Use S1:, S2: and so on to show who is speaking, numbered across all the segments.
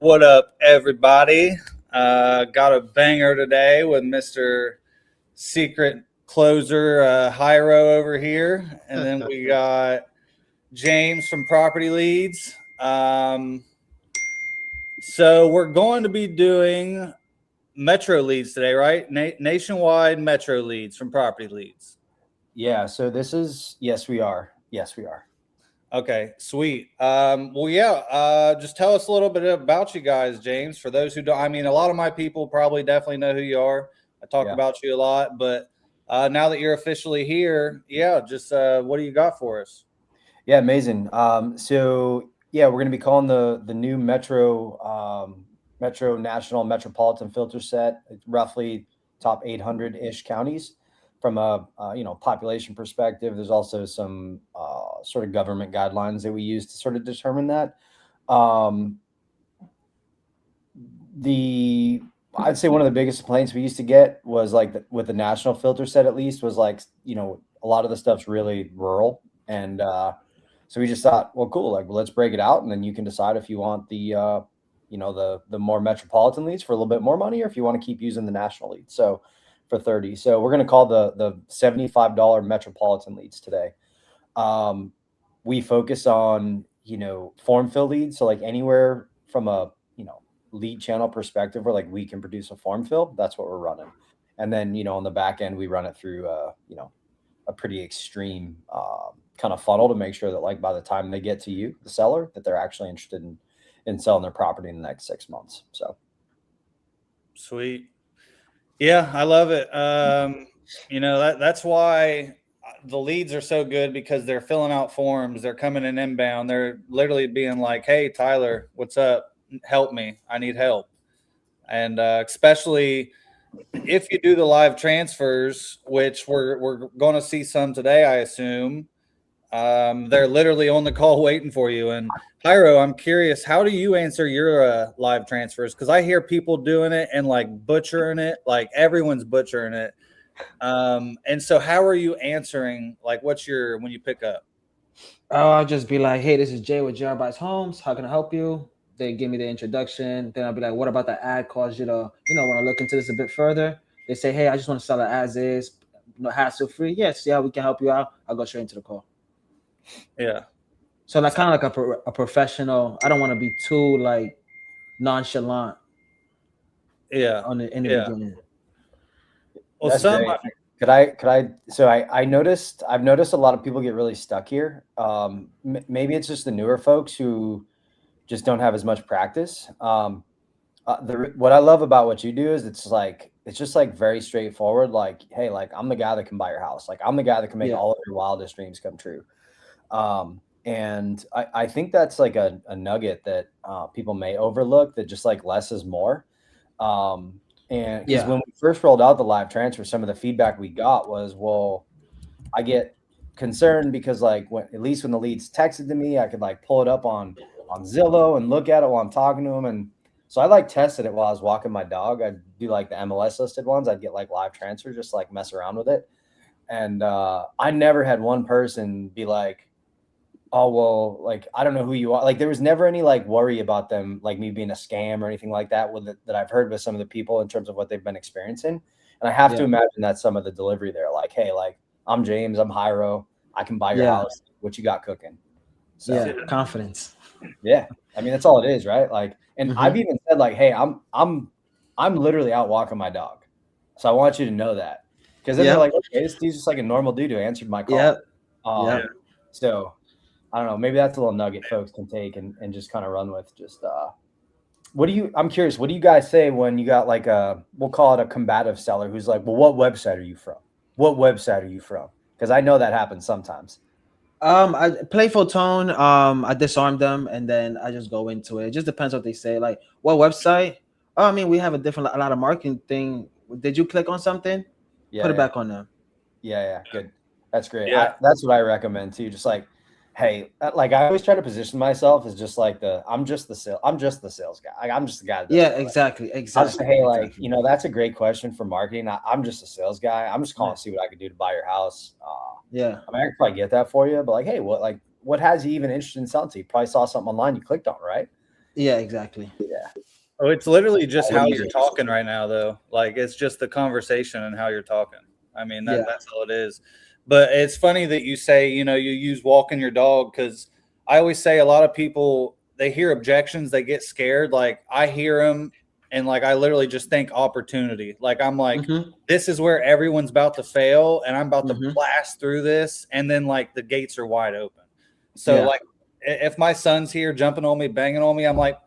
S1: What up, everybody? Got a banger today with Mr. Secret Closer Hyro over here. And then we got James from Property Leads. So we're going to be doing Metro Leads today, right? Nationwide Metro Leads from Property Leads.
S2: Yeah, so this is, yes, we are. Yes, we are.
S1: Okay, sweet. Just tell us a little bit about you guys, James. For those who don't, I mean, a lot of my people probably definitely know who you are. I talk about you a lot, but now that you're officially here, what do you got for us?
S2: Yeah, amazing. We're going to be calling the new Metro National Metropolitan filter set. It's roughly top 800-ish counties from a population perspective. There's also some sort of government guidelines that we use to sort of determine that. I'd say one of the biggest complaints we used to get was with the national filter set, at least, was a lot of the stuff's really rural. And so we just thought, well, cool, let's break it out, and then you can decide if you want the more metropolitan leads for a little bit more money, or if you want to keep using the national leads. So for 30. So we're going to call the $75 metropolitan leads today. We focus on, form fill leads. So anywhere from a, lead channel perspective where we can produce a form fill, that's what we're running. And then, on the back end, we run it through, a pretty extreme kind of funnel to make sure that by the time they get to you, the seller, that they're actually interested in selling their property in the next 6 months. So.
S1: Sweet. Yeah, I love it. That's why the leads are so good, because they're filling out forms. They're coming in inbound. They're literally being like, hey, Tyler, what's up? Help me. I need help. And especially if you do the live transfers, which we're going to see some today, I assume, they're literally on the call waiting for you. And Hyro, I'm curious, how do you answer your live transfers? Because I hear people doing it and butchering it, everyone's butchering it. And so how are you answering? What's when you pick up?
S3: Oh, I'll just be like, hey, this is Jay with JRBuys Homes. How can I help you? They give me the introduction. Then I'll be like, what about the ad caused you to, want to look into this a bit further? They say, hey, I just want to sell it as is, hassle free. Yes, yeah, we can help you out. I'll go straight into the call.
S1: Yeah.
S3: So kind of a professional. I don't want to be too nonchalant.
S1: Yeah.
S3: In the beginning.
S2: Well, could I? So I've noticed a lot of people get really stuck here. Maybe it's just the newer folks who just don't have as much practice. What I love about what you do is it's just very straightforward. Hey, I'm the guy that can buy your house. I'm the guy that can make all of your wildest dreams come true. And I think that's a nugget that people may overlook, that just less is more. And because when we first rolled out the live transfer, some of the feedback we got was, well, I get concerned because at least when the leads texted to me, I could pull it up on Zillow and look at it while I'm talking to them. And so I tested it while I was walking my dog. I'd do the MLS listed ones. I'd get live transfer, just mess around with it. And I never had one person be like, oh, well, I don't know who you are. There was never any worry about them, me being a scam or anything like that that I've heard with some of the people in terms of what they've been experiencing. And I have to imagine that some of the delivery there, hey, I'm James, I'm Hyro, I can buy your house. What you got cooking?
S3: So confidence.
S2: Yeah. I mean, that's all it is, right? And I've even said hey, I'm literally out walking my dog. So I want you to know that. Because then they're like, okay, this dude's just a normal dude who answered my call. So I don't know, maybe that's a little nugget folks can take and just kind of run with. Just I'm curious, what do you guys say when you got we'll call it a combative seller who's well, what website are you from? What website are you from? Because I know that happens sometimes.
S3: I playful tone. I disarm them and then I just go into it. It just depends what they say. What website? Oh, I mean, we have a lot of marketing thing. Did you click on something? Put it back on them.
S2: Yeah, good. That's great.
S1: Yeah.
S2: That's what I recommend too. Just hey, I always try to position myself as just I'm just the sales guy. I'm just the guy.
S3: Exactly.
S2: I just say, hey, that's a great question for marketing. I'm just a sales guy. I'm just calling to see what I can do to buy your house. I mean, I could probably get that for you, but hey, what has you even interested in selling to? You probably saw something online you clicked on, right?
S3: Yeah, exactly.
S2: Yeah.
S1: Oh, it's literally just how you're talking right now, though. Like, it's just the conversation and how you're talking. I mean, that's all it is. But it's funny that you say, you use walking your dog, because I always say a lot of people, they hear objections, they get scared. Like, I hear them, and like I literally just think opportunity. Like, I'm like, this is where everyone's about to fail, and I'm about to blast through this, and then like the gates are wide open. So like, if my son's here jumping on me, banging on me, I'm like,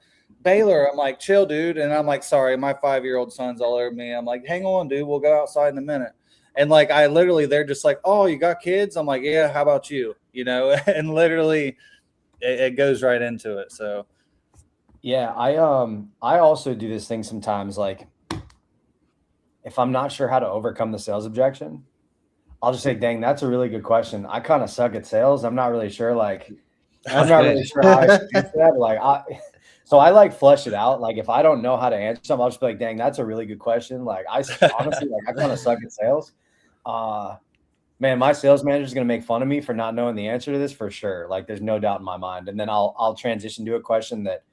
S1: Baylor, I'm like, chill, dude. And I'm like, sorry, my 5-year-old son's all over me. I'm like, hang on, dude. We'll go outside in a minute. And like, they're just like, oh, you got kids? I'm like, yeah, how about you? And literally it goes right into it. So.
S2: Yeah. I also do this thing sometimes. Like, if I'm not sure how to overcome the sales objection, I'll just say, dang, that's a really good question. I kind of suck at sales. I'm not really sure. Like, I'm not really sure how I should answer that. Like, so I like flush it out. Like, if I don't know how to answer something, I'll just be like, dang, that's a really good question. Like, I honestly, like, I kind of suck at sales. Man, my sales manager is going to make fun of me for not knowing the answer to this for sure. Like, there's no doubt in my mind. And then I'll transition to a question that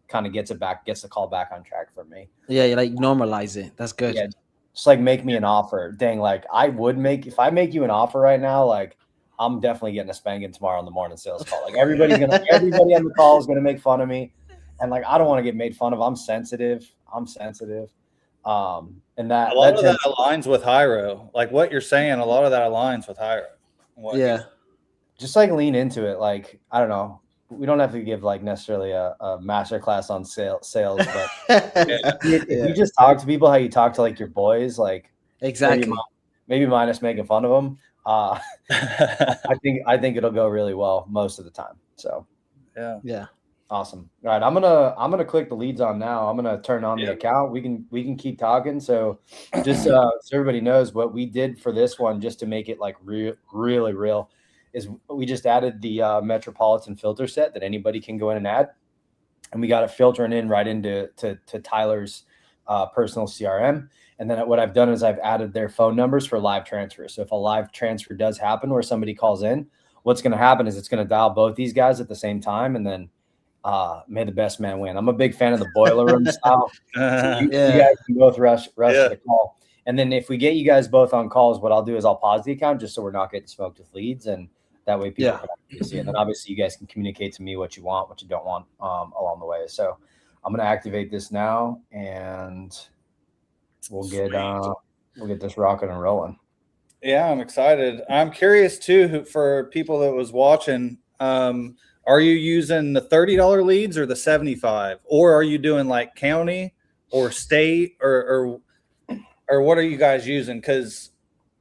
S2: kind of gets the call back on track for me.
S3: Yeah. You like normalize it. That's good.
S2: Yeah. Just like make me an offer. Dang. Like, if I make you an offer right now, like, I'm definitely getting a spanking tomorrow on the morning sales call. Like, everybody on the call is going to make fun of me. And like, I don't want to get made fun of. I'm sensitive. And that
S1: a lot of that aligns with Hyro. Like what you're saying, a lot of that aligns with Hyro.
S2: Just like lean into it. Like, I don't know. We don't have to give like necessarily a master class on sales, but if you just talk to people how you talk to like your boys, like
S3: exactly,
S2: maybe minus making fun of them. I think it'll go really well most of the time. So
S3: yeah.
S2: Awesome. All right, I'm gonna click the leads on now. I'm gonna turn on the account. We can keep talking. So just so everybody knows what we did for this one, just to make it like really real, is we just added the Metropolitan filter set that anybody can go in and add, and we got it filtering in right into Tyler's personal CRM. And then what I've done is I've added their phone numbers for live transfer. So if a live transfer does happen where somebody calls in, what's going to happen is it's going to dial both these guys at the same time, and then may the best man win. I'm a big fan of the boiler room style. So you guys can both rush to the call. And then if we get you guys both on calls, what I'll do is I'll pause the account just so we're not getting smoked with leads. And that way people can actually see it. And then obviously you guys can communicate to me what you want, what you don't want along the way. So I'm going to activate this now, and we'll get this rocking and rolling.
S1: Yeah, I'm excited. I'm curious too, for people that was watching, are you using the $30 leads or the 75, or are you doing like county or state, or what are you guys using? Because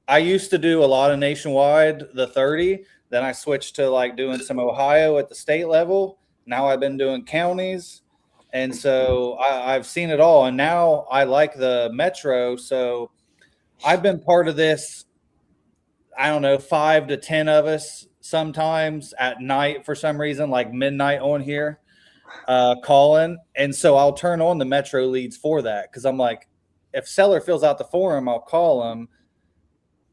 S1: I used to do a lot of nationwide, the 30. Then I switched to like doing some Ohio at the state level. Now I've been doing counties. And so I've seen it all. And now I like the metro. So I've been part of this, I don't know, 5 to 10 of us sometimes at night for some reason, like midnight on here, calling. And so I'll turn on the metro leads for that, because I'm like, if seller fills out the form, I'll call them.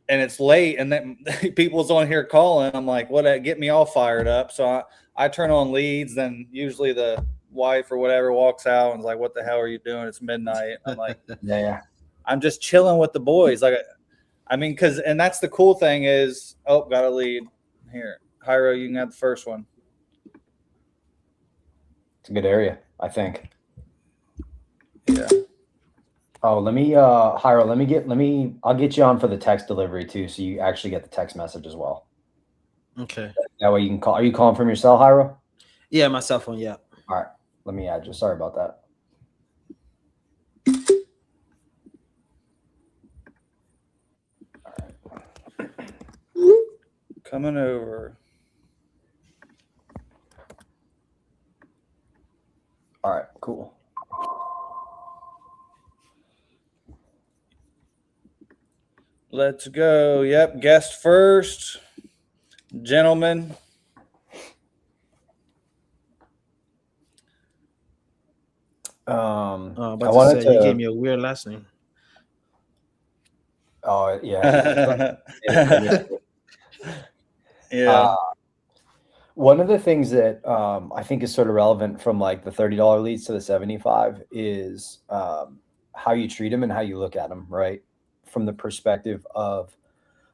S1: And it's late, and then people's on here calling. I'm like, what? Get me all fired up. So I turn on leads. Then usually the wife or whatever walks out and is like, what the hell are you doing? It's midnight. I'm like, I'm just chilling with the boys. Like, I mean, and that's the cool thing is, got a lead here. Hyro, you can have the first one.
S2: It's a good area, I think.
S1: Yeah.
S2: Oh, Hyro, I'll get you on for the text delivery too, so you actually get the text message as well.
S3: Okay.
S2: That way you can call. Are you calling from your cell, Hyro?
S3: Yeah, my cell phone, yeah.
S2: All right. Let me add you. Sorry about that.
S1: All right. Coming over.
S2: All right, cool.
S1: Let's go. Yep. Guest first. Gentlemen.
S3: You gave me a weird last name.
S2: Oh, yeah.
S1: Yeah.
S2: One of the things that I think is sort of relevant from like the $30 leads to the 75 is how you treat them and how you look at them, right? From the perspective of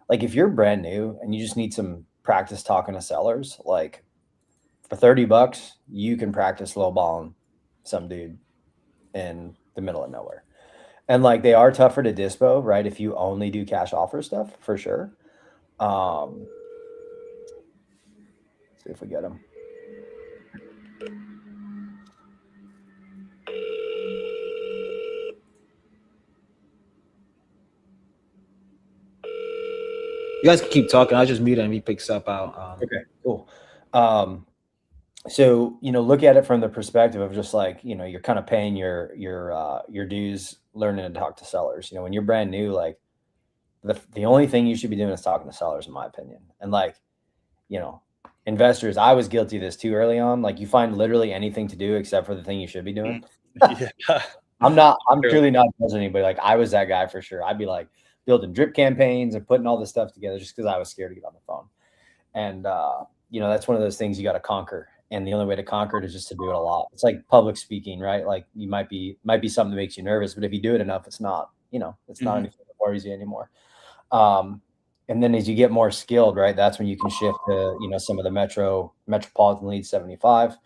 S2: like if you're brand new and you just need some practice talking to sellers, like for $30, you can practice lowballing some dude in the middle of nowhere. And like they are tougher to dispo, right? If you only do cash offer stuff, for sure. See if we get them.
S3: You guys can keep talking. I'll just mute him. He picks up out.
S2: Okay, cool. So, you know, look at it from the perspective of just like, you know, you're kind of paying your dues, learning to talk to sellers. You know, when you're brand new, like the only thing you should be doing is talking to sellers, in my opinion. And like, you know, investors, I was guilty of this too early on. Like you find literally anything to do except for the thing you should be doing.
S1: Yeah.
S2: I'm truly not judging anybody. Like I was that guy for sure. I'd be like building drip campaigns and putting all this stuff together just because I was scared to get on the phone. And you know, that's one of those things you got to conquer. And the only way to conquer it is just to do it a lot. It's like public speaking, right? Like you might be something that makes you nervous, but if you do it enough, it's not, you know, it's not anything that worries you anymore. And then as you get more skilled, right, that's when you can shift to, you know, some of the metropolitan leads 75,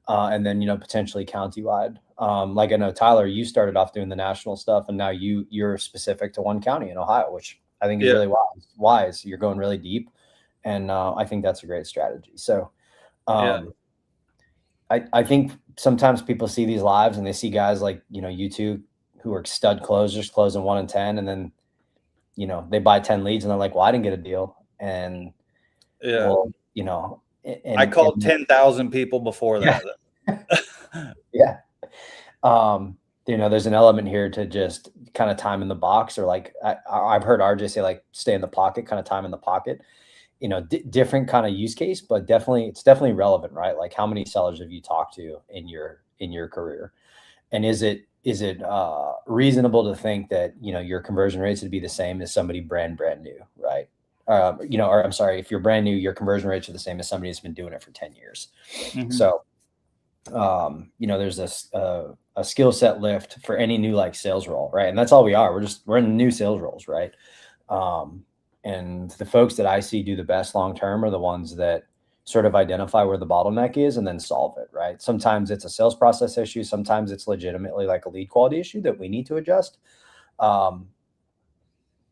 S2: and then, you know, potentially countywide. Like I know Tyler, you started off doing the national stuff, and now you're specific to one county in Ohio, which I think is really wise. You're going really deep, and I think that's a great strategy. So, I think sometimes people see these lives and they see guys like, you know, you two who are stud closers closing 1 in 10, and then, you know, they buy 10 leads and they're like, well, I didn't get a deal. And well, you know,
S1: I called 10,000 people before that.
S2: Yeah. You know, there's an element here to just kind of time in the box, or like I've heard RJ say like stay in the pocket, kind of time in the pocket. You know, different kind of use case, but it's definitely relevant, right? Like how many sellers have you talked to in your career? And is it reasonable to think that, you know, your conversion rates would be the same as somebody brand new, right? You know, or I'm sorry, if you're brand new, your conversion rates are the same as somebody that's been doing it for 10 years. So, you know, there's a skill set lift for any new like sales role, right? And that's all we are. We're in new sales roles, right? And the folks that I see do the best long-term are the ones that sort of identify where the bottleneck is and then solve it, right? Sometimes it's a sales process issue. Sometimes it's legitimately like a lead quality issue that we need to adjust. But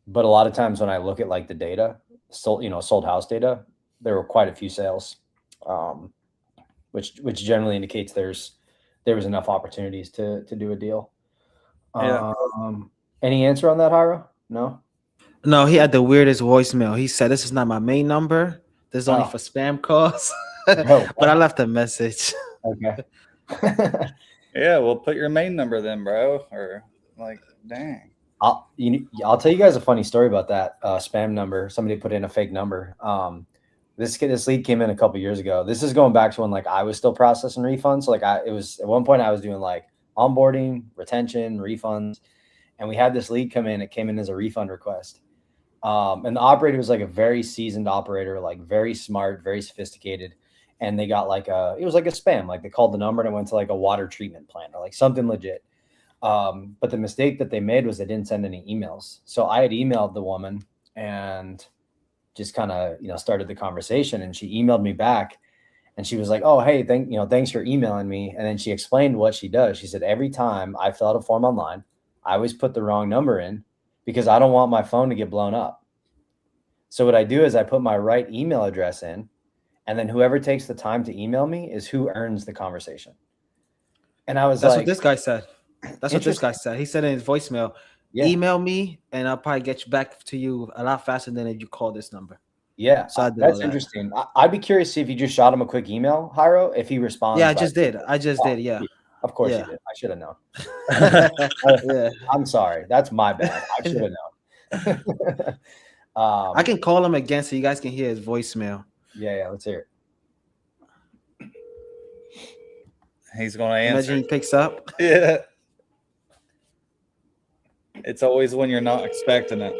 S2: a lot of times when I look at like the data, sold house data, there were quite a few sales, which generally indicates there was enough opportunities to do a deal. Any answer on that, Hira?
S3: No, he had the weirdest voicemail. He said, "This is not my main number. This is only for spam calls." But I left a message.
S2: Okay.
S1: Yeah, well, put your main number then, bro. Or like, dang.
S2: I'll tell you guys a funny story about that spam number. Somebody put in a fake number. This lead came in a couple years ago. This is going back to when like I was still processing refunds. So like it was at one point I was doing like onboarding, retention, refunds, and we had this lead come in. It came in as a refund request. And the operator was like a very seasoned operator, like very smart, very sophisticated. And they got it was like a spam, like they called the number and it went to like a water treatment plant or like something legit. But the mistake that they made was they didn't send any emails. So I had emailed the woman and just kind of, you know, started the conversation, and she emailed me back and she was like, oh, hey, thanks for emailing me. And then she explained what she does. She said, every time I fill out a form online, I always put the wrong number in because I don't want my phone to get blown up. So what I do is I put my right email address in, and then whoever takes the time to email me is who earns the conversation. And that's
S3: what this guy said. That's what this guy said. He said in his voicemail, email me and I'll probably get back to you a lot faster than if you call this number.
S2: Yeah, so that's interesting. I'd be curious to see if you just shot him a quick email, Hiro, if he responds.
S3: Yeah, I just did. Yeah.
S2: Of course you did. I should have known. Yeah. I'm sorry. That's my bad. I should have known.
S3: I can call him again so you guys can hear his voicemail.
S2: Yeah, let's hear it.
S1: He's going to answer.
S3: Imagine he picks up.
S1: Yeah. It's always when you're not expecting it.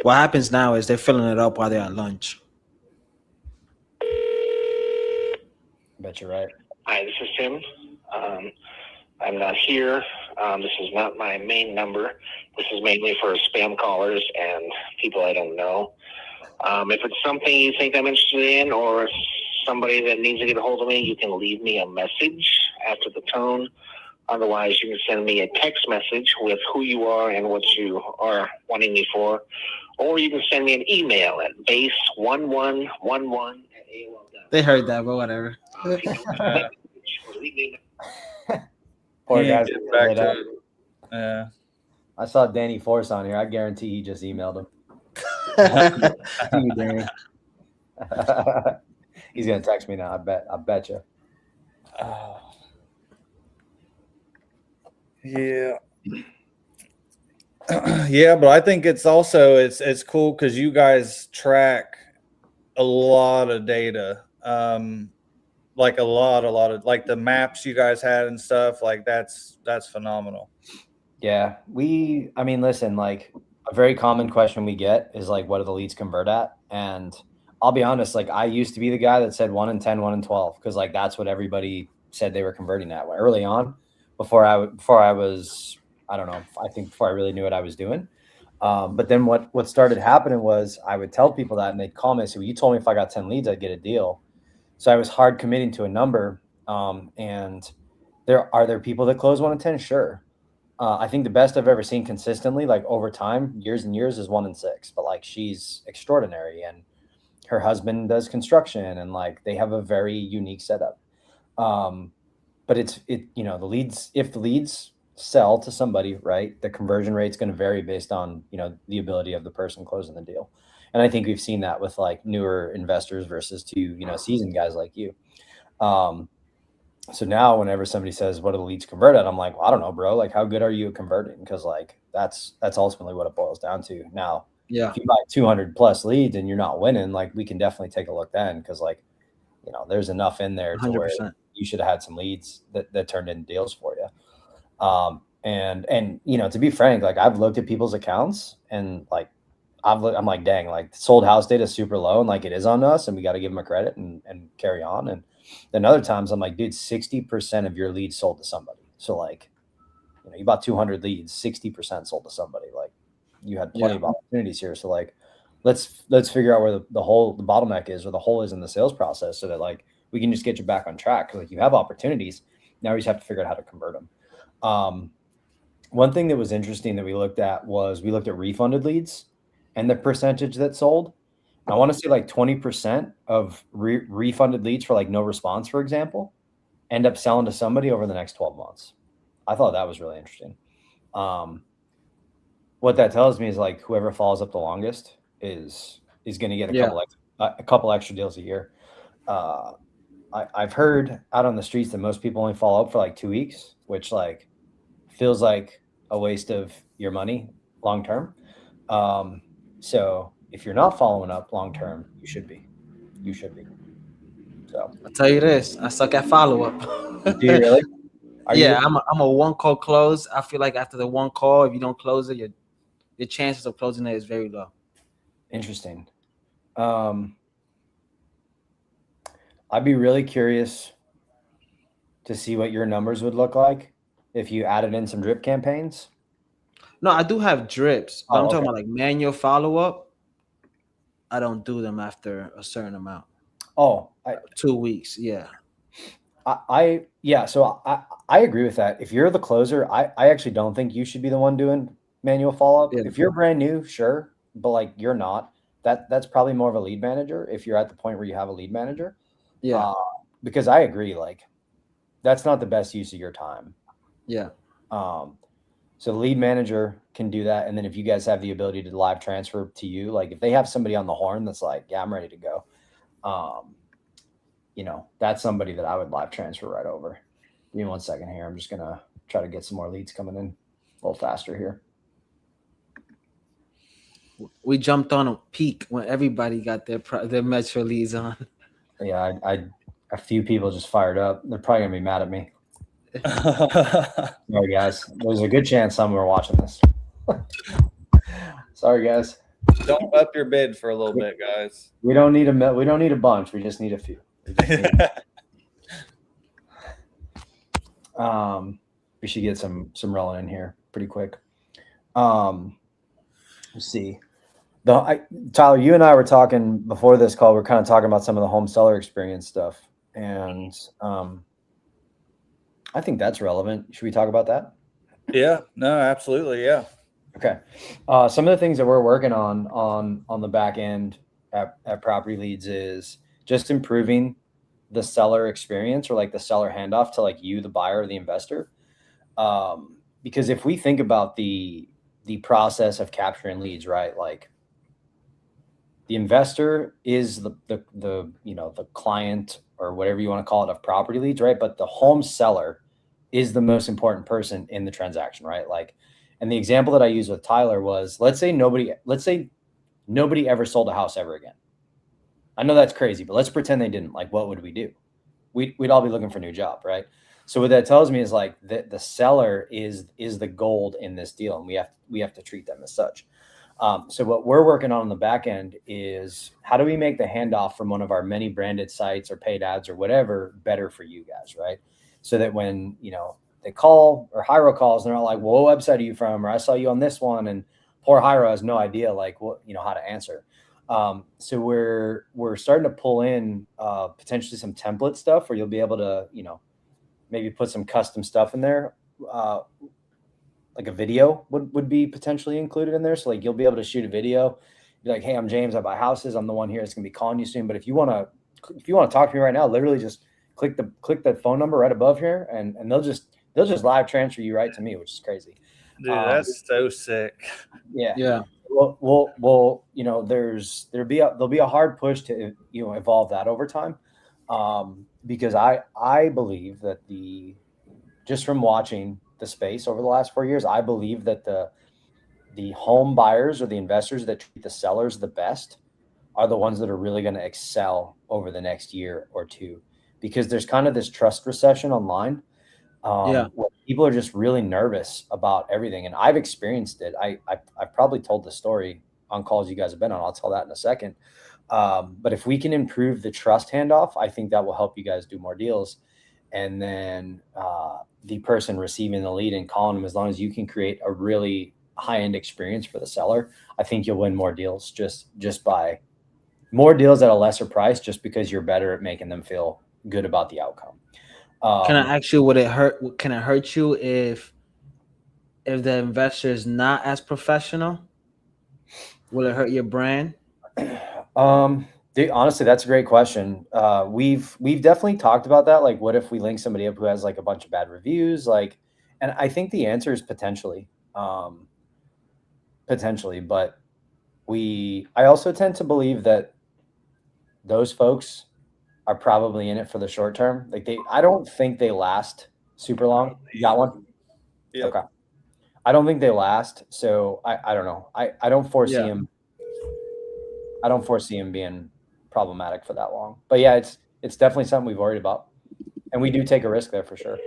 S3: What happens now is they're filling it up while they're at lunch.
S2: I bet you're right.
S4: Hi, this is Tim. I'm not here. This is not my main number. This is mainly for spam callers and people I don't know. If it's something you think I'm interested in or somebody that needs to get a hold of me, you can leave me a message after the tone. Otherwise, you can send me a text message with who you are and what you are wanting me for. Or you can send me an email at base1111@AOL.com.
S3: They heard that, but whatever.
S2: Poor
S1: He
S2: guys.
S1: ain't getting back to it. Yeah.
S2: I saw Danny Force on here. I guarantee he just emailed him.
S3: See you, Danny.
S2: He's gonna text me now. I bet you.
S1: Yeah. Yeah, but I think it's also it's cool because you guys track a lot of data. Like a lot of like the maps you guys had and stuff, like that's phenomenal.
S2: Yeah, I mean, listen, like a very common question we get is like, what do the leads convert at? And I'll be honest, like I used to be the guy that said 1 in 10, 1 in 12, because like that's what everybody said they were converting at early on, before I was, I don't know, I think before I really knew what I was doing. But then what started happening was I would tell people that and they'd call me and say, well, you told me if I got 10 leads, I'd get a deal. So I was hard committing to a number. And are there people that close 1 in 10? Sure. I think the best I've ever seen consistently, like over time, years and years, is 1 in 6. But like she's extraordinary, and her husband does construction, and like they have a very unique setup. But the leads, if the leads sell to somebody, right, the conversion rate's going to vary based on, the ability of the person closing the deal. And I think we've seen that with like newer investors versus to, seasoned guys like you. So now whenever somebody says, what do the leads convert at? I'm like, well, I don't know, bro. Like, how good are you at converting? Because like, that's ultimately what it boils down to. Now, if you buy 200 plus leads and you're not winning, like we can definitely take a look then. Cause like, there's enough in there to 100%. Where you should have had some leads that turned into deals for you. And to be frank, like I've looked at people's accounts and like, I'm like, dang, like sold house data is super low and like it is on us and we got to give them a credit and carry on. And then other times I'm like, dude, 60% of your leads sold to somebody. So like, you bought 200 leads, 60% sold to somebody. Like you had plenty of opportunities here. So like, let's figure out where the bottleneck is, or the hole is in the sales process, so that like we can just get you back on track. Cause like you have opportunities. Now we just have to figure out how to convert them. One thing that was interesting that we looked at refunded leads and the percentage that sold. I want to say like 20% of refunded leads for like no response, for example, end up selling to somebody over the next 12 months. I thought that was really interesting. What that tells me is like whoever follows up the longest is going to get a couple extra deals a year. I've heard out on the streets that most people only follow up for like 2 weeks, which like feels like a waste of your money long term. So if you're not following up long term, you should be. So
S3: I'll tell you this: I suck at follow up.
S2: Do you really?
S3: I'm a one call close. I feel like after the one call, if you don't close it, your chances of closing it is very low.
S2: Interesting. I'd be really curious to see what your numbers would look like if you added in some drip campaigns.
S3: No, I do have drips, but I'm talking about like manual follow up. I don't do them after a certain amount. 2 weeks. Yeah.
S2: So I agree with that. If you're the closer, I actually don't think you should be the one doing manual follow up. Yeah. If you're brand new, sure, but like you're not. That's probably more of a lead manager if you're at the point where you have a lead manager.
S3: Yeah.
S2: Because I agree, like that's not the best use of your time.
S3: Yeah.
S2: So the lead manager can do that. And then if you guys have the ability to live transfer to you, like if they have somebody on the horn that's like, yeah, I'm ready to go. That's somebody that I would live transfer right over. Give me 1 second here. I'm just going to try to get some more leads coming in a little faster here.
S3: We jumped on a peak when everybody got their Metro leads on.
S2: Yeah, a few people just fired up. They're probably gonna be mad at me. Sorry, guys. There's a good chance some are watching this. Sorry, guys.
S1: Don't up your bid for a little bit, guys.
S2: We don't need a bunch. We just need a few. We should get some rolling in here pretty quick. Let's see. Tyler, you and I were talking before this call. We're kind of talking about some of the home seller experience stuff, and I think that's relevant. Should we talk about that?
S1: Yeah. No, absolutely. Yeah.
S2: Okay. Some of the things that we're working on the back end at Property Leads is just improving the seller experience, or like the seller handoff to like you, the buyer or the investor. Because if we think about the process of capturing leads, right? Like the investor is the client or whatever you want to call it of Property Leads, right? But the home seller is the most important person in the transaction, right? Like, and the example that I used with Tyler was, let's say nobody ever sold a house ever again. I know that's crazy, but let's pretend they didn't. Like, what would we do? We'd all be looking for a new job, right? So what that tells me is like the seller is the gold in this deal, and we have to treat them as such. So what we're working on the back end is, how do we make the handoff from one of our many branded sites or paid ads or whatever better for you guys, right? So that when they call, or Hyro calls, and they're not like, well, what website are you from? Or I saw you on this one, and poor Hyro has no idea like what how to answer. So we're starting to pull in potentially some template stuff where you'll be able to maybe put some custom stuff in there. Like a video would be potentially included in there. So like you'll be able to shoot a video, be like, hey, I'm James, I buy houses. I'm the one here that's gonna be calling you soon. But if you want to talk to me right now, literally just click the phone number right above here, and they'll just live transfer you right to me, which is crazy.
S1: Dude, that's so sick.
S2: Yeah.
S3: Yeah.
S2: Well, there'll be a hard push to evolve that over time, because I believe that just from watching the space over the last 4 years, I believe that the home buyers or the investors that treat the sellers the best are the ones that are really going to excel over the next year or two, because there's kind of this trust recession online. Where people are just really nervous about everything, and I've experienced it. I've probably told the story on calls you guys have been on. I'll tell that in a second. But if we can improve the trust handoff, I think that will help you guys do more deals. And then the person receiving the lead and calling them, as long as you can create a really high-end experience for the seller, I think you'll win more deals just by more deals at a lesser price, just because you're better at making them feel good about the outcome.
S3: Can I ask you, can it hurt you if the investor is not as professional? Will it hurt your brand?
S2: Honestly, that's a great question. We've definitely talked about that. Like, what if we link somebody up who has like a bunch of bad reviews? Like, and I think the answer is potentially, but I also tend to believe that those folks are probably in it for the short term. Like I don't think they last super long. You got one?
S1: Yep.
S2: Okay. I don't think they last. So I don't know. I don't foresee him. I don't foresee him being problematic for that long. But yeah, it's definitely something we've worried about, and we do take a risk there for sure.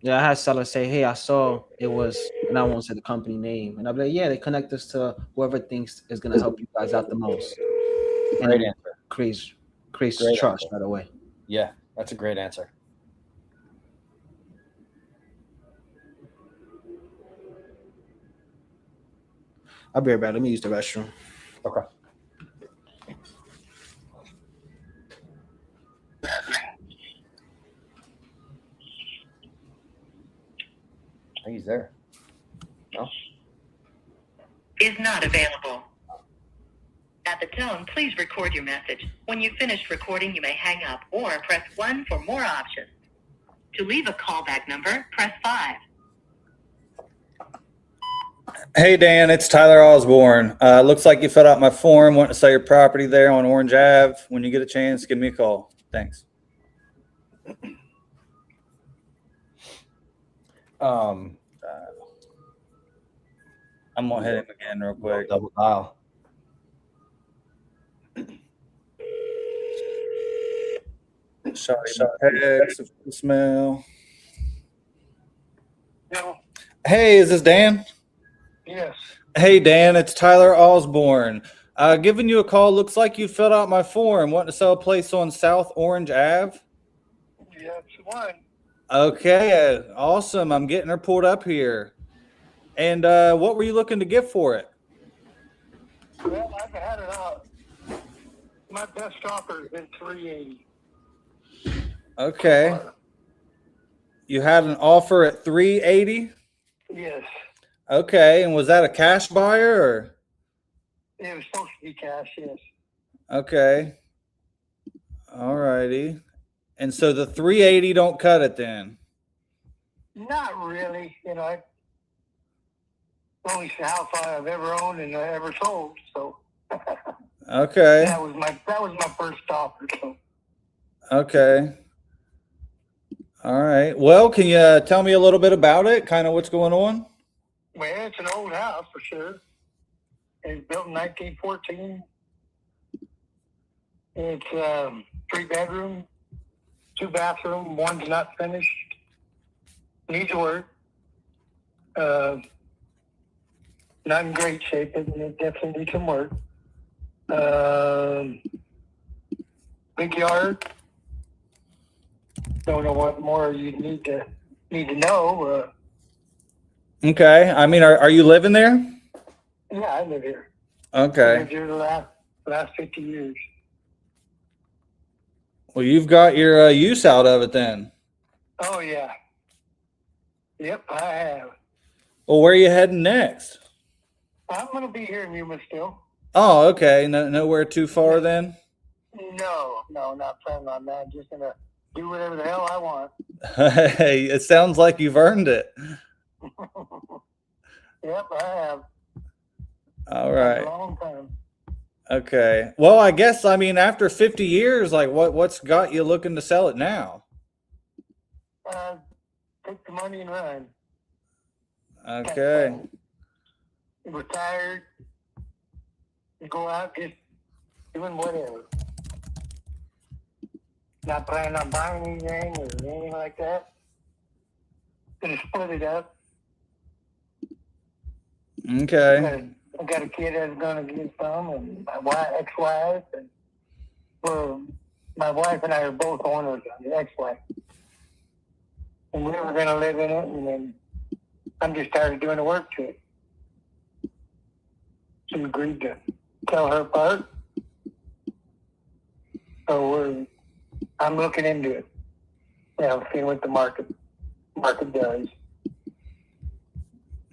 S3: Yeah, I had sellers say, hey, I saw it was, and I won't say the company name, and I'll be like, yeah, they connect us to whoever thinks is going to help you guys out the most.
S2: Great answer.
S3: Creates
S2: Great
S3: trust
S2: answer.
S3: right away.
S2: Yeah, that's a great answer.
S3: I'll be right back. Let me use the restroom.
S2: Okay. I think he's there. No?
S5: Is not available. At the tone, please record your message. When you've finished recording, you may hang up or press 1 for more options. To leave a callback number, press 5.
S1: Hey, Dan, it's Tyler Osborne. Looks like you filled out my form. Want to sell your property there on Orange Ave. When you get a chance, give me a call. Thanks. I'm going to hit him again real quick.
S2: Double dial.
S1: Shot text, smell. Hey, is this Dan?
S6: Yes.
S1: Hey, Dan, it's Tyler Osborne. Giving you a call. Looks like you filled out my form. Wanting to sell a place on South Orange Ave?
S6: Yes, one.
S1: Okay, awesome. I'm getting her pulled up here. And what were you looking to get for it?
S6: Well, I've had it out. My best offer has been $380.
S1: Okay. You had an offer at $380?
S6: Yes.
S1: Okay, and was that a cash buyer or?
S6: It was supposed to be cash, yes.
S1: Okay. All righty. And so the 380 don't cut it then?
S6: Not really. You know, it's the only house I've ever owned and ever sold. So
S1: Okay.
S6: that was my first offer. So
S1: Okay. All right. Well, can you tell me a little bit about it? Kind of what's going on?
S6: well, it's an old house for sure. It was built in 1914. It's 3 bedroom, 2 bathroom. One's not finished. Needs work. Not in great shape, but it definitely needs some work. Big yard. Don't know what more you need to know.
S1: Okay. I mean, are you living there?
S6: Yeah, I live here. I
S1: Okay.
S6: lived here the last 50 years.
S1: Well, you've got your use out of it then.
S6: Oh yeah. Yep, I have.
S1: Well, where are you heading next?
S6: I'm gonna be here in Yuma still.
S1: Oh, okay. Nowhere too far then?
S6: No, not planning on that. Just gonna do whatever the hell I want.
S1: Hey, it sounds like you've earned it.
S6: Yep, I have.
S1: All
S6: For
S1: right.
S6: a long time.
S1: Okay. Well, I guess, I mean, after 50 years, like what's got you looking to sell it now?
S6: Take the money and run.
S1: Okay.
S6: Retired. Go out, just doing whatever. Not planning on buying anything or anything like that. Gonna split it up.
S1: Okay.
S6: I got a kid that's gonna get some, and my ex-wife, and well, my wife and I are both owners of the ex-wife, and we were gonna live in it, and then I'm just tired of doing the work to it. She agreed to sell her part, so I'm looking into it. Seeing what the market does.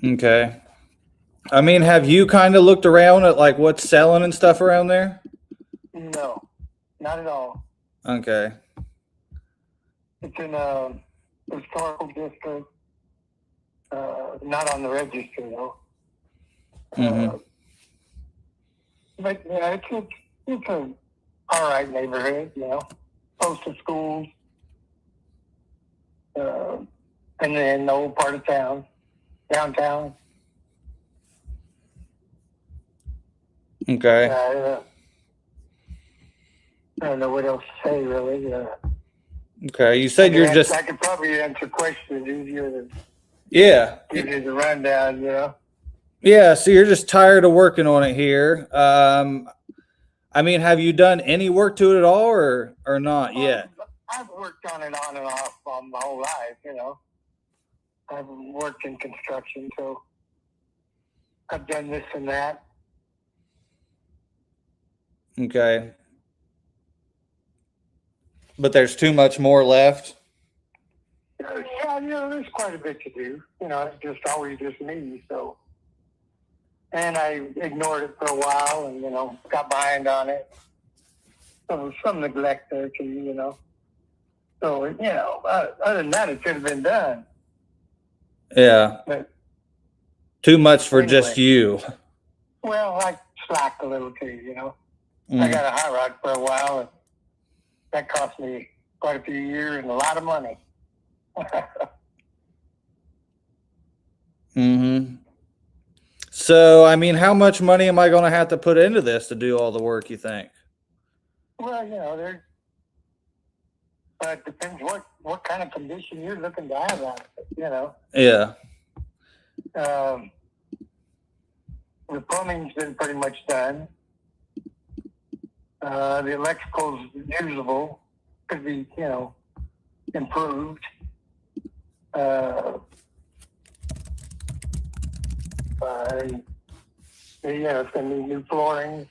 S1: Okay. I mean, have you kind of looked around at like what's selling and stuff around there?
S6: No, not at all.
S1: Okay.
S6: It's in a historical district, not on the register though.
S1: Mm-hmm.
S6: But yeah, it's a all right neighborhood, close to schools, and then the old part of town, downtown.
S1: Okay.
S6: I don't know what else to say really.
S1: Okay. You said you're just.
S6: I could probably answer questions easier than
S1: Yeah.
S6: give you the rundown,
S1: Yeah. So you're just tired of working on it here. I mean, have you done any work to it at all, or not yet?
S6: I've worked on it on and off my whole life, I've worked in construction, so I've done this and that.
S1: Okay. But there's too much more left.
S6: Yeah, there's quite a bit to do. It's just always just me, so. And I ignored it for a while and, got behind on it. So some neglect there too, So, other than that, it should have been done.
S1: Yeah.
S6: But
S1: Too much for
S6: anyway.
S1: just you.
S6: Well, I slacked a little too, I
S1: Mm.
S6: got a hot rod for a while, and that cost me quite a few years and a lot of money.
S1: Mm-hmm. So, I mean, how much money am I going to have to put into this to do all the work, you think?
S6: Well, it depends what kind of condition you're looking to have on it,
S1: Yeah.
S6: The plumbing's been pretty much done. The electrical's usable. Could be, improved. It's going to be new flooring.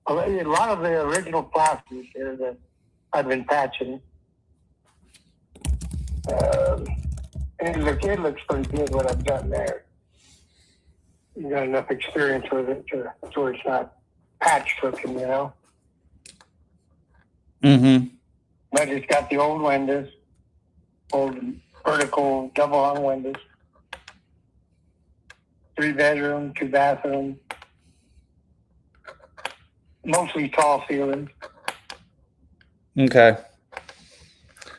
S6: A lot of the original plasters here that I've been patching. It looks pretty good what I've done there. You got enough experience with it to where it's not patch looking,
S1: Mm-hmm.
S6: But it's got the old windows, old vertical double hung windows. 3-bedroom, 2-bathroom. Mostly tall ceilings.
S1: Okay.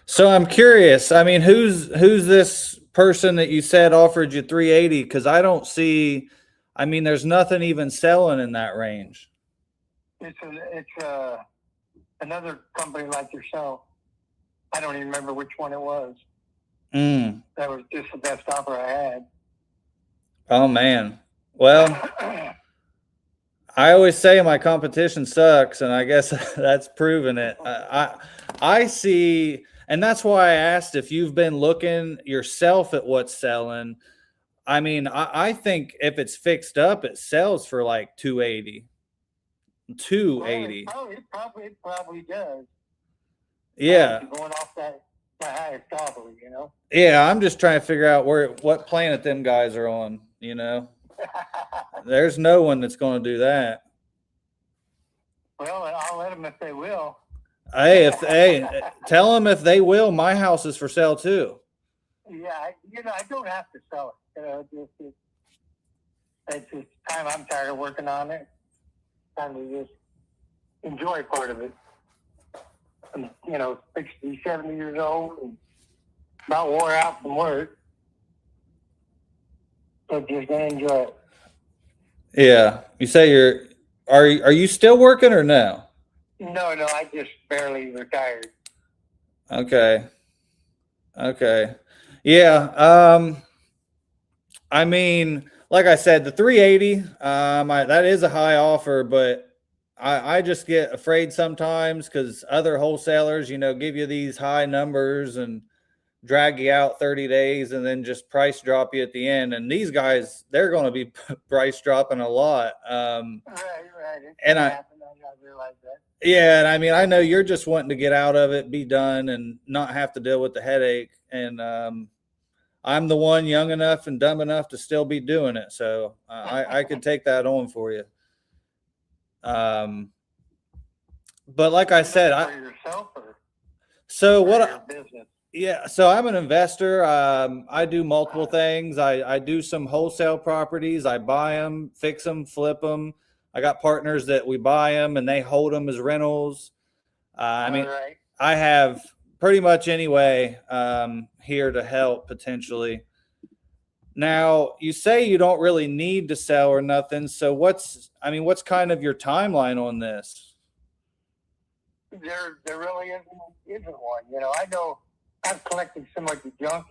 S1: So I'm curious. I mean, who's this person that you said offered you 380? Because I don't see. I mean, there's nothing even selling in that range.
S6: It's another company like yourself. I don't even remember which one it was. That was just the best offer I had.
S1: Oh man. Well, I always say my competition sucks, and I guess that's proven it. I see, and that's why I asked if you've been looking yourself at what's selling. I mean, I think if it's fixed up, it sells for like 280. 280.
S6: Well, it probably does.
S1: Yeah.
S6: Going off that highest offer,
S1: Yeah, I'm just trying to figure out what planet them guys are on, There's no one that's going to do that.
S6: Well, I'll let them if they will.
S1: Hey, tell them if they will. My house is for sale too.
S6: Yeah, I don't have to sell it. It's just time I'm tired of working on it. Time to just enjoy part of it. I'm, 60, 70 years old and about wore out from work. So just gonna enjoy it.
S1: Yeah. You say are you still working or no?
S6: No, I just barely retired.
S1: Okay. Yeah. I mean, like I said, the 380, that is a high offer, but I just get afraid sometimes because other wholesalers, give you these high numbers and drag you out 30 days and then just price drop you at the end. And these guys, they're going to be price dropping a lot.
S6: Right.
S1: And I
S6: realize that.
S1: Yeah, and I mean, I know you're just wanting to get out of it, be done, and not have to deal with the headache. And I'm the one young enough and dumb enough to still be doing it, so I could take that on for you. But like I said,
S6: business?
S1: Yeah, so I'm an investor. I do multiple things. I do some wholesale properties. I buy them, fix them, flip them. I got partners that we buy them and they hold them as rentals.
S6: Right.
S1: I have pretty much any way here to help potentially. Now, you say you don't really need to sell or nothing. So what's kind of your timeline on this?
S6: There really isn't one. I know I've collected so much junk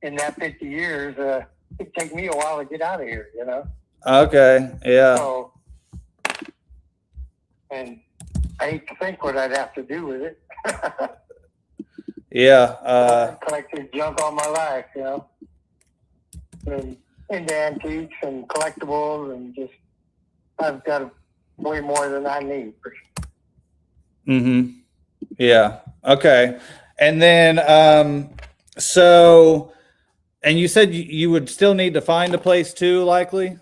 S6: in that 50 years. It'd take me a while to get out of here,
S1: Okay. Yeah.
S6: So, and I hate to think what I'd have to do with it.
S1: Yeah.
S6: I've collected junk all my life, and into antiques and collectibles, and just I've got way more than I need.
S1: Mm-hmm. Yeah. Okay. And then, so, and you said you would still need to find a place too, likely?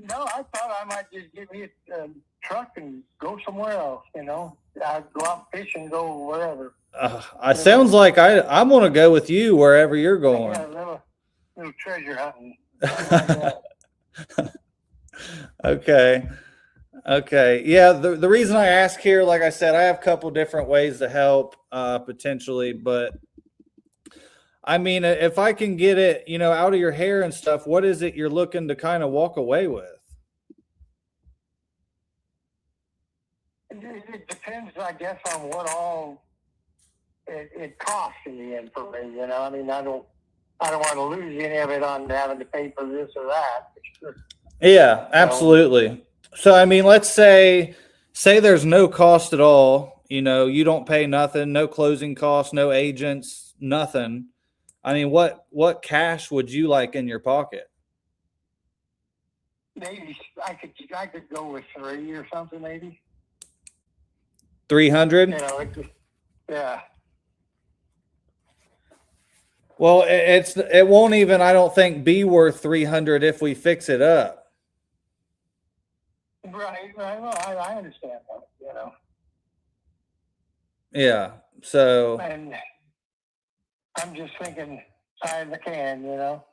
S6: No, I thought I might just give me a truck and go somewhere else, I'd go out fishing, go wherever.
S1: It sounds like I'm going to go with you wherever you're going.
S6: Yeah, little treasure hunting.
S1: Okay. Yeah. The reason I ask here, like I said, I have a couple different ways to help, potentially, but I mean, if I can get it, out of your hair and stuff, what is it you're looking to kind of walk away with?
S6: It depends, I guess, on what all it costs in the end for me. I mean, I don't I don't want to lose any of it on having to pay for this or that.
S1: Yeah, absolutely. So, I mean, let's say there's no cost at all. You know, you don't pay nothing, no closing costs, no agents, nothing. I mean, what cash would you like in your pocket?
S6: Maybe I could go with 3 or something, maybe.
S1: 300?
S6: You know, yeah.
S1: Well, it won't even, I don't think, be worth 300 if we fix it up.
S6: Right. Well, I understand that, you know.
S1: Yeah. So.
S6: And I'm just thinking side of the can, you know.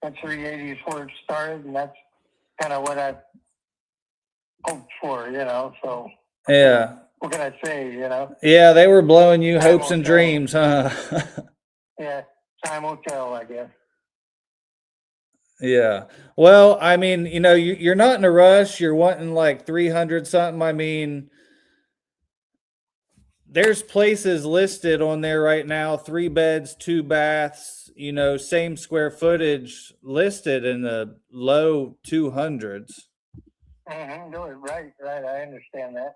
S6: That 380 is where it started, and that's kind of what I hoped for, you know. So.
S1: Yeah.
S6: What can I say, you know?
S1: Yeah, they were blowing you hopes and dreams, huh?
S6: Yeah, time will tell, I guess.
S1: Yeah. Well, I mean, you know, you're not in a rush. You're wanting like 300 something. I mean, there's places listed on there right now, 3 beds, 2 baths, you know, same square footage listed in the low 200s.
S6: Mm-hmm. No, right. I understand that.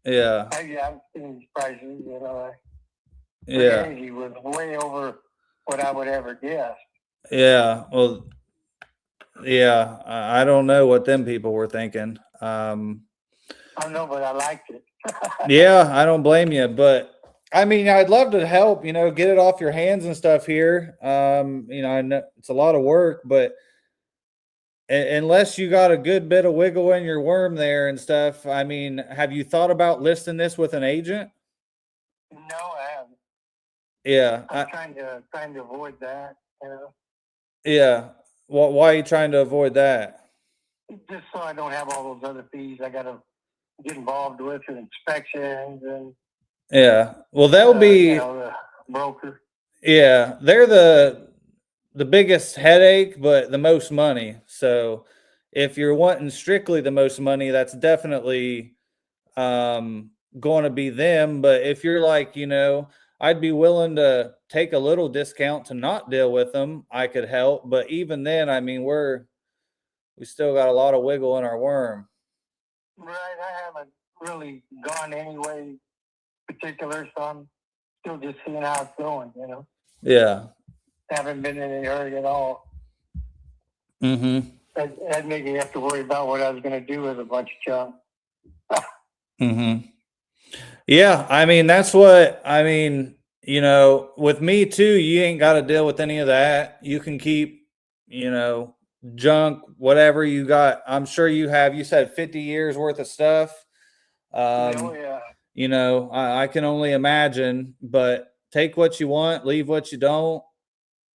S1: Yeah.
S6: I've seen these prices, you know.
S1: Yeah.
S6: He was way over what I would ever guess.
S1: Yeah. Well, yeah, I don't know what them people were thinking.
S6: I don't know, but I liked it.
S1: Yeah, I don't blame you, but I mean, I'd love to help, you know, get it off your hands and stuff here. You know, I know it's a lot of work, but unless you got a good bit of wiggle in your worm there and stuff, I mean, have you thought about listing this with an agent?
S6: No, I haven't.
S1: Yeah,
S6: I'm trying to avoid that, you know.
S1: Yeah. Why are you trying to avoid that?
S6: Just so I don't have all those other fees I got to get involved with, and inspections and.
S1: Yeah. Well, they'll be.
S6: You know, the broker.
S1: Yeah, they're the biggest headache, but the most money. So if you're wanting strictly the most money, that's definitely going to be them. But if you're like, you know, I'd be willing to take a little discount to not deal with them, I could help. But even then, I mean, we still got a lot of wiggle in our worm.
S6: Right. I haven't really gone any way particular, so I'm still just seeing how it's going, you know.
S1: Yeah.
S6: Haven't been in any hurry at all.
S1: Mm-hmm.
S6: That'd make me have to worry about what I was going to do with a bunch of junk.
S1: Mm-hmm. Yeah, I mean, that's what I mean, you know, with me too, you ain't got to deal with any of that. You can keep, you know, junk, whatever you got. I'm sure you said 50 years worth of stuff.
S6: Oh, yeah.
S1: You know, I can only imagine, but take what you want, leave what you don't.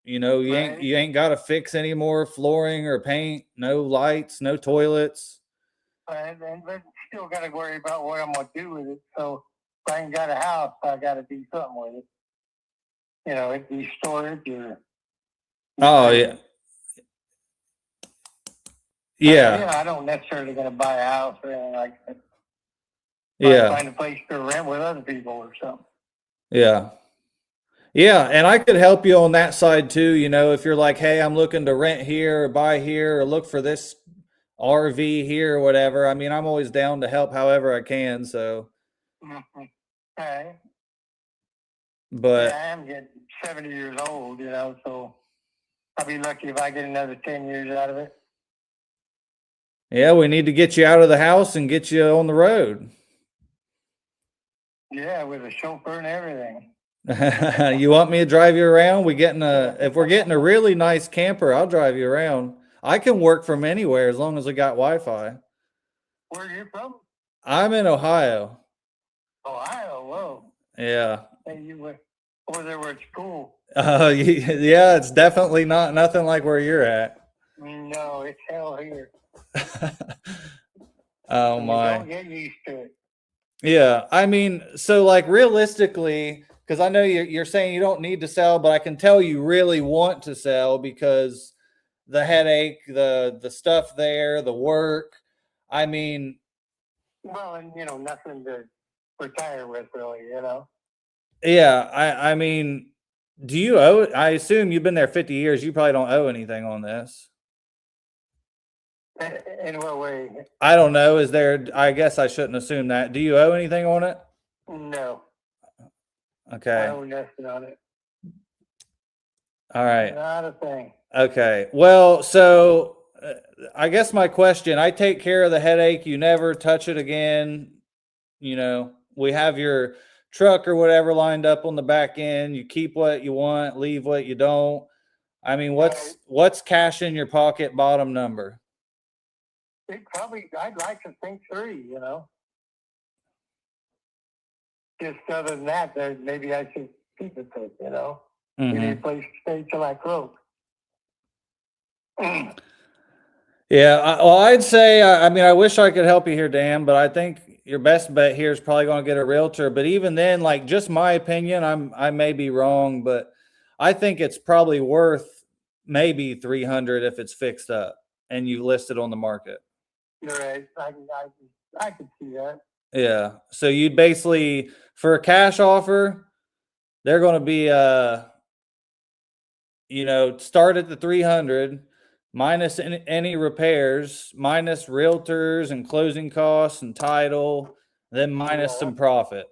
S1: You know, you ain't got to fix any more flooring or paint, no lights, no toilets.
S6: And but still got to worry about what I'm going to do with it. So if I ain't got a house, I got to do something with it. You know, it'd be storage or.
S1: Oh, yeah. Yeah.
S6: You know, I don't necessarily going to buy a house or anything like that.
S1: Yeah.
S6: Find a place to rent with other people or something.
S1: Yeah. Yeah, and I could help you on that side too. You know, if you're like, hey, I'm looking to rent here or buy here or look for this RV here or whatever. I mean, I'm always down to help however I can. So,
S6: Mm-hmm. Right.
S1: but
S6: yeah, I am getting 70 years old, you know, so I'll be lucky if I get another 10 years out of it.
S1: yeah, we need to get you out of the house and get you on the road.
S6: Yeah, with a chauffeur and everything.
S1: You want me to drive you around? If we're getting a really nice camper, I'll drive you around. I can work from anywhere as long as I got Wi-Fi.
S6: Where are you from?
S1: I'm in Ohio.
S6: Ohio, whoa.
S1: Yeah.
S6: Hey, you were over there where it's cool.
S1: Yeah, it's definitely nothing like where you're at.
S6: No, it's hell here.
S1: Oh my.
S6: Don't get used to it.
S1: Yeah, I mean, so like realistically, because I know you're saying you don't need to sell, but I can tell you really want to sell because the headache, the stuff there, the work. I mean,
S6: well, and you know, nothing to retire with, really. You know.
S1: Yeah, I mean, Do you owe? I assume you've been there 50 years. You probably don't owe anything on this.
S6: In what way?
S1: I don't know. Is there? I guess I shouldn't assume that. Do you owe anything on it?
S6: No.
S1: Okay.
S6: I owe nothing on it.
S1: All right.
S6: Not a thing.
S1: Okay. Well, so I guess my question, I take care of the headache. You never touch it again. You know, we have your truck or whatever lined up on the back end. You keep what you want, leave what you don't. I mean, what's cash in your pocket bottom number?
S6: I'd like to think 3, you know. Just other than that, maybe I should keep it, you know.
S1: Mhm.
S6: We need a place to stay till I croak.
S1: Yeah, well, I'd say, I mean, I wish I could help you here, Dan, but I think your best bet here is probably going to get a realtor. But even then, like, just my opinion, I may be wrong, but I think it's probably worth maybe 300 if it's fixed up and you list it on the market.
S6: You're right. I can see that.
S1: Yeah. So you'd basically, for a cash offer, they're going to be, you know, start at the 300 minus any repairs, minus realtors and closing costs and title, then minus some profit.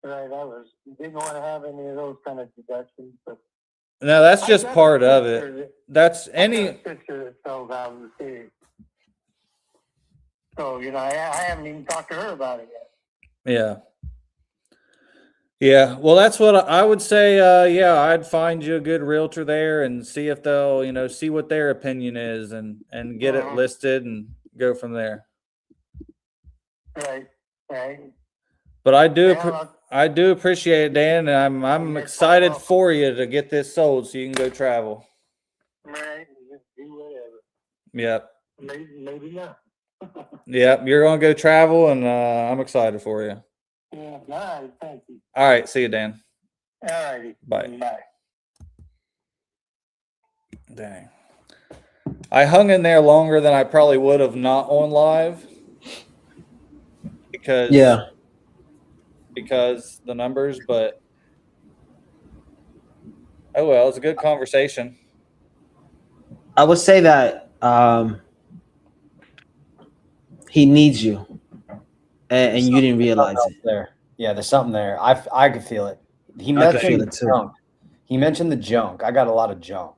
S6: Right. Didn't want to have any of those kind of deductions, but
S1: No, that's just part of it. That's
S6: I got a sister that sells out of the city. So, you know, I haven't even talked to her about it yet.
S1: Yeah. Yeah. Well, that's what I would say. Yeah, I'd find you a good realtor there and see if they'll, you know, see what their opinion is and get it listed and go from there.
S6: Right. Right.
S1: But I do appreciate it, Dan, and I'm excited for you to get this sold so you can go travel.
S6: Right. Just do whatever.
S1: Yep.
S6: Maybe not.
S1: Yep. You're gonna go travel, and I'm excited for you.
S6: Yeah. All right. Thank you.
S1: All right. See you, Dan.
S6: All righty.
S1: Bye.
S6: Bye.
S1: Dang. I hung in there longer than I probably would have not on live because the numbers, but oh well, it's a good conversation.
S3: I would say that he needs you, and you didn't realize it.
S2: There, yeah, there's something there. I could feel it. He mentioned the junk. He mentioned the junk. I got a lot of junk.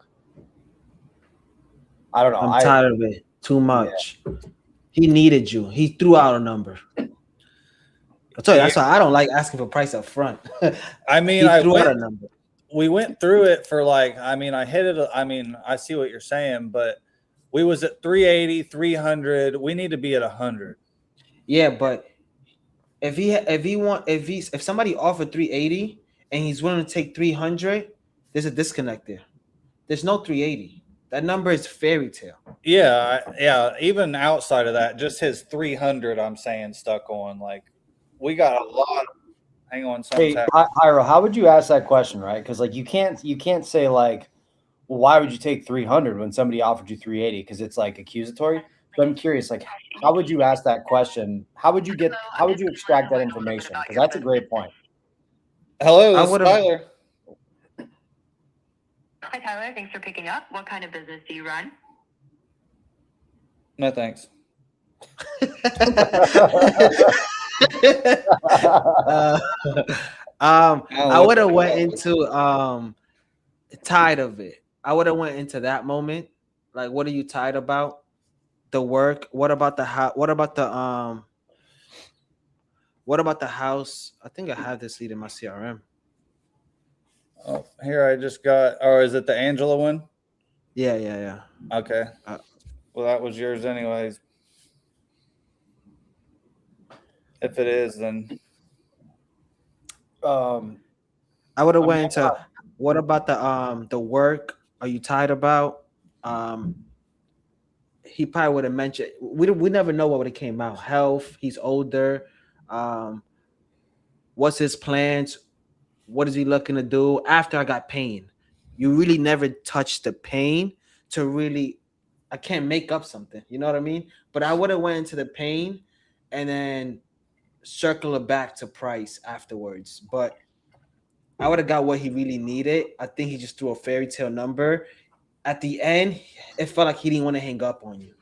S2: I don't know.
S3: I'm tired of it. Too much. Yeah. He needed you. He threw out a number. I tell you, that's why I don't like asking for price up front.
S1: I mean, we went through it for like, I mean, I hit it. I mean, I see what you're saying, but we was at 380, 300. We need to be at 100.
S3: Yeah, but if somebody offered 380 and he's willing to take 300, there's a disconnect there. There's no 380. That number is fairy tale.
S1: Yeah, yeah. Even outside of that, just his 300, I'm saying stuck on. Like, we got a lot. Hang on,
S2: hey, Ira, how would you ask that question, right? Because like you can't say like, well, why would you take 300 when somebody offered you 380? Because it's like accusatory. But I'm curious, like, how would you ask that question? How would you extract that information? Because that's a great point.
S1: Hello, this is Tyler.
S5: Hi, Tyler. Thanks for picking up. What kind of business do you run?
S1: No, thanks.
S3: I would have went into tired of it. I would have went into that moment. Like, what are you tired about? The work. What about the house? What about the house? I think I have this lead in my CRM.
S1: Oh, here I just got. Or is it the Angela one?
S3: Yeah.
S1: Okay. Well, that was yours anyways. If it is, then
S3: I would have went into what about the work? Are you tired about? He probably would have mentioned. We never know what would have came out. Health. He's older. What's his plans? What is he looking to do after I got pain? You really never touch the pain to really. I can't make up something. You know what I mean? But I would have went into the pain and then circle it back to price afterwards. But I would have got what he really needed. I think he just threw a fairy tale number. At the end, it felt like he didn't want to hang up on you.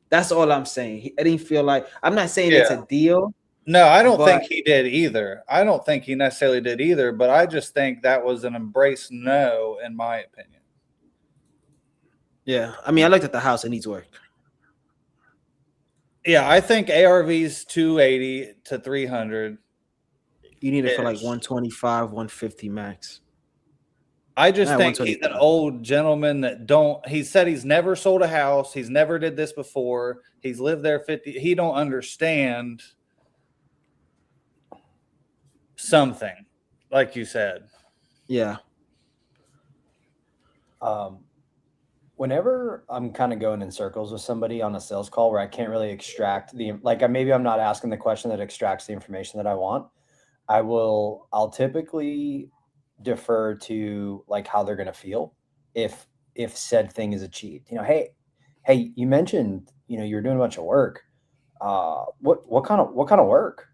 S3: That's all I'm saying. I didn't feel like, I'm not saying it's a deal.
S1: No, I don't
S3: But-
S1: think he did either. I don't think he necessarily did either, but I just think that was an embrace no, in my opinion.
S3: Yeah. I mean, I looked at the house. It needs work.
S1: Yeah, I think ARV's 280 to 300.
S3: You need it for like
S1: Ish.
S3: 125, 150 max.
S1: I just
S3: Yeah,
S1: think he's an
S3: 125.
S1: old gentleman that he said he's never sold a house. He's never did this before. He's lived there 50. He don't understand something, like you said.
S3: Yeah.
S2: Whenever I'm kind of going in circles with somebody on a sales call where I can't really extract maybe I'm not asking the question that extracts the information that I want, I'll typically defer to like how they're going to feel if said thing is achieved. Hey, you mentioned, you were doing a bunch of work. What kind of work?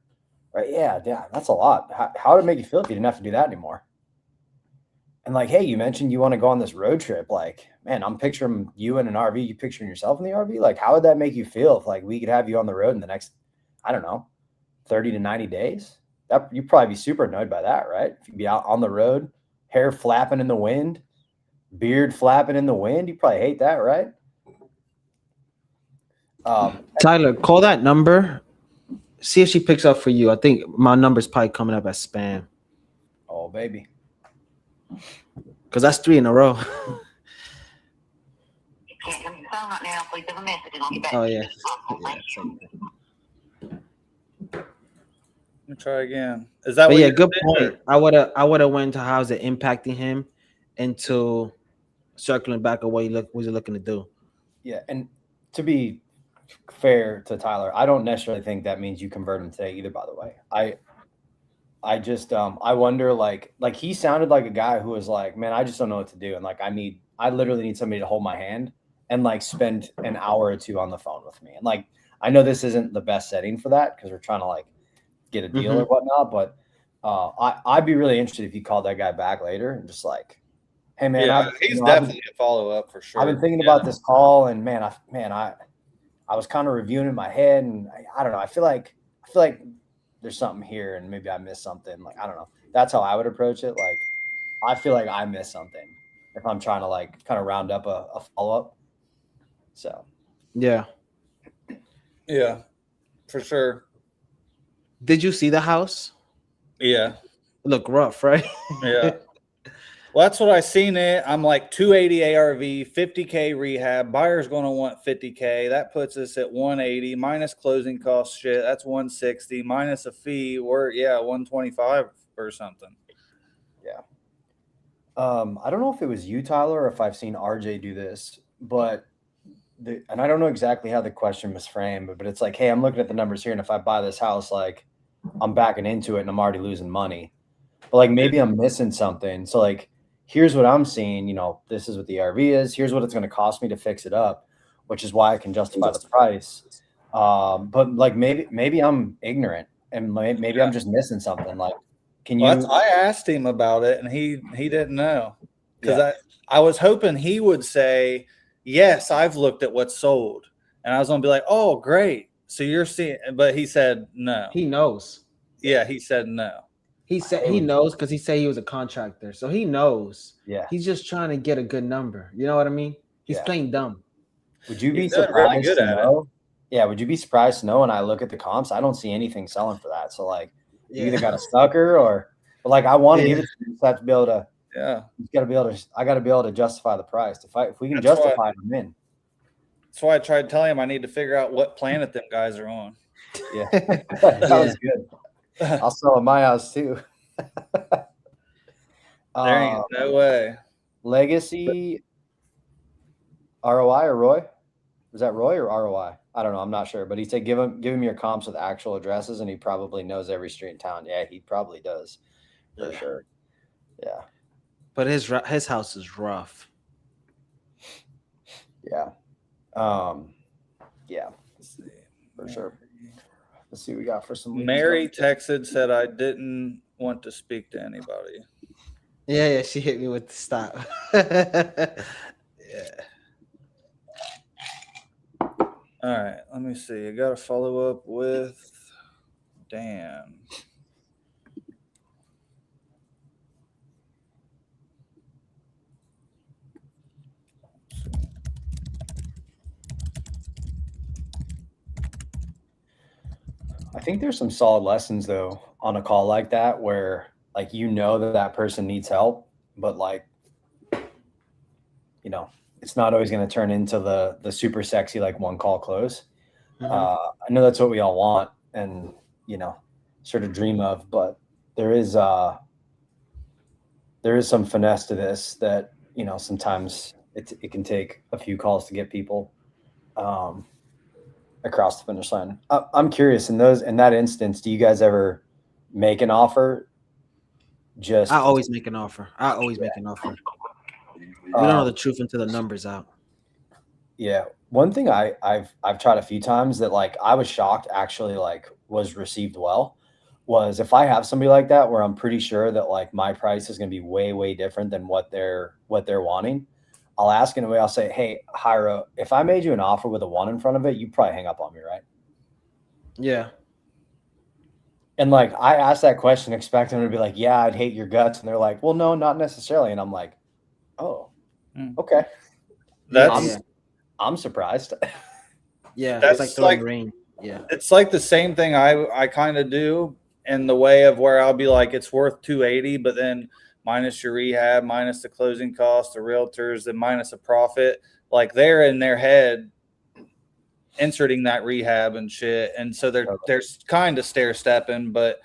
S2: Right? Yeah, that's a lot. How would it make you feel if you didn't have to do that anymore? And like, hey, you mentioned you want to go on this road trip. Like, man, I'm picturing you in an RV. You picturing yourself in the RV? Like, how would that make you feel if like we could have you on the road in the next, I don't know, 30 to 90 days? That you'd probably be super annoyed by that, right? If you'd be out on the road, hair flapping in the wind, beard flapping in the wind, you probably hate that, right?
S3: Tyler, call that number. See if she picks up for you. I think my number's probably coming up as spam.
S2: Oh, baby.
S3: Because that's 3 in a row.
S5: Can't come to the phone right now. Please leave a message and I'll get back
S3: Oh,
S5: to
S3: yeah.
S1: Let me try again. Is that
S3: But
S1: what
S3: yeah,
S1: you
S3: good
S1: did,
S3: point.
S1: or-
S3: I would have went to how's it impacting him into circling back at what he was looking to do.
S2: Yeah, and to be fair to Tyler, I don't necessarily think that means you convert him today either, by the way. I just I wonder like he sounded like a guy who was like, man, I just don't know what to do. And like I literally need somebody to hold my hand and like spend an hour or two on the phone with me. And like I know this isn't the best setting for that because we're trying to like get a deal or whatnot, but I'd be really interested if you called that guy back later and just like, hey man,
S1: yeah, he's definitely a follow-up for sure.
S2: I've been thinking about this call and man, I was kind of reviewing in my head and I don't know. I feel like there's something here and maybe I missed something. Like, I don't know. That's how I would approach it. Like, I feel like I missed something if I'm trying to like kind of round up a follow-up. So,
S3: Yeah.
S1: Yeah, for sure.
S3: Did you see the house?
S1: Yeah.
S3: It looked rough, right?
S1: Yeah. Well, that's what I seen it. I'm like 280 ARV, 50K rehab. Buyer's going to want 50K. That puts us at 180 minus closing costs. Shit, that's 160 minus a fee. We're 125 or something.
S2: Yeah. I don't know if it was you, Tyler, or if I've seen RJ do this, but and I don't know exactly how the question was framed, but it's like, hey, I'm looking at the numbers here, and if I buy this house, like I'm backing into it and I'm already losing money. But like maybe I'm missing something. So like here's what I'm seeing, this is what the RV is. Here's what it's going to cost me to fix it up, which is why I can justify the price. But like maybe I'm ignorant and maybe I'm just missing something. Like,
S1: I asked him about it and he didn't know because I was hoping he would say, yes, I've looked at what's sold. And I was going to be like, oh, great. So you're seeing, but he said no.
S3: He knows.
S1: Yeah, he said no.
S3: He said he knows because he said he was a contractor. So he knows.
S2: Yeah.
S3: He's just trying to get a good number. You know what I mean? He's playing dumb.
S2: Would you be
S1: He's done
S2: surprised
S1: really good
S2: to
S1: at
S2: know? Yeah, would you be surprised to know when I look at the comps? I don't see anything selling for that. So like you either got a sucker but like I want to give it to you. You just have to be able to I gotta be able to justify the price. If we can justify it, I'm in.
S1: That's why I tried telling him I need to figure out what planet them guys are on.
S2: Yeah. That was good. I'll sell at my house too.
S1: There ain't no way.
S2: Legacy ROI or Roy? Was that Roy or ROI? I don't know. I'm not sure. But he said give him your comps with actual addresses, and he probably knows every street in town. Yeah, he probably does. For sure. Yeah.
S3: But his house is rough.
S2: Yeah. Yeah. Let's see. For sure. Let's see what we got for some.
S1: Mary texted, said I didn't want to speak to anybody.
S3: Yeah, she hit me with the stop. Yeah.
S1: All right, let me see. I got to follow up with Dan.
S2: I think there's some solid lessons though on a call like that where like that person needs help, but like it's not always going to turn into the super sexy like one call close. I know that's what we all want and sort of dream of, but there is some finesse to this that sometimes it can take a few calls to get people across the finish line. I'm curious in that instance, do you guys ever make an offer?
S3: I always make an offer. We don't know the truth until the numbers out.
S2: Yeah. One thing I've tried a few times that like I was shocked actually like was received well was if I have somebody like that where I'm pretty sure that like my price is going to be way, way different than what they're wanting. I'll ask in a way, I'll say, hey, Hyro, if I made you an offer with a 1 in front of it, you'd probably hang up on me, right?
S3: Yeah.
S2: And like I asked that question expecting them to be like, yeah, I'd hate your guts. And they're like, well, no, not necessarily. And I'm like, oh, okay. I'm surprised.
S3: Yeah,
S1: that's
S3: it's like throwing rain. Yeah,
S1: it's like the same thing I kind of do in the way of where I'll be like, it's worth 280, but then minus your rehab, minus the closing cost, the realtors, and minus a profit. Like they're in their head inserting that rehab and shit, and so they're kind of stair stepping. But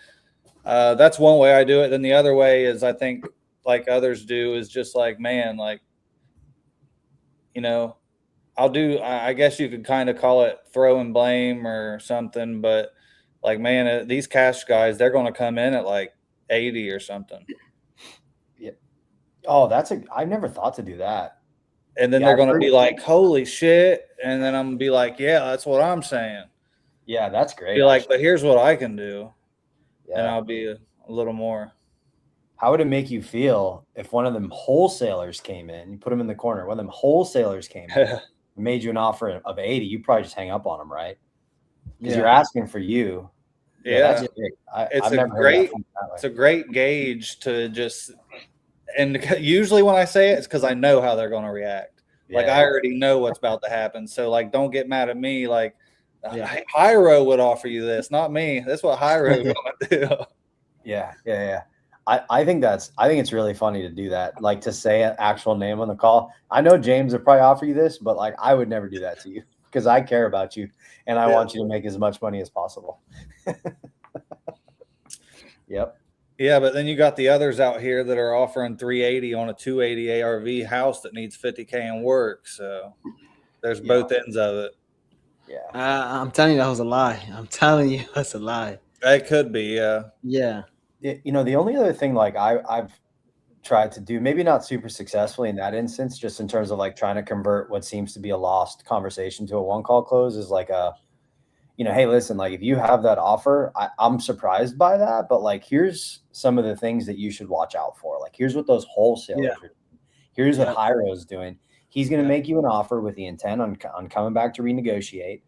S1: that's one way I do it. Then the other way is I think like others do is just like, man, like I guess you could kind of call it throw and blame or something, but like, man, these cash guys, they're going to come in at like 80 or something.
S2: Yeah. Oh, I never thought to do that.
S1: And then they're going to be like, holy shit. And then I'm going to be like, yeah, that's what I'm saying.
S2: Yeah, that's great.
S1: Be like, but here's what I can do.
S2: Yeah.
S1: And I'll be a little more.
S2: How would it make you feel if one of them wholesalers came in, you put them in the corner, one of them wholesalers came in, made you an offer of 80, you probably just hang up on them, right? Because you're asking for you.
S1: Yeah.
S2: That's big.
S1: It's a great gauge to just, and usually when I say it, it's because I know how they're going to react. Yeah. Like I already know what's about to happen. So like, don't get mad at me. Like Hyro would offer you this, not me. That's what Hyro is going to do.
S2: Yeah. I think it's really funny to do that, like to say an actual name on the call. I know James would probably offer you this, but like I would never do that to you because I care about you and I want you to make as much money as possible. Yep.
S1: Yeah, but then you got the others out here that are offering 380 on a 280 ARV house that needs 50K in work. So there's both ends of it.
S2: Yeah.
S3: I'm telling you that was a lie. I'm telling you that's a lie.
S1: It could be, yeah.
S3: Yeah.
S2: The only other thing like I've tried to do, maybe not super successfully in that instance, just in terms of like trying to convert what seems to be a lost conversation to a one call close is like hey, listen, like if you have that offer, I'm surprised by that, but like here's some of the things that you should watch out for. Like here's what those wholesalers are doing. Here's what Hyro is doing. He's going to make you an offer with the intent on coming back to renegotiate.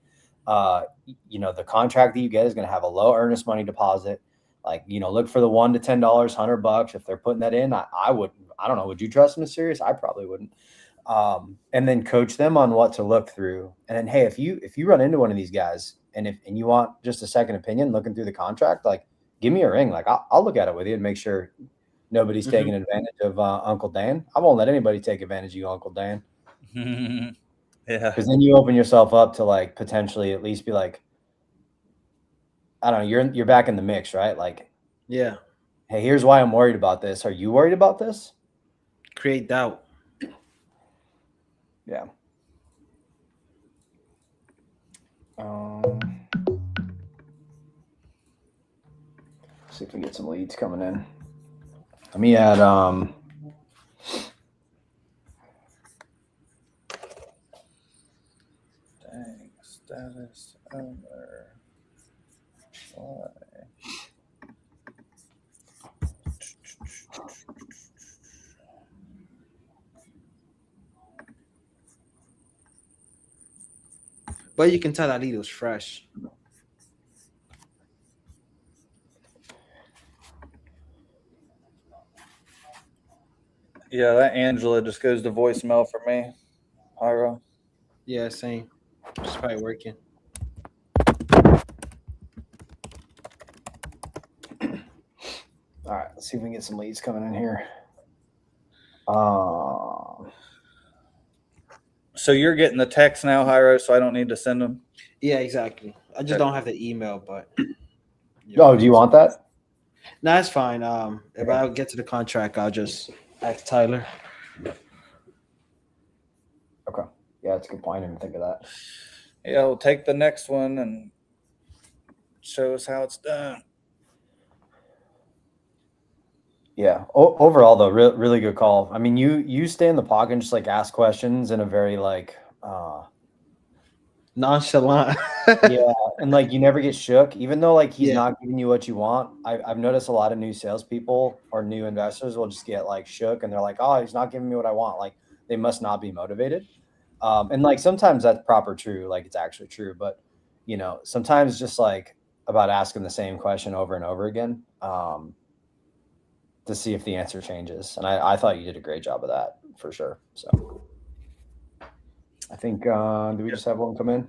S2: The contract that you get is going to have a low earnest money deposit. Like, look for the $1 to $10, $100. If they're putting that in, I wouldn't. I don't know. Would you trust them as serious? I probably wouldn't. And then coach them on what to look through. And then, hey, if you run into one of these guys and you want just a second opinion looking through the contract, like give me a ring. Like I'll look at it with you and make sure nobody's taking advantage of Uncle Dan. I won't let anybody take advantage of you, Uncle Dan.
S1: Yeah.
S2: Because then you open yourself up to like potentially at least be like, I don't know, you're back in the mix, right? Like,
S3: yeah.
S2: Hey, here's why I'm worried about this. Are you worried about this?
S3: Create doubt.
S2: Yeah. See if we get some leads coming in. Let me add
S1: dang, status owner. Why?
S3: But you can tell that lead was fresh.
S1: Yeah, that Angela just goes to voicemail for me. Ira.
S3: Yeah, same. It's probably working.
S2: All right, let's see if we can get some leads coming in here.
S1: So you're getting the text now, Hyro, so I don't need to send them?
S3: Yeah, exactly. I just don't have the email, but
S2: Oh, do you want that?
S3: No, that's fine. If I get to the contract, I'll just ask Tyler.
S2: Okay. Yeah, that's a good point. I didn't even think of that.
S1: Yeah, we'll take the next one and show us how it's done.
S2: Yeah. Overall, though, really good call. I mean, you stay in the pocket and just like ask questions in a very like
S3: nonchalant.
S2: Yeah, and like you never get shook, even though like he's
S3: Yeah.
S2: not giving you what you want. I've noticed a lot of new salespeople or new investors will just get like shook and they're like, oh, he's not giving me what I want. Like they must not be motivated. And like sometimes that's proper true, like it's actually true, but you know, sometimes just like about asking the same question over and over again to see if the answer changes. And I thought you did a great job of that for sure. So I think do we just have one come in?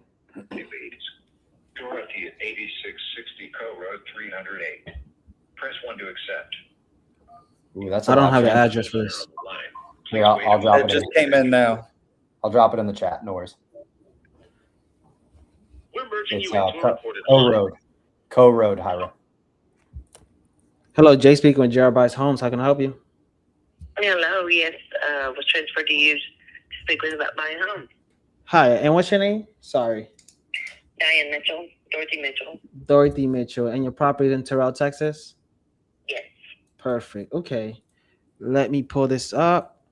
S7: Dorothy at 8660 Co Road 308. Press 1 to accept.
S2: Ooh, that's
S3: I don't have an address for this.
S2: Here, I'll drop
S1: It
S2: it.
S1: just came in now.
S2: I'll drop it in the chat. No worries.
S7: We're merging
S2: It's
S7: you into a reported
S2: Co Road, Hyra.
S3: Hello, Jay speaking with Jared Bice Homes. How can I help you?
S5: Hello, yes. Was transferred to you to speak with about buying a home.
S3: Hi, and what's your name? Sorry.
S5: Diane Mitchell, Dorothy Mitchell.
S3: Dorothy Mitchell. And your property in Terrell, Texas?
S5: Yes.
S3: Perfect. Okay. Let me pull this up.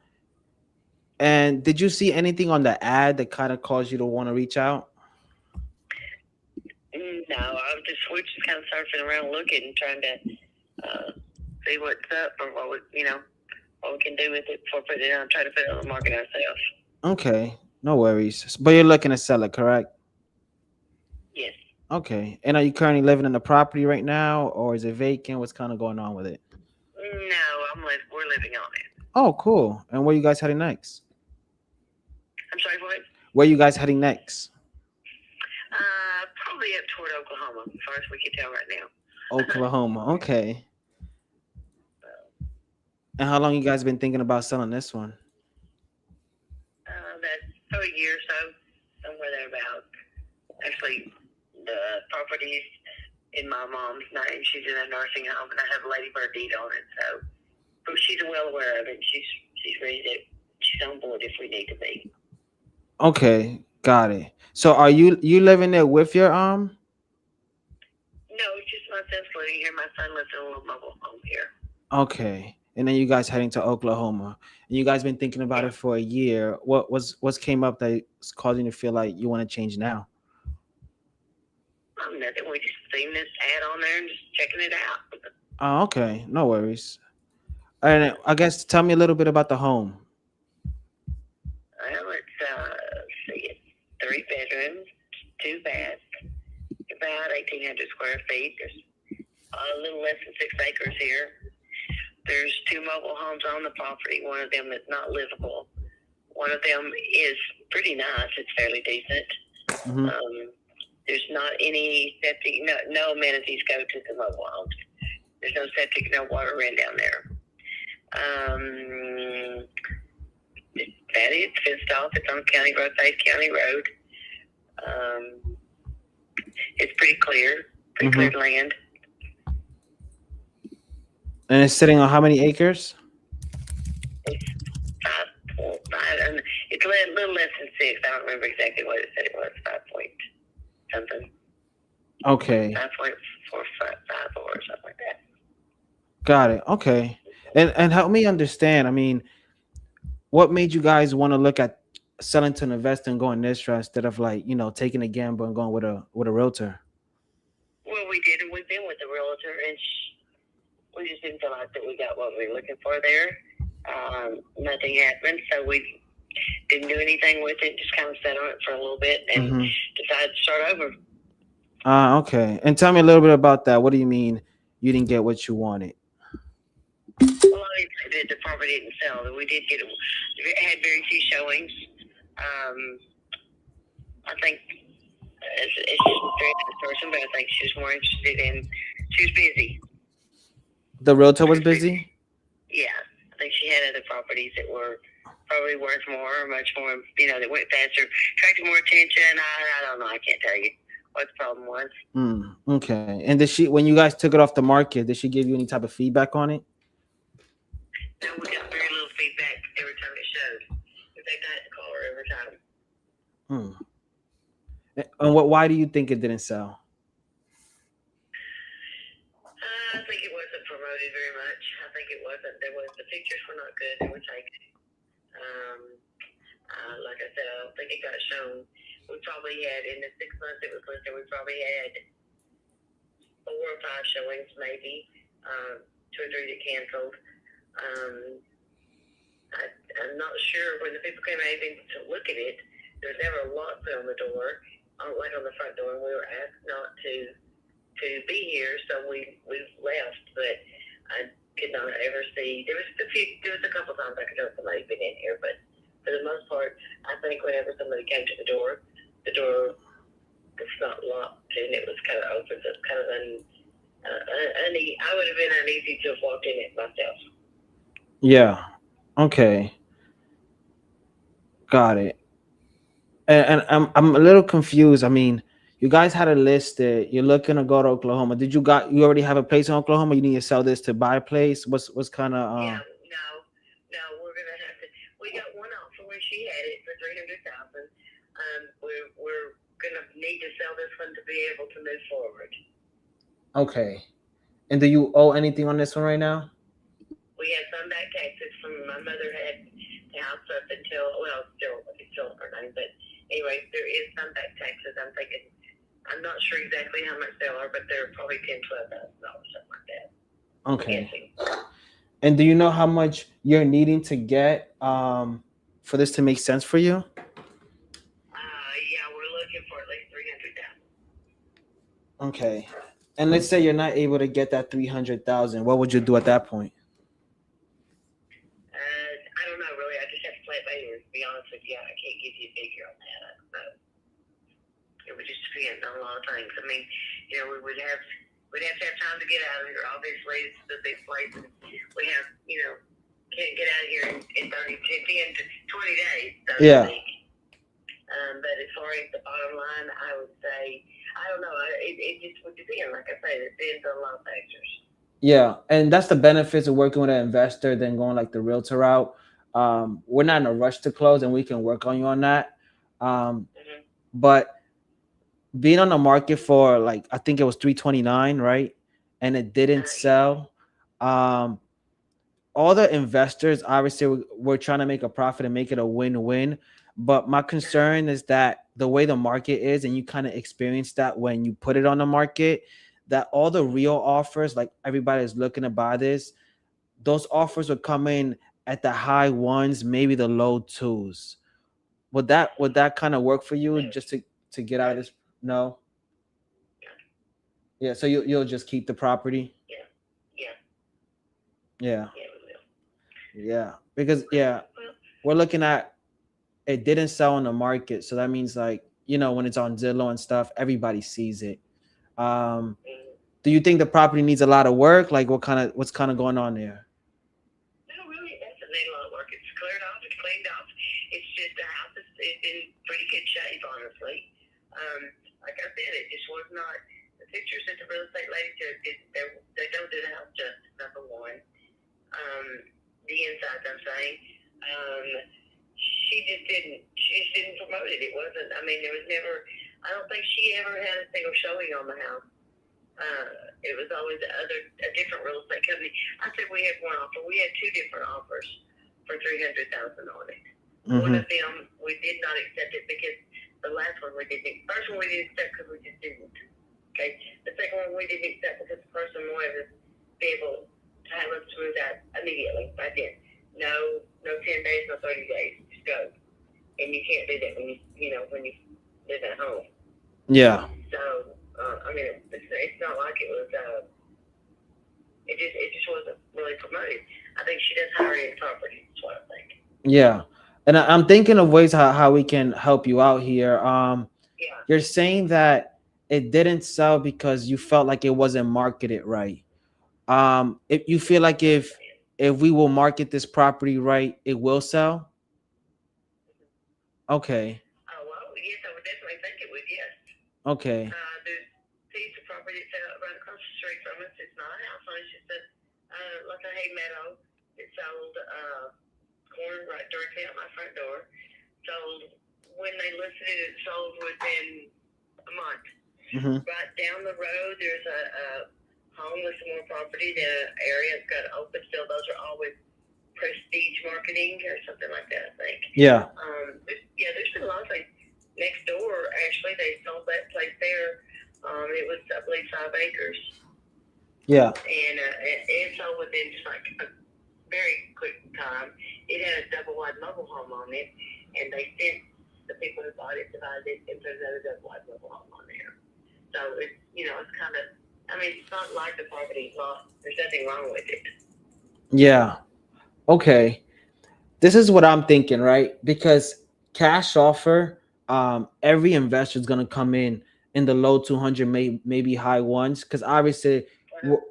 S3: And did you see anything on the ad that kind of caused you to want to reach out?
S5: No, we're just kind of surfing around looking, trying to see what's up or what we can do with it before putting it on, try to put it on the market ourselves.
S3: Okay. No worries. But you're looking to sell it, correct?
S5: Yes.
S3: Okay. And are you currently living in the property right now, or is it vacant? What's kind of going on with it?
S5: No, we're living on it.
S3: Oh, cool. And where you guys heading next?
S5: I'm sorry, what?
S3: Where you guys heading next?
S5: Probably up toward Oklahoma, as far as we can tell right now.
S3: Oklahoma. Okay. And how long you guys been thinking about selling this one?
S5: That's for a year or so, somewhere thereabouts. Actually, the property's in my mom's name. She's in a nursing home, and I have a ladybird deed on it. So she's well aware of it. She's ready to. She's on board if we need to be.
S3: Okay, got it. So are you living there with your
S5: No, it's just myself living here. My son lives in a little mobile home here.
S3: Okay, and then you guys heading to Oklahoma, and you guys been thinking about it for a year. What's came up that's causing you to feel like you want to change now?
S5: Nothing. We just seen this ad on there and just checking it out.
S3: Oh, okay, no worries. And I guess tell me a little bit about the home.
S5: Well, it's 3 bedrooms, 2 baths, about 1,800 square feet. There's a little less than 6 acres here. There's 2 mobile homes on the property. One of them is not livable. One of them is pretty nice. It's fairly decent.
S3: Mm-hmm.
S5: There's not any septic, no amenities go to the mobile homes. There's no septic, no water ran down there. That is fenced off. It's on County Road, Faith County Road. It's pretty clear, cleared land.
S3: And it's sitting on how many acres?
S5: It's 5.5, and it's a little less than 6. I don't remember exactly what it said it was. 5 point something.
S3: Okay.
S5: 5.455 or something like that.
S3: Got it. Okay. And help me understand. I mean, what made you guys want to look at selling to an investor and going this route instead of taking a gamble and going with a realtor?
S5: Well, we did, and we've been with the realtor, and we just didn't feel like that we got what we were looking for there. Nothing happened, so we didn't do anything with it. Just kind of sat on it for a little bit and decided to start over.
S3: Okay. And tell me a little bit about that. What do you mean you didn't get what you wanted?
S5: Well, obviously the property didn't sell. We did get it had very few showings. I think it's a very nice person, but I think she was more interested in. She was busy.
S3: The realtor was busy?
S5: Yeah, I think she had other properties that were probably worth more, or much more. That went faster, attracted more attention. I don't know. I can't tell you what the problem was.
S3: Okay. And when you guys took it off the market, did she give you any type of feedback on it?
S5: No, we got very little feedback every time it showed. In fact, I had to call her every time.
S3: And why do you think it didn't sell?
S5: I think it wasn't promoted very much. I think it wasn't. The pictures were not good. They were taken. Like I said, I don't think it got shown. We probably had, in the 6 months it was listed, we probably had 4 or 5 showings, maybe 2 or 3 that canceled. I'm not sure when the people came out even to look at it. There was never a lock put on the door, like on the front door, and we were asked not to be here, so we left. But I could not ever see. There was a couple times I could know somebody been in here, but for the most part, I think whenever somebody came to the door was not locked and it was kind of open. So it's kind of uneasy. I would have been uneasy to have walked in it myself.
S3: Yeah. Okay. Got it. And I'm a little confused. I mean, you guys had a list that you're looking to go to Oklahoma. You already have a place in Oklahoma? You need to sell this to buy a place? What's kind of
S5: Yeah, no, we're gonna have to. We got one offer where she had it for $300,000. We're gonna need to sell this one to be able to move forward.
S3: Okay. And do you owe anything on this one right now?
S5: We had some back taxes from my mother had the house up until it's still her name, but anyway, there is some back taxes. I'm not sure exactly how much they are, but they're probably $10,000-$12,000, something like that.
S3: Okay. And do you know how much you're needing to get for this to make sense for you?
S5: Yeah, we're looking for at least $300,000.
S3: Okay. And let's say you're not able to get that $300,000. What would you do at that point?
S5: I don't know, really. I just have to play it by ear. To be honest with you, I can't give you a figure on that. I don't know. It would just depend on a lot of things. I mean, we'd have to have time to get out of here. Obviously, it's the big place. We have, can't get out of here in 10 to 20 days. So
S3: yeah.
S5: But as far as the bottom line, I would say, I don't know. It just would depend. Like I say, it depends on a lot of factors. Yeah,
S3: and that's the benefits of working with an investor than going like the realtor route. We're not in a rush to close, and we can work on you on that. But being on the market for I think it was $329, right? And it didn't sell. All the investors obviously we're trying to make a profit and make it a win-win. But my concern is that the way the market is, and you kind of experience that when you put it on the market, that all the real offers, like everybody's looking to buy this, those offers would come in at the high ones, maybe the low twos. Would that kind of work for you just to get out of this? No. Yeah. So you'll just keep the property. Yeah. Yeah. Because we're looking at it didn't sell on the market, so that means when it's on Zillow and stuff, everybody sees it. Do you think the property needs a lot of work? What's kind of going on there?
S5: No, really, it doesn't need a lot of work. It's cleared off. It's cleaned off. It's just the house is in pretty good shape, honestly. Like I said, it just was not. The pictures that the real estate lady took, they don't do the house justice. Number one, the insides, I'm saying. She just didn't promote it. It wasn't. I mean, there was never. I don't think she ever had a single showing on the house. It was always a different real estate company. I said we had one offer. We had 2 different offers for $300,000 on it. One of them we did not accept it because the last one we didn't. First one we didn't accept because we just didn't. Okay. The second one we didn't accept because the person wanted to be able to have us move out immediately. I did. No 10 days, no 30 days. Just go. and you can't do that when you live at home.
S3: Yeah.
S5: So I mean, it's not like it was. It just wasn't really promoted. I think she does hire in property. That's what I think.
S3: Yeah. And I'm thinking of ways how we can help you out here.
S5: Yeah.
S3: You're saying that it didn't sell because you felt like it wasn't marketed right. If you feel like if we will market this property right, it will sell. Okay.
S5: Oh well, yes, I would definitely think it would. Yes.
S3: Okay.
S5: There's a piece of property that's right across the street from us. It's not a house on it. It's just like a hay meadow. It sold corn right directly out my front door. Sold when they listed it. It sold within a month.
S3: Mm-hmm.
S5: Right down the road, there's a home with some more property. The area's got open field. Those are always prestige marketing or something like that, I think.
S3: Yeah.
S5: There's been a lot of things. Next door, actually, they sold that place there. It was, I believe, 5 acres.
S3: Yeah.
S5: And it sold within just like a very quick time. It had a double wide mobile home on it, and they sent the people who bought it, divided it, and put another double wide mobile home on there. So it's, it's kind of, I mean, it's not like the property's not, there's nothing wrong with it.
S3: Yeah. Okay. This is what I'm thinking, right? Because cash offer, every investor is going to come in the low 200, maybe high ones, because obviously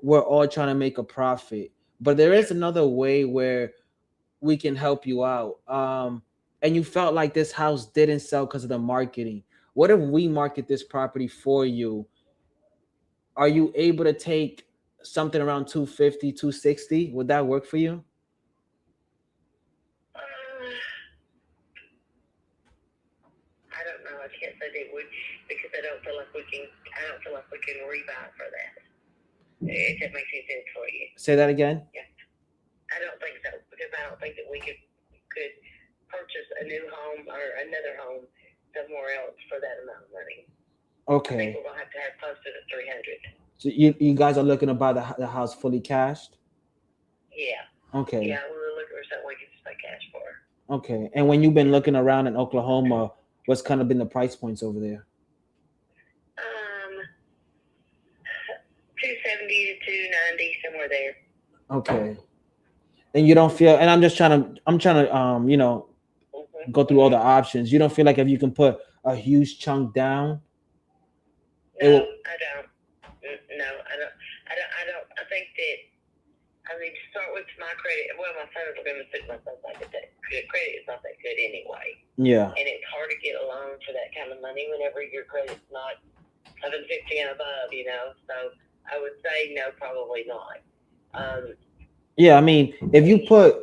S3: we're all trying to make a profit. But there is another way where we can help you out. And you felt like this house didn't sell because of the marketing. What if we market this property for you? Are you able to take something around 250, 260? Would that work for you?
S5: I don't know. I can't say they would because I don't feel like we can rebuy for that. If that makes any sense for you.
S3: Say that again.
S5: Yeah. I don't think so because I don't think that we could purchase a new home or another home somewhere else for that amount of money.
S3: Okay.
S5: I think we're gonna have to have close to the 300.
S3: So you guys are looking to buy the house fully cashed?
S5: Yeah.
S3: Okay.
S5: Yeah, we were looking for something we could just pay cash for.
S3: Okay. And when you've been looking around in Oklahoma, what's kind of been the price points over there?
S5: 270 to 290, somewhere there.
S3: Okay. And you don't feel, and I'm trying to go through all the options. You don't feel like if you can put a huge chunk down?
S5: No, I don't. No, I don't. I think that, I mean, to start with my credit, well, my son is going to put myself like that. Credit is not that good anyway.
S3: Yeah.
S5: And it's hard to get a loan for that kind of money whenever your credit's not 750 and above, So I would say no, probably not.
S3: Yeah, I mean, if you put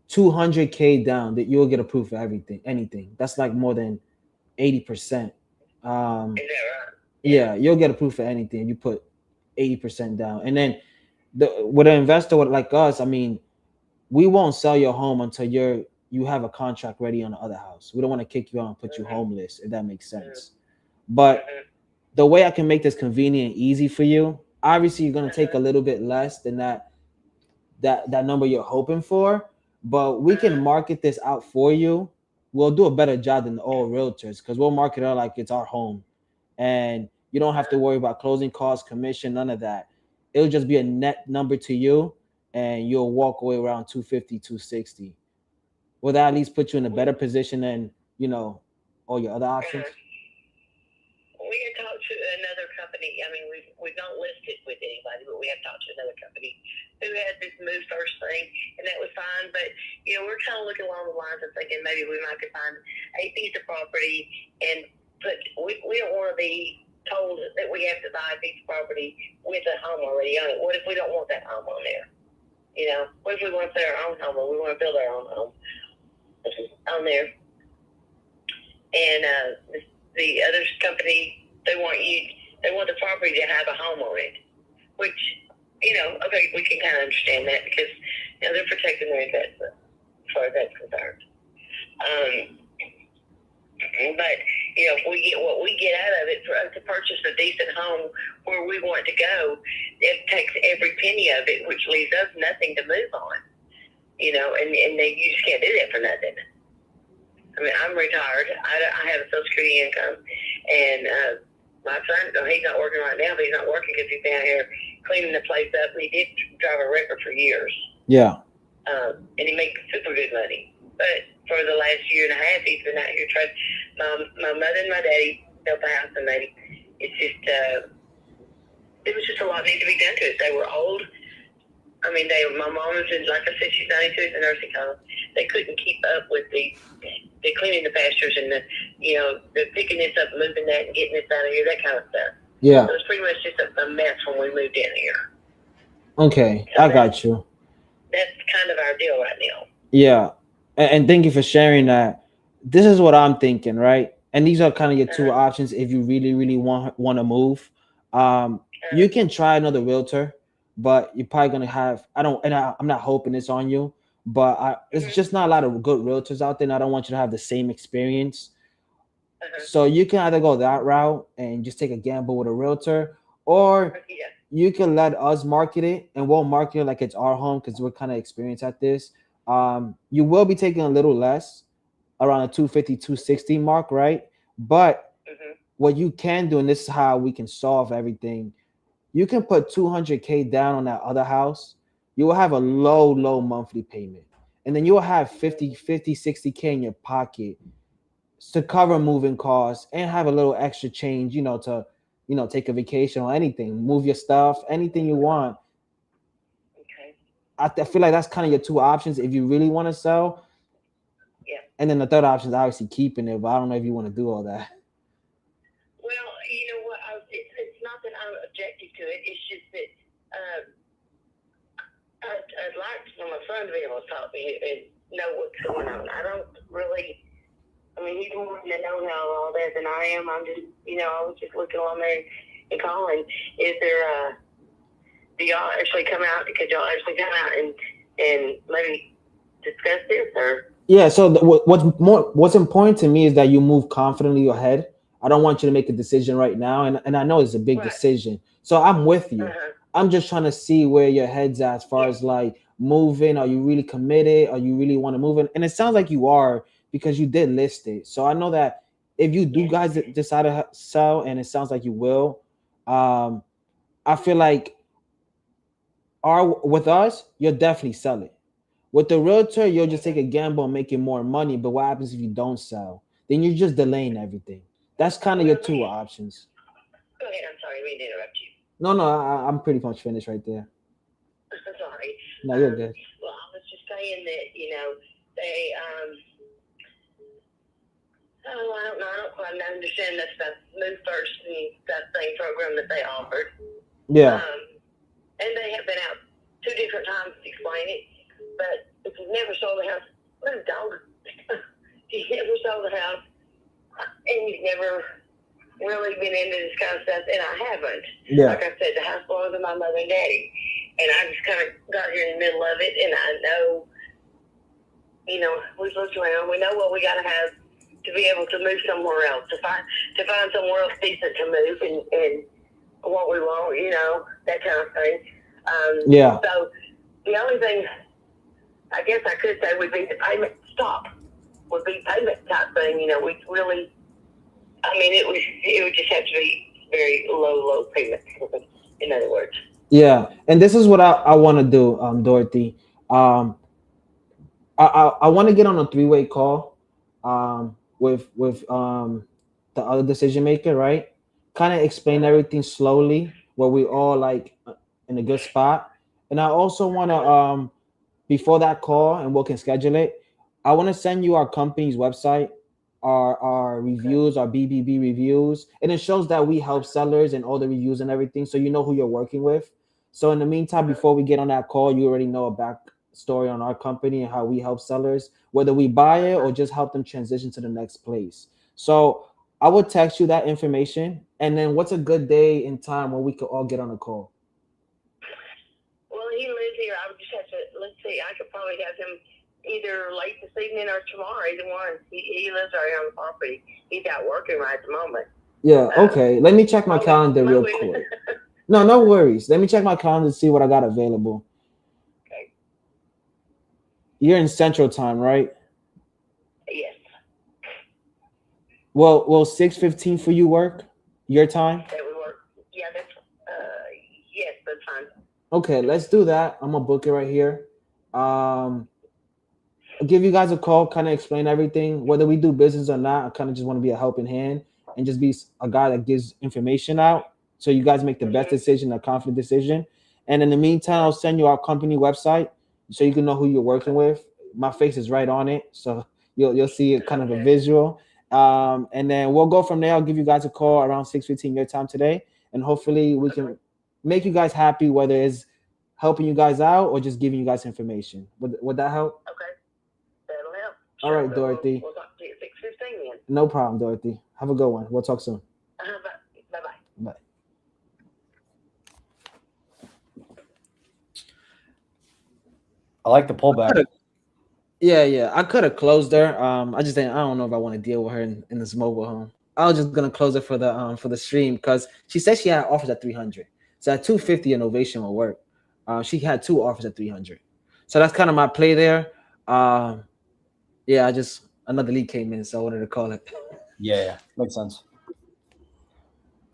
S3: $200K down, that you'll get approved for anything. That's like more than 80%.
S5: Is that right?
S3: Yeah, you'll get approved for anything. You put 80% down, and then with an investor like us, I mean, we won't sell your home until you have a contract ready on the other house. We don't want to kick you out and put you homeless, if that makes sense. But the way I can make this convenient and easy for you, obviously you're gonna take a little bit less than that number you're hoping for, but we can market this out for you. We'll do a better job than all realtors because we'll market it like it's our home, and you don't have to worry about closing costs, commission, none of that. It'll just be a net number to you, and you'll walk away around 250, 260. Will that at least put you in a better position than all your other options?
S5: We had talked to another company. I mean, we've not listed with anybody, but we have talked to another company who had this move first thing, and that was fine. But we're kind of looking along the lines of thinking maybe we might could find a piece of property and we don't want to be told that we have to buy a piece of property with a home already on it. What if we don't want that home on there? What if we want to put our own home or we want to build our own home on there? And the other company, they want the property to have a home on it, which, okay, we can kind of understand that because, they're protecting their investment as far as that's concerned. But, if we get what we get out of it for us to purchase a decent home where we want to go, it takes every penny of it, which leaves us nothing to move on, and you just can't do that for nothing. I
S8: mean, I'm retired. I have a Social Security income, and my son, he's not working right now, but he's not working because he's down here cleaning the place up. And he did drive a wrecker for years.
S3: Yeah.
S8: And he makes super good money. But for the last year and a half, he's been out here trying. My mother and my daddy built the house, and it's just, it was just a lot needed to be done to it. They were old. I mean, my mom was in, like I said, she's 92 in the nursing home. They couldn't keep up with the cleaning the pastures and the picking this up, moving that, and getting this out of here, that kind of stuff.
S3: Yeah.
S8: So it was pretty much just a mess when we moved in here.
S3: Okay,
S8: So
S3: I got you.
S8: That's kind of our deal right now.
S3: Yeah, and thank you for sharing that. This is what I'm thinking, right? And these are kind of your two options if you really, really want to move. You can try another realtor, but you're probably gonna have. I'm not hoping it's on you, but it's just not a lot of good realtors out there, and I don't want you to have the same experience. So you can either go that route and just take a gamble with a realtor, or you can let us market it, and we'll market it like it's our home because we're kind of experienced at this. You will be taking a little less, around a 250, 260 mark, right? But what you can do, and this is how we can solve everything, you can put $200K down on that other house. You will have a low monthly payment. And then you will have 50, 60K in your pocket to cover moving costs and have a little extra change, to take a vacation or anything, move your stuff, anything you want.
S8: Okay.
S3: I feel like that's kind of your two options if you really want to sell.
S8: Yeah.
S3: And then the third option is obviously keeping it, but I don't know if you want to do all that.
S8: Well, you know what? It's not that I'm objective to it. It's just that I'd like for my son to be able to talk to me and know what's going on. I don't really. I mean, he's more to know how all that than I am. I'm just, I was just looking on there and calling. Is there, do y'all actually come out? Could y'all actually come out and maybe discuss this or?
S3: Yeah. So what's important to me is that you move confidently ahead. I don't want you to make a decision right now. And I know it's a big decision. So I'm with you. I'm just trying to see where your head's at as far as like moving. Are you really committed? Are you really want to move in? And it sounds like you are, because you did list it. So I know that if you do guys decide to sell, and it sounds like you will, I feel like with us, you'll definitely sell it. With the realtor, you'll just take a gamble and making more money. But what happens if you don't sell? Then you're just delaying everything. That's kind of your two options.
S8: Go ahead. I'm sorry. We didn't interrupt you.
S3: No, I'm pretty much finished right there.
S8: Sorry.
S3: No, you're good.
S8: Well, I was just saying that, they, I don't know. I don't quite understand that Move First and that thing program that they offered.
S3: Yeah.
S8: And they have been out 2 different times to explain it. But if you've never sold a house, move, dog. If you've never sold a house and you've never really been into this kind of stuff, and I haven't.
S3: Yeah.
S8: Like I said, the house belongs to my mother and daddy. And I just kind of got here in the middle of it, and I know, we've looked around. We know what we got to have to be able to move somewhere else, to find somewhere else decent to move and what we want, that kind of thing.
S3: Yeah.
S8: So the only thing I guess I could say would be the payment stop, would be payment type thing. We really, it would just have to be very low payment, in other words.
S3: Yeah. And this is what I want to do, Dorothy. I want to get on a 3-way call with the other decision maker, right? Kind of explain everything slowly where we all like in a good spot. And I also want to before that call, and we can schedule it, I want to send you our company's website, our reviews, our BBB reviews, and it shows that we help sellers and all the reviews and everything, so you know who you're working with. So in the meantime, before we get on that call, you already know a backstory on our company and how we help sellers, whether we buy it or just help them transition to the next place. So I would text you that information, and then what's a good day and time when we could all get on a call?
S8: Well, he lives here. I would just have to, let's see, I could probably have him either late this evening or tomorrow, either one. He lives right on the property. He's out working right at the moment.
S3: Yeah, okay. Let me check my calendar real quick. No worries. Let me check my calendar to see what I got available.
S8: Okay.
S3: You're in Central Time, right?
S8: Yes.
S3: Will 6:15 for you work? Your time?
S8: That would work. Yeah, that's yes, that's fine.
S3: Okay, let's do that. I'm gonna book it right here. I'll give you guys a call, kind of explain everything, whether we do business or not. I kind of just want to be a helping hand and just be a guy that gives information out, so you guys make the best decision, a confident decision. And in the meantime, I'll send you our company website so you can know who you're working with. My face is right on it, so you'll see it kind of a visual. And then we'll go from there. I'll give you guys a call around 6:15 your time today, and hopefully we can make you guys happy, whether it's helping you guys out or just giving you guys information. Would that help?
S8: Okay, that'll help.
S3: All right, Dorothy.
S8: We'll talk to you at 6:15 then.
S3: No problem, Dorothy. Have a good one. We'll talk soon.
S8: Bye bye.
S3: Bye.
S2: I like the pullback.
S3: Yeah. I could have closed her. I just didn't. I don't know if I want to deal with her in this mobile home. I was just gonna close it for the stream because she said she had offers at 300. So at 250, an ovation will work. She had 2 offers at 300. So that's kind of my play there. Yeah, another lead came in, so I wanted to call it.
S2: Yeah, makes sense.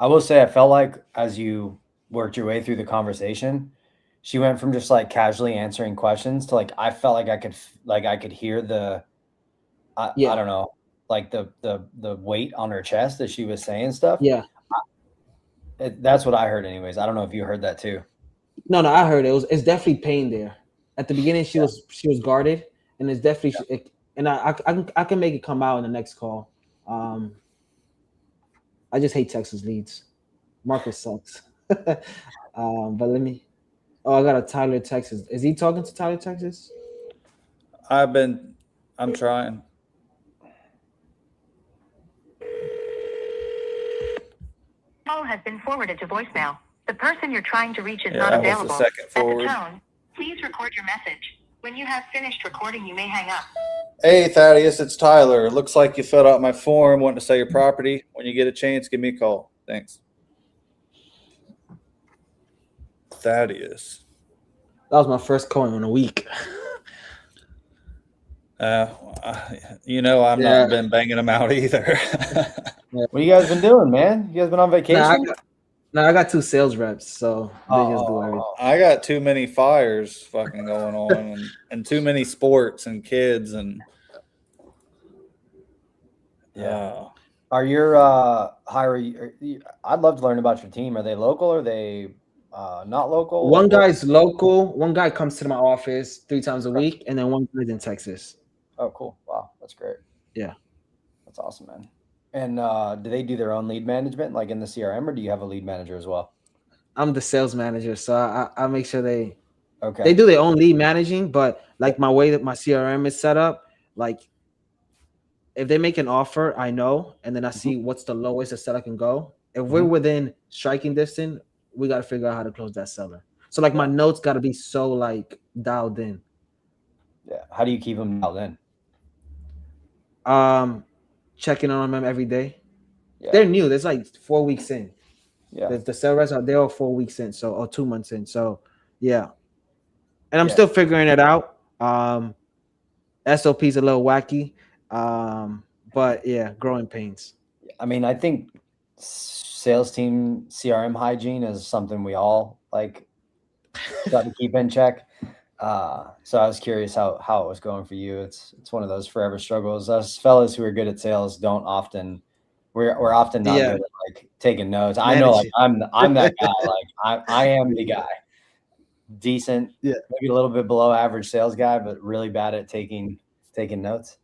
S2: I will say I felt like as you worked your way through the conversation, she went from just like casually answering questions to like I felt like I could hear the I don't know, like the weight on her chest as she was saying stuff.
S3: Yeah.
S2: That's what I heard anyways. I don't know if you heard that too.
S3: No, I heard it. It's definitely pain there. At the beginning, she was guarded, and it's definitely and I can make it come out in the next call. I just hate Texas leads. Marcus sucks. But let me. Oh, I got a Tyler Texas. Is he talking to Tyler Texas?
S1: I'm trying.
S5: Call has been forwarded to voicemail. The person you're trying to reach is not
S1: that was the
S5: available.
S1: second forward.
S5: At the tone, please record your message. When you have finished recording, you may hang up.
S1: Hey, Thaddeus, it's Tyler. Looks like you filled out my form wanting to sell your property. When you get a chance, give me a call. Thanks. Thaddeus.
S3: That was my first call in a week.
S1: I've not been banging them out either.
S2: What you guys been doing, man? You guys been on vacation?
S3: I got 2 sales reps, so they just do everything.
S1: I got too many fires fucking going on and too many sports and kids and
S2: Are your I'd love to learn about your team. Are they local? Or are they not local?
S3: One guy's local. One guy comes to my office 3 times a week, and then one guy's in Texas.
S2: Oh, cool. Wow, that's great.
S3: Yeah.
S2: That's awesome, man. And do they do their own lead management, like in the CRM, or do you have a lead manager as well?
S3: I'm the sales manager, so I make sure they
S2: they
S3: do their own lead managing, but like my way that my CRM is set up, like if they make an offer, I know, and then I see what's the lowest the seller can go. If we're within striking distance, we got to figure out how to close that seller. So like my notes got to be so like dialed in.
S2: Yeah. How do you keep them dialed in?
S3: Checking on them every day.
S2: Yeah.
S3: They're new. There's like 4 weeks in.
S2: Yeah.
S3: The sellers are they're all 4 weeks in, so or 2 months in. So yeah. And I'm still figuring it out. SOP's a little wacky. But yeah, growing pains.
S2: I mean, I think sales team CRM hygiene is something we all like got to keep in check. So I was curious how it was going for you. It's one of those forever struggles. Us fellas who are good at sales we're often not good at like taking notes. I know like I'm that guy. Like I am the guy. Decent, maybe a little bit below average sales guy, but really bad at taking notes.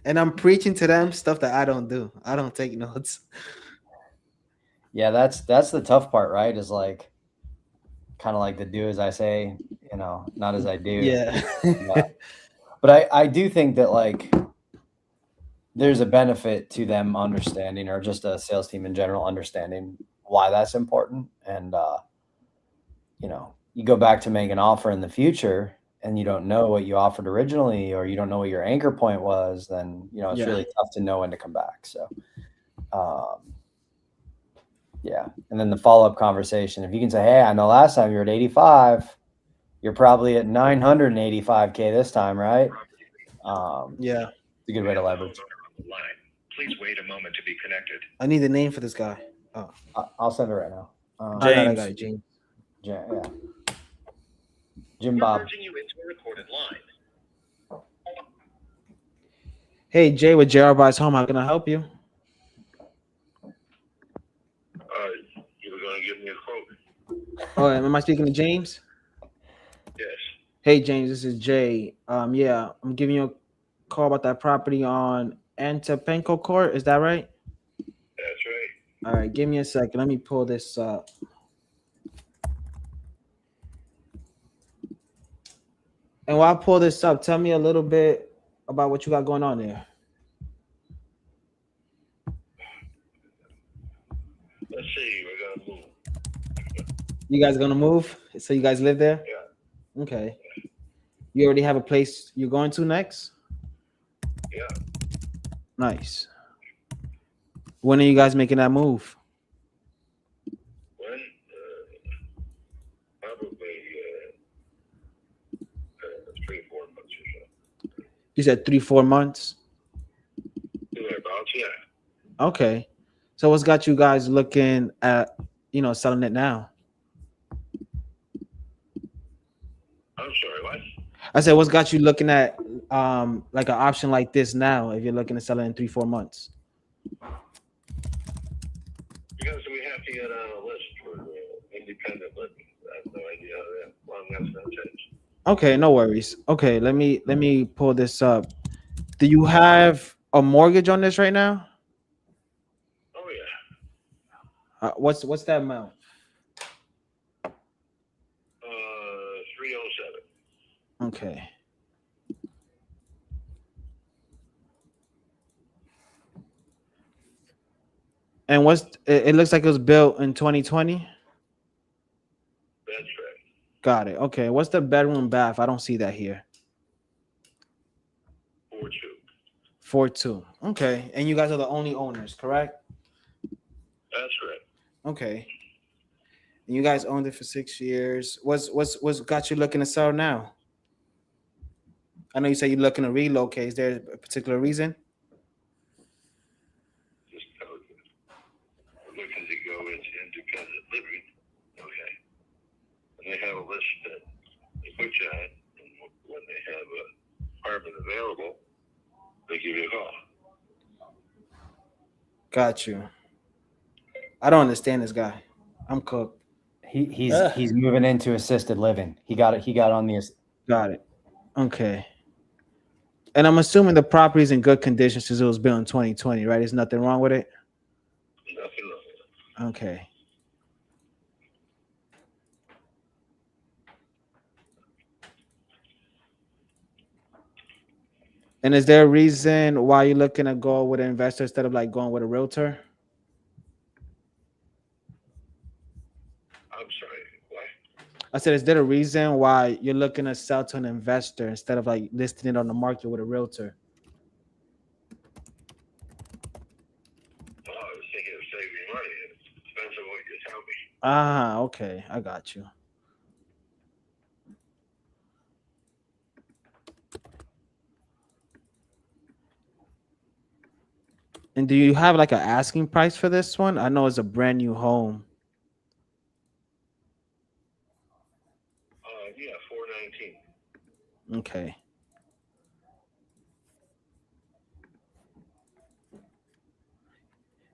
S3: And I'm preaching to them stuff that I don't do. I don't take notes.
S2: Yeah, that's the tough part, right? Is like kind of like the do as I say, not as I do.
S3: Yeah.
S2: But I do think that like there's a benefit to them understanding, or just a sales team in general understanding why that's important. And you go back to make an offer in the future and you don't know what you offered originally, or you don't know what your anchor point was, then it's really tough to know when to come back. So and then the follow-up conversation, if you can say, hey, I know last time you were at 85, you're probably at 985K this time, right? a good way to leverage.
S7: Line. Please wait a moment to be connected.
S3: I need the name for this guy. Oh,
S2: I'll send it right now.
S3: I got it, James.
S2: Yeah. Jim
S7: We're
S2: Bob.
S7: merging you into a recorded line.
S3: Hey, Jay with JR Buys Home. How can I help you?
S7: You were going to give me a quote.
S3: Oh, am I speaking to James?
S7: Yes.
S3: Hey, James, this is Jay. Yeah, I'm giving you a call about that property on Antepenco Court. Is that right?
S7: That's right.
S3: All right, give me a second. Let me pull this up. And while I pull this up, tell me a little bit about what you got going on there.
S7: Let's see. We're going to move.
S3: You guys gonna move? So you guys live there?
S7: Yeah.
S3: Okay. You already have a place you're going to next?
S7: Yeah.
S3: Nice. When are you guys making that move?
S7: When? Probably 3-4 months or so.
S3: You said 3-4 months?
S7: Thereabouts, yeah.
S3: Okay. So what's got you guys looking at, selling it now?
S7: I'm sorry, what?
S3: I said, what's got you looking at like an option like this now if you're looking to sell it in 3-4 months?
S7: Because we have to get on a list for independent living. I have no idea how long that's going to take.
S3: Okay, no worries. Okay, let me pull this up. Do you have a mortgage on this right now?
S7: Oh, yeah.
S3: What's that amount?
S7: 307.
S3: Okay. And it looks like it was built in 2020?
S7: That's right.
S3: Got it. Okay. What's the bedroom bath? I don't see that here.
S7: 4-2.
S3: 4-2. Okay. And you guys are the only owners, correct?
S7: That's right.
S3: Okay. And you guys owned it for 6 years. What's got you looking to sell now? I know you say you're looking to relocate. Is there a particular reason?
S7: Just looking to go into independent living. Okay. And they have a list that they put you on, and when they have an apartment available, they give you a call.
S3: Got you. I don't understand this guy. I'm cooked.
S2: He's moving into assisted living. He got on the.
S3: Got it. Okay. And I'm assuming the property is in good condition since it was built in 2020, right? There's nothing wrong with it?
S7: Nothing wrong with it.
S3: Okay. And is there a reason why you're looking to go with an investor instead of like going with a realtor?
S7: I'm sorry, what?
S3: I said, is there a reason why you're looking to sell to an investor instead of like listing it on the market with a realtor?
S7: Well, I was thinking of saving money. It depends on what you tell me.
S3: Ah, okay. I got you. And do you have like an asking price for this one? I know it's a brand new home.
S7: Yeah, 419.
S3: Okay.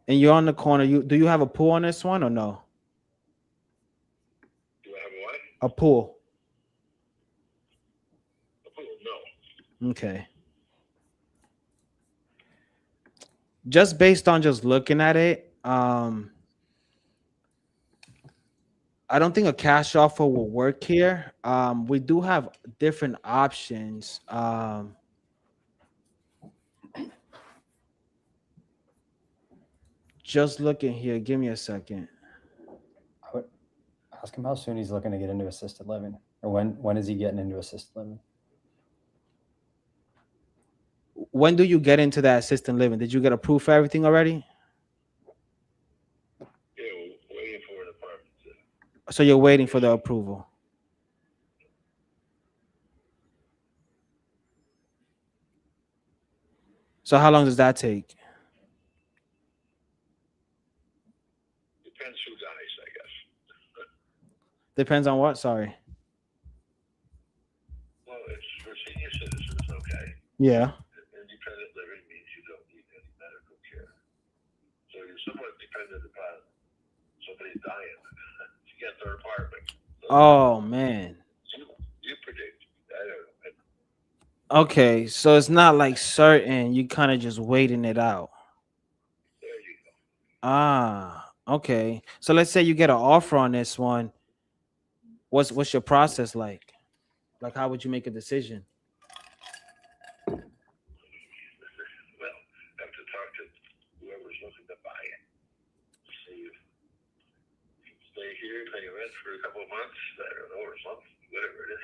S3: And you're on the corner. Do you have a pool on this one or no?
S7: Do I have what?
S3: A pool.
S7: A pool? No.
S3: Okay. Just based on just looking at it, I don't think a cash offer will work here. We do have different options. Just looking here. Give me a second.
S2: I would ask him how soon he's looking to get into assisted living, or when is he getting into assisted living?
S3: When do you get into that assisted living? Did you get approved for everything already?
S7: Yeah, we're waiting for an apartment.
S3: So you're waiting for the approval. So how long does that take?
S7: Depends who dies, I guess.
S3: Depends on what? Sorry.
S7: Well, it's for senior citizens, okay.
S3: Yeah.
S7: Independent living means you don't need any medical care. So you're somewhat dependent upon somebody dying to get their apartment. So
S3: Oh man.
S7: you predict. I don't know.
S3: Okay, so it's not like certain. You kind of just waiting it out.
S7: There you go.
S3: Ah, okay. So let's say you get an offer on this one. What's your process like? Like, how would you make a decision?
S7: Well, have to talk to whoever's looking to buy it. See if you stay here, pay rent for a couple of months, I don't know, or something, whatever it is.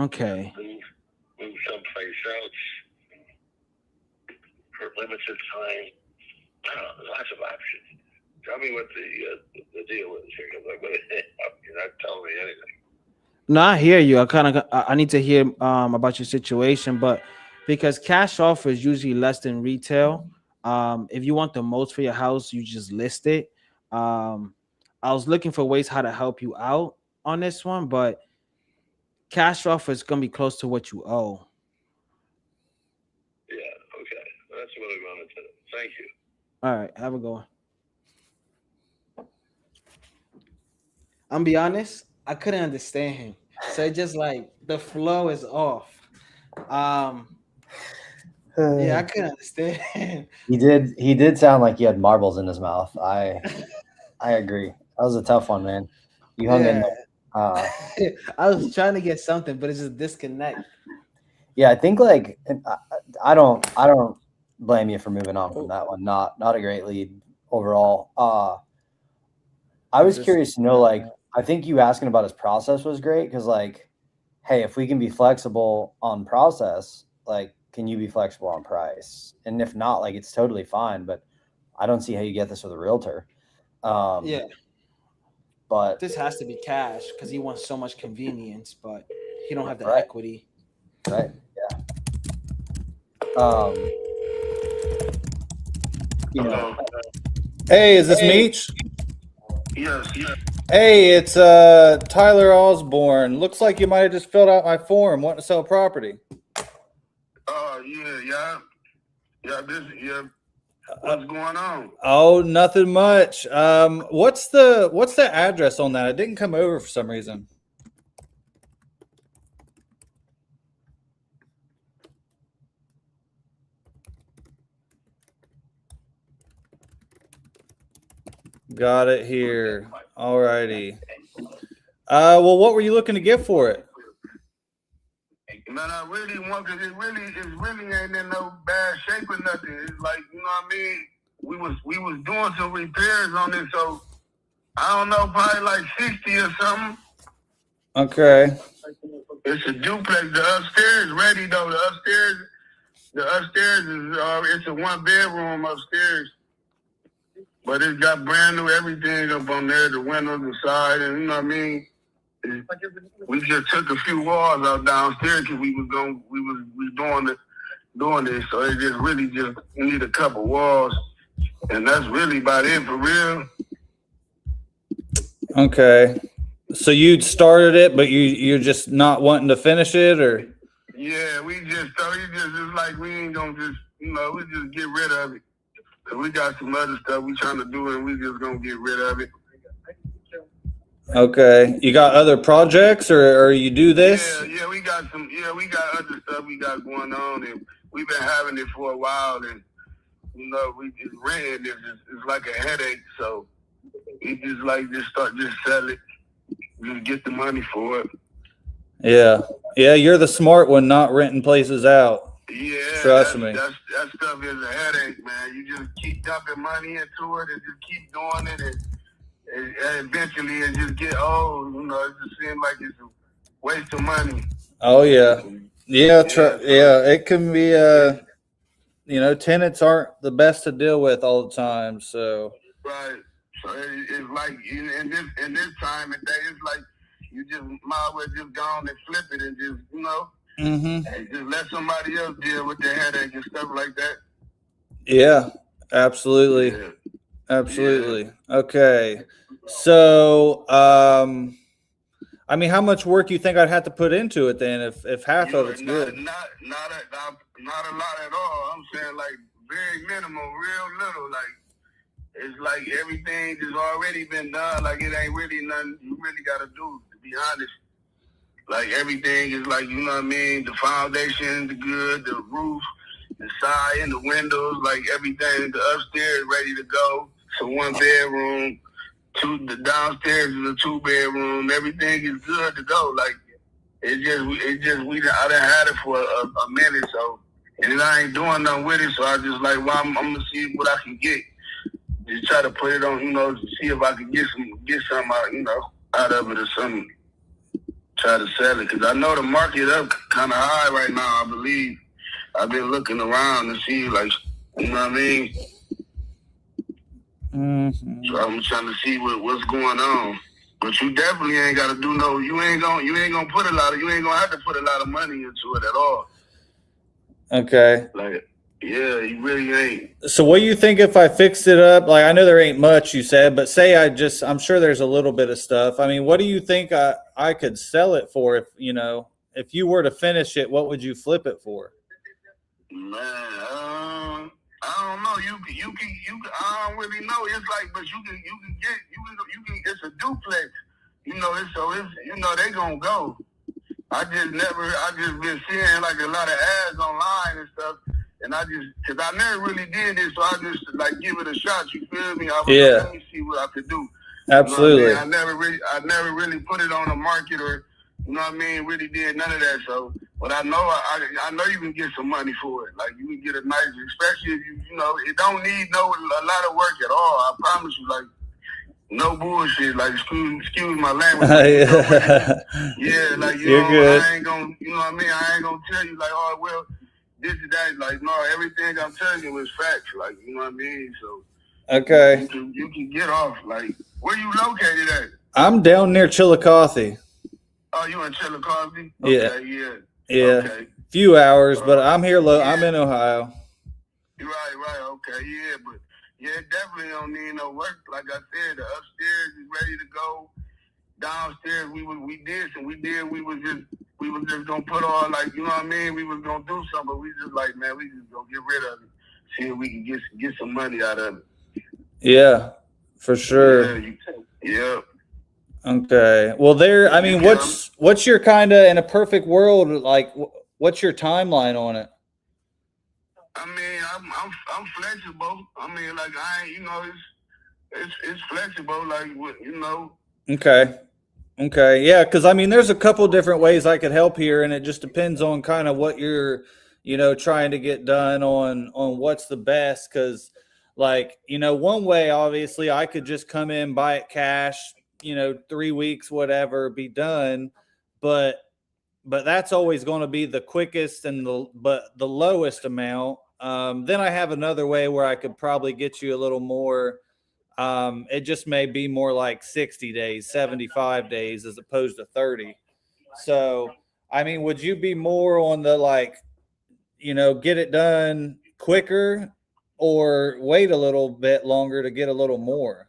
S3: Okay.
S7: Move someplace else for a limited time. I don't know, there's lots of options. Tell me what the deal is here. You're not telling me anything.
S3: No, I hear you. I need to hear about your situation, but because cash offer is usually less than retail. If you want the most for your house, you just list it. Um, I was looking for ways how to help you out on this one, but cash offer is gonna be close to what you owe.
S7: Yeah, okay. That's what I wanted to know. Thank you.
S3: All right, have a go. I'm be honest, I couldn't understand him. So it just like the flow is off. Yeah, I couldn't understand.
S2: He did sound like he had marbles in his mouth. I agree. That was a tough one, man. You hung in there.
S3: I was trying to get something, but it's just disconnect.
S2: Yeah, I think like I don't blame you for moving on from that one. Not a great lead overall. I was curious to know, like, I think you asking about his process was great because, like, hey, if we can be flexible on process, like, can you be flexible on price? And if not, like, it's totally fine. But I don't see how you get this with a realtor.
S3: Yeah,
S2: but
S3: this has to be cash because he wants so much convenience, but he don't have the
S2: Right.
S3: equity.
S2: Right. Yeah. You know.
S1: Hey, is this Meech?
S7: Yes.
S1: Hey, it's Tyler Osborne. Looks like you might have just filled out my form wanting to sell property.
S7: What's going on?
S1: Oh, nothing much. What's the address on that? It didn't come over for some reason. Got it here. Alrighty. Well, what were you looking to get for it?
S7: Man, I really want, because it really ain't in no bad shape or nothing. It's like, you know what I mean? We was doing some repairs on it, so I don't know, probably like 60 or something.
S1: Okay.
S7: It's a duplex. The upstairs ready though. The upstairs is it's a 1-bedroom upstairs, but it's got brand new everything up on there. The windows, the side, and you know what I mean. We just took a few walls out downstairs because we was doing this, so it just really just need a couple walls, and that's really about it for real.
S1: Okay. So you started it, but you're just not wanting to finish it, or?
S7: Yeah, it's like we ain't gonna just, we just get rid of it. Cause we got some other stuff we trying to do, and we just gonna get rid of it.
S1: Okay. You got other projects, or you do this?
S7: Yeah, we got other stuff we got going on, and we've been having it for a while, and we just renting it. It's like a headache, so we just sell it, just get the money for it.
S1: Yeah, you're the smart one, not renting places out.
S7: Yeah,
S1: trust me.
S7: That stuff is a headache, man. You just keep dumping money into it and just keep doing it, and eventually it just get old. It just seems like it's a waste of money.
S1: Oh yeah. It can be. Tenants aren't the best to deal with all the time. So
S7: right. So it's like in this time and day, it's like you just might as well just go on and flip it and just And just let somebody else deal with their headache and stuff like that.
S1: Yeah, absolutely.
S7: Yeah.
S1: Absolutely. Yeah. Okay. So, I mean, how much work you think I'd have to put into it then if half of it's good?
S7: Not a lot at all. I'm saying like very minimal, real little. Like it's like everything has already been done. Like it ain't really nothing you really got to do, to be honest. Like everything is like, you know what I mean? The foundation is good, the roof, the side and the windows, like everything. The upstairs ready to go. So 1 bedroom. The downstairs is a 2-bedroom. Everything is good to go. Like I done had it for a minute, so and I ain't doing nothing with it. So I just like, well, I'm gonna see what I can get. Just try to put it on, see if I can get some out, out of it or something. Try to sell it because I know the market up kind of high right now. I believe I've been looking around to see, like, you know what I mean. So I'm trying to see what's going on. But you definitely ain't got to do you ain't gonna put you ain't gonna have to put a lot of money into it at all.
S1: Okay.
S7: Like, yeah, you really ain't.
S1: So what do you think if I fixed it up? Like, I know there ain't much you said, but say I'm sure there's a little bit of stuff. I mean, what do you think I could sell it for if you were to finish it, what would you flip it for?
S7: Man, I don't know. You can. I don't really know. It's like, but you can get. It's a duplex. It's they gonna go. I just been seeing like a lot of ads online and stuff, and cause I never really did this, so I just like give it a shot. You feel me? Like, let me see what I could do.
S1: Absolutely.
S7: You know what I mean? I never really put it on the market or, you know what I mean? Really did none of that. So, but I know I know you can get some money for it. Like you can get a nice, especially if it don't need a lot of work at all. I promise you, like no bullshit. Like excuse my language. Yeah, like
S1: you're good.
S7: I ain't gonna, you know what I mean? I ain't gonna tell you like, oh well, this is that. Like no, everything I'm telling you is facts. Like you know what I mean? So.
S1: Okay.
S7: You can get off. Like, where you located at?
S1: I'm down near Chillicothe.
S7: Oh, you in Chillicothe?
S1: Yeah.
S7: Okay,
S1: yeah.
S7: Okay.
S1: Few hours, but I'm here. I'm in Ohio.
S7: Right. Okay, yeah, but it definitely don't need no work. Like I said, the upstairs is ready to go. Downstairs, we was just gonna put on like, you know what I mean? We was gonna do something, but we just like, man, we just gonna get rid of it. See if we can get some money out of it.
S1: Yeah, for sure.
S7: Yeah.
S1: Okay. Well, what's your kind of in a perfect world, like what's your timeline on it?
S7: I mean, I'm flexible. I mean, like I ain't, it's flexible. Like
S1: Okay. Yeah, because I mean, there's a couple different ways I could help here, and it just depends on kind of what you're, trying to get done on what's the best. Because, like, one way obviously I could just come in, buy it cash, 3 weeks, whatever, be done, but that's always going to be the quickest and the lowest amount. Then I have another way where I could probably get you a little more. It just may be more like 60 days, 75 days as opposed to 30. So, I mean, would you be more on the get it done quicker or wait a little bit longer to get a little more?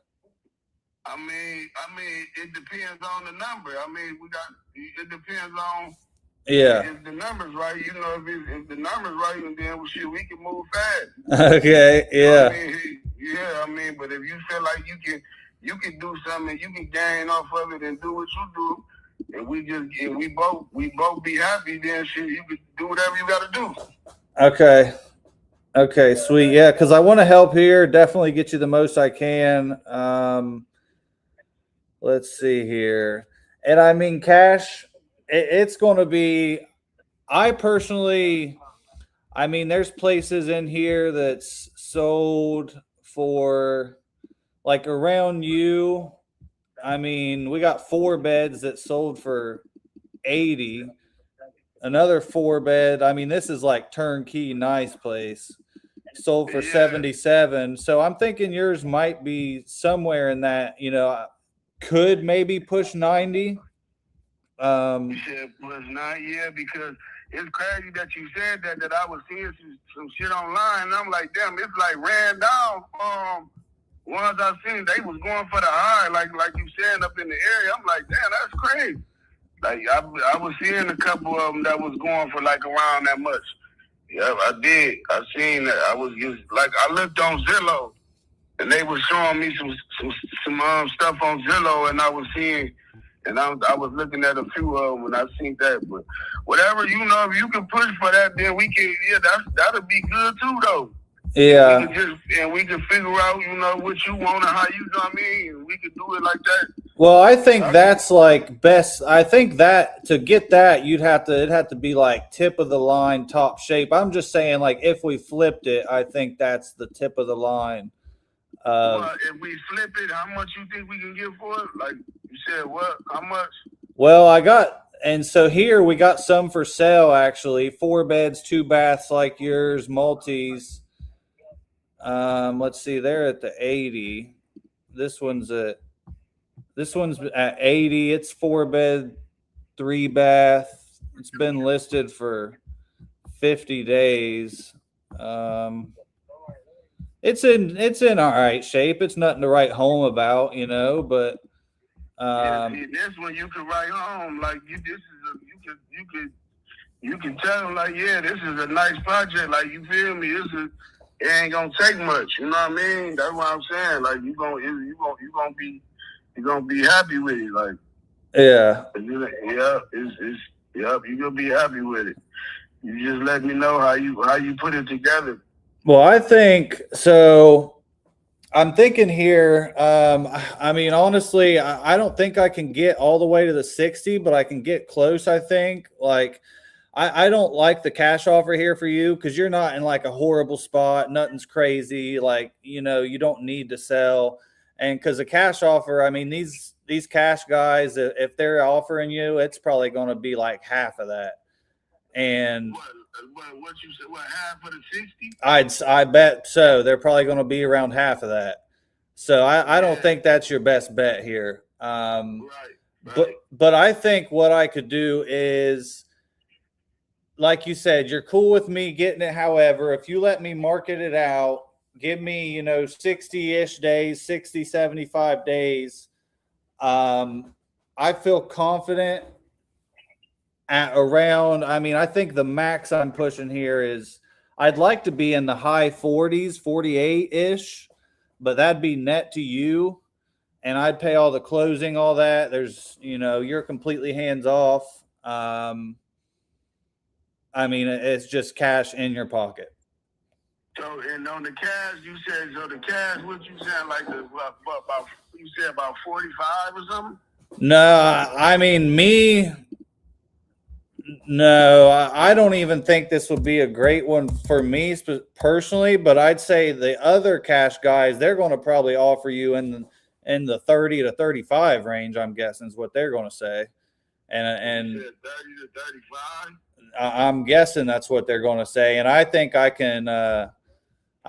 S7: I mean, it depends on the number. I mean, it depends on if the numbers right. If the numbers right, and then we can move fast.
S1: Okay, yeah.
S7: I mean, but if you feel like you can do something, you can gain off of it and do what you do, and we both be happy, then you can do whatever you got to do.
S1: Okay, sweet. Yeah, because I want to help here. Definitely get you the most I can. Let's see here. And I mean, cash, it's going to be, I personally, I mean, there's places in here that's sold for like around you. I mean, we got 4 beds that sold for 80. Another 4-bed. I mean, this is like turnkey, nice place. Sold for 77. So I'm thinking yours might be somewhere in that, could maybe push 90.
S7: Push 90, because it's crazy that you said that I was seeing some shit online, and I'm like, damn, it's like ran down. Ones I seen, they was going for the high, like you saying up in the area. I'm like, damn, that's crazy. Like I was seeing a couple of them that was going for like around that much. Yeah, I did. I seen that. I was just like, I looked on Zillow, and they were showing me some stuff on Zillow, and I was seeing, and I was looking at a few of them, and I seen that. But whatever, you know, if you can push for that, then we can. Yeah, that'll be good too, though.
S1: Yeah.
S7: We can figure out, you know, what you want and how you, know what I mean? We can do it like that.
S1: Well, I think that's like best. I think that to get that, it'd have to be like tip of the line, top shape. I'm just saying, like, if we flipped it, I think that's the tip of the line.
S7: Well, if we flip it, how much you think we can get for it? Like you said, what? How much?
S1: Well, and so here we got some for sale actually. 4 beds, 2 baths like yours, multis. Let's see, they're at the 80. This one's at 80. It's 4 bed, 3 bath. It's been listed for 50 days. It's in all right shape. It's nothing to write home about, you know, but
S7: see, this one you can write home. Like you can tell them like, yeah, this is a nice project. Like, you feel me? It ain't gonna take much. You know what I mean? That's what I'm saying. Like, you gonna be happy with it. Like,
S1: yeah,
S7: you gonna be happy with it. You just let me know how you put it together.
S1: Well, I think so. I'm thinking here. I mean, honestly, I don't think I can get all the way to the 60, but I can get close. I think. Like, I don't like the cash offer here for you because you're not in like a horrible spot. Nothing's crazy. Like, you know, you don't need to sell. And because the cash offer, I mean, these cash guys, if they're offering you, it's probably going to be like half of that. And
S7: what you said? What, half of the 60?
S1: I bet so. They're probably going to be around half of that. So I don't think that's your best bet here.
S7: Right.
S1: But I think what I could do is, like you said, you're cool with me getting it. However, if you let me market it out, give me, you know, 60-ish days, 60, 75 days. I feel confident at around, I mean, I think the max I'm pushing here is I'd like to be in the high 40s, 48-ish, but that'd be net to you. And I'd pay all the closing, all that. There's, you know, you're completely hands off. I mean, it's just cash in your pocket.
S7: So, and on the cash, you said, so the cash, what you said, like, about, you said about 45 or something?
S1: No, I mean, I don't even think this would be a great one for me personally, but I'd say the other cash guys, they're going to probably offer you in the 30 to 35 range, I'm guessing is what they're going to say. And
S7: 30 to 35?
S1: I'm guessing that's what they're going to say. And I think I can, I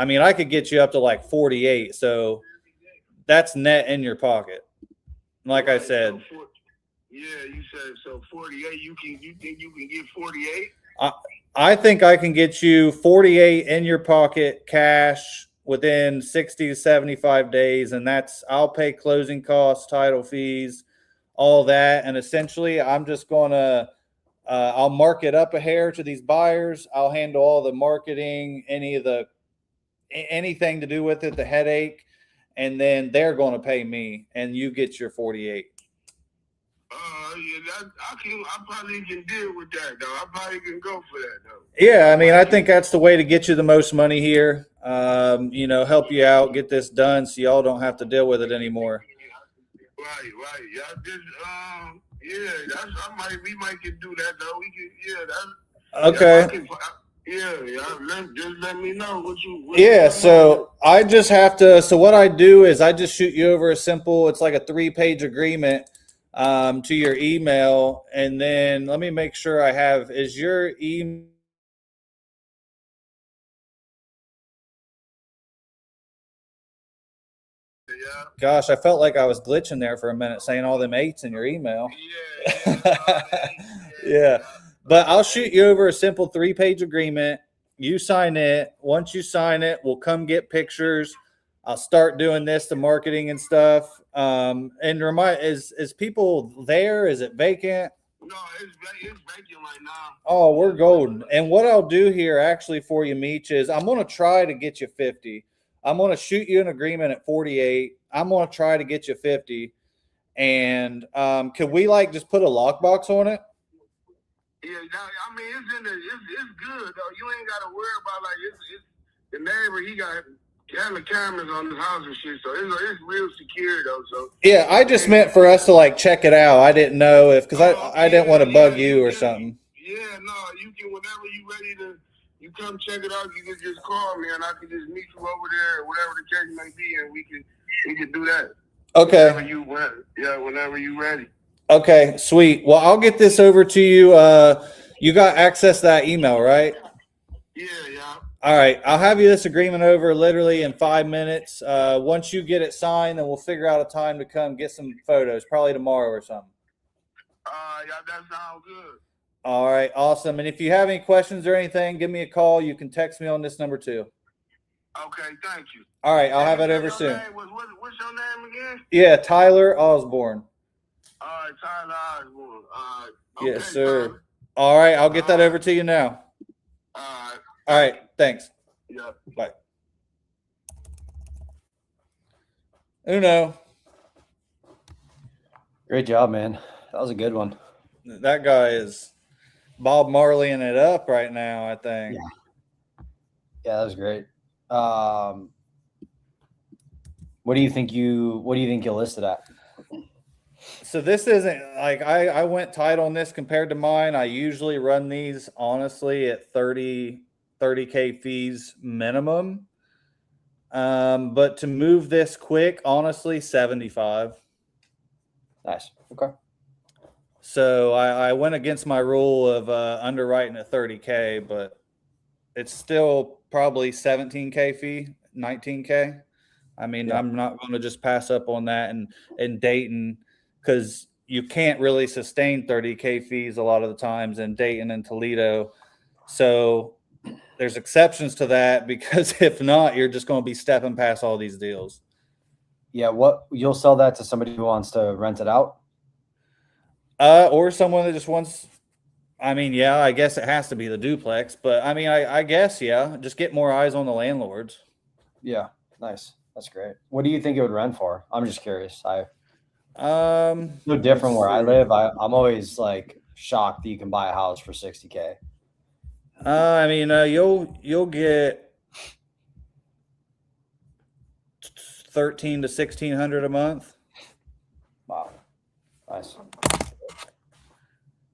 S1: mean, I could get you up to like 48. So that's net in your pocket. Like I said.
S7: Yeah, you said so 48. You think you can get 48?
S1: I think I can get you 48 in your pocket cash within 60 to 75 days. And I'll pay closing costs, title fees, all that. And essentially I'm just going to, I'll mark it up a hair to these buyers. I'll handle all the marketing, anything to do with it, the headache, and then they're going to pay me, and you get your 48.
S7: Yeah, I probably can deal with that, though. I probably can go for that, though.
S1: Yeah, I mean, I think that's the way to get you the most money here. You know, help you out, get this done, so y'all don't have to deal with it anymore.
S7: Right. Yeah, we might can do that though. We can,
S1: okay.
S7: Just let me know what you.
S1: So I just have to. So what I do is I just shoot you over a simple. It's like a 3-page agreement to your email, and then let me make sure I have. Is your email?
S7: Yeah.
S1: Gosh, I felt like I was glitching there for a minute, saying all them 8s in your email.
S7: Yeah.
S1: Yeah. But I'll shoot you over a simple 3-page agreement. You sign it. Once you sign it, we'll come get pictures. I'll start doing this, the marketing and stuff. And remind, is people there? Is it vacant?
S7: No, it's vacant right now.
S1: Oh, we're golden. And what I'll do here actually for you, Meech, is I'm going to try to get you 50. I'm going to shoot you an agreement at 48. I'm going to try to get you 50. And could we like just put a lockbox on it?
S7: Yeah, I mean it's good though. You ain't gotta worry about like it's the neighbor. He got hella cameras on his house and shit, so it's real secure though. So
S1: yeah, I just meant for us to like check it out. I didn't know if because I didn't want to bug you or something.
S7: Yeah, no, you can whenever you ready to. You come check it out. You can just call me, and I can just meet you over there, or whatever the case may be, and we can do that.
S1: Okay.
S7: Whenever you ready.
S1: Okay, sweet. Well, I'll get this over to you. You got access to that email, right?
S7: Yeah.
S1: All right. I'll have you this agreement over literally in 5 minutes. Once you get it signed, then we'll figure out a time to come get some photos, probably tomorrow or something.
S7: Yeah, that sounds good.
S1: All right, awesome. And if you have any questions or anything, give me a call. You can text me on this number too.
S7: Okay, thank you.
S1: All right, I'll have it over soon.
S7: What's your name again?
S1: Yeah, Tyler Osborne.
S7: All right, Tyler Osborne.
S1: Yes, sir. Tyler. All right, I'll get that over to you now.
S7: All
S1: right, thanks.
S7: Yeah.
S1: Bye. Uno.
S2: Great job, man. That was a good one.
S1: That guy is Bob Marleying it up right now, I think.
S2: Yeah, that was great. What do you think you listed at?
S1: So this isn't like I went tight on this compared to mine. I usually run these honestly at 30K fees minimum. But to move this quick, honestly, 75.
S2: Nice. Okay.
S1: So I went against my rule of underwriting at 30K, but it's still probably 17K fee, 19K. I mean, yeah. I'm not going to just pass up on that and Dayton, because you can't really sustain 30K fees a lot of the times in Dayton and Toledo. So there's exceptions to that, because if not, you're just going to be stepping past all these deals.
S2: Yeah. You'll sell that to somebody who wants to rent it out?
S1: Or someone that just wants, I mean, yeah, I guess it has to be the duplex, but I mean, I guess, yeah, just get more eyes on the landlords.
S2: Yeah. Nice. That's great. What do you think it would rent for? I'm just curious. No different where I live. I'm always like shocked that you can buy a house for 60K.
S1: I mean, you'll get 1,300 to 1,600 a month.
S2: Wow. Nice.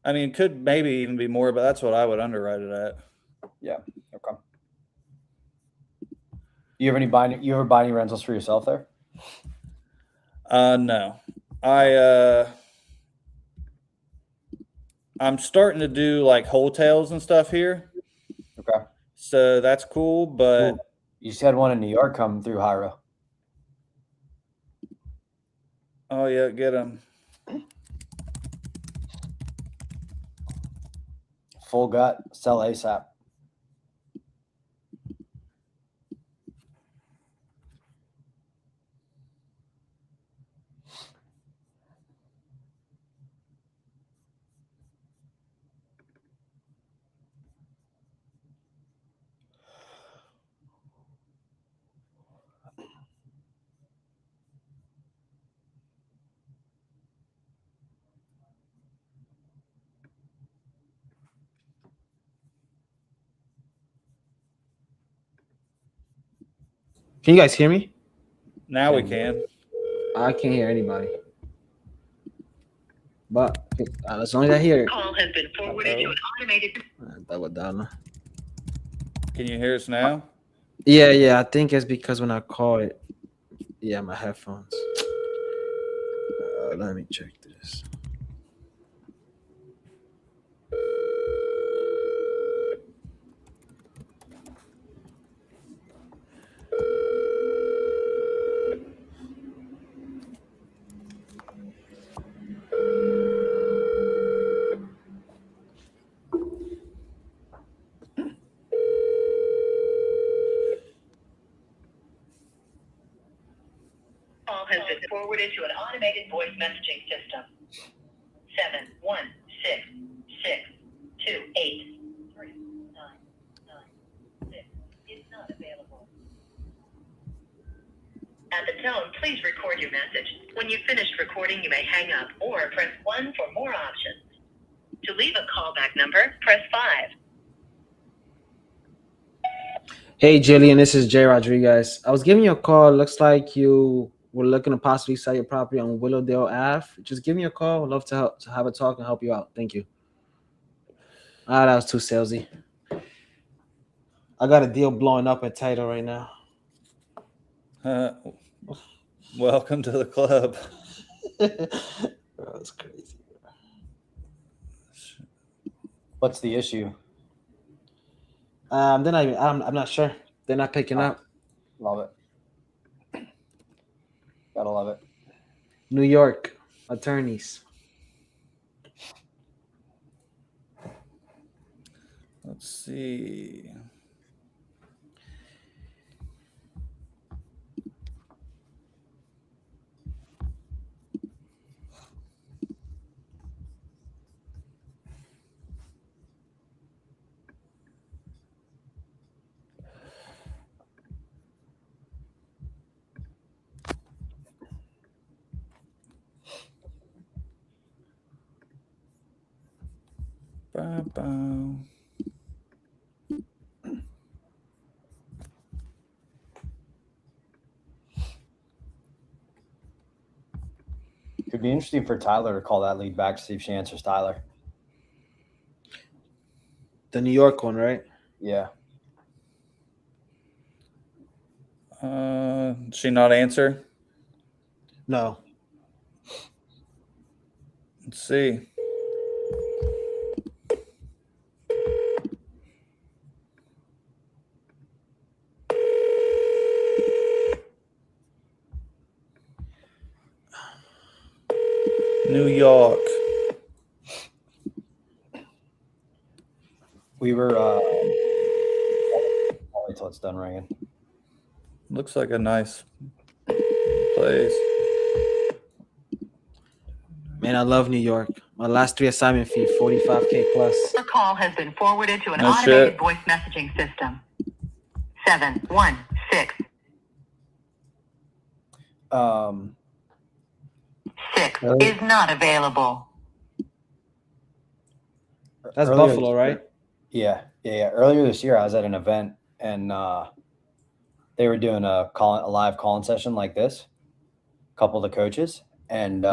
S1: I mean, could maybe even be more, but that's what I would underwrite it at.
S2: Yeah. Okay. You ever buy any rentals for yourself there?
S1: No. I'm starting to do like hotels and stuff here.
S2: Okay.
S1: So that's cool, but
S2: cool. You just had one in New York come through Hyra.
S1: Oh yeah, get them.
S2: Full gut, sell ASAP.
S3: Can you guys hear me?
S1: Now we can.
S3: I can't hear anybody. But as long as I hear it.
S5: Call has been forwarded to an automated.
S1: Can you hear us now?
S3: Yeah. I think it's because when I call it, my headphones. Let me check this.
S5: forwarded to an automated voice messaging system. 71662839996 is not available. At the tone, please record your message. When you've finished recording, you may hang up or press 1 for more options. To leave a callback number, press 5.
S3: Hey, Jillian, this is Jay Rodriguez. I was giving you a call. Looks like you were looking to possibly sell your property on Willowdale Ave. Just give me a call. I'd love to have a talk and help you out. Thank you. That was too salesy. I got a deal blowing up at title right now.
S1: Welcome to the club.
S3: That's crazy.
S2: What's the issue?
S3: I'm not sure. They're not picking up.
S2: Love it. Gotta love it.
S3: New York attorneys.
S1: Let's see. Ba-ba.
S2: Could be interesting for Tyler to call that lead back to see if she answers Tyler.
S3: The New York one, right?
S2: Yeah.
S1: She not answer?
S3: No.
S1: Let's see. New York.
S2: We were I'll wait till it's done ringing.
S1: Looks like a nice place.
S3: Man, I love New York. My last 3 assignment fee, $45K plus.
S5: Your call has been forwarded to an
S1: No
S5: automated
S1: shit.
S5: voice messaging system. 716 6
S2: Really?
S5: is not available.
S3: That's
S2: Earlier
S3: Buffalo,
S2: this
S3: right?
S2: year- Yeah. Earlier this year, I was at an event and they were doing a live call-in session like this. A couple of the coaches, and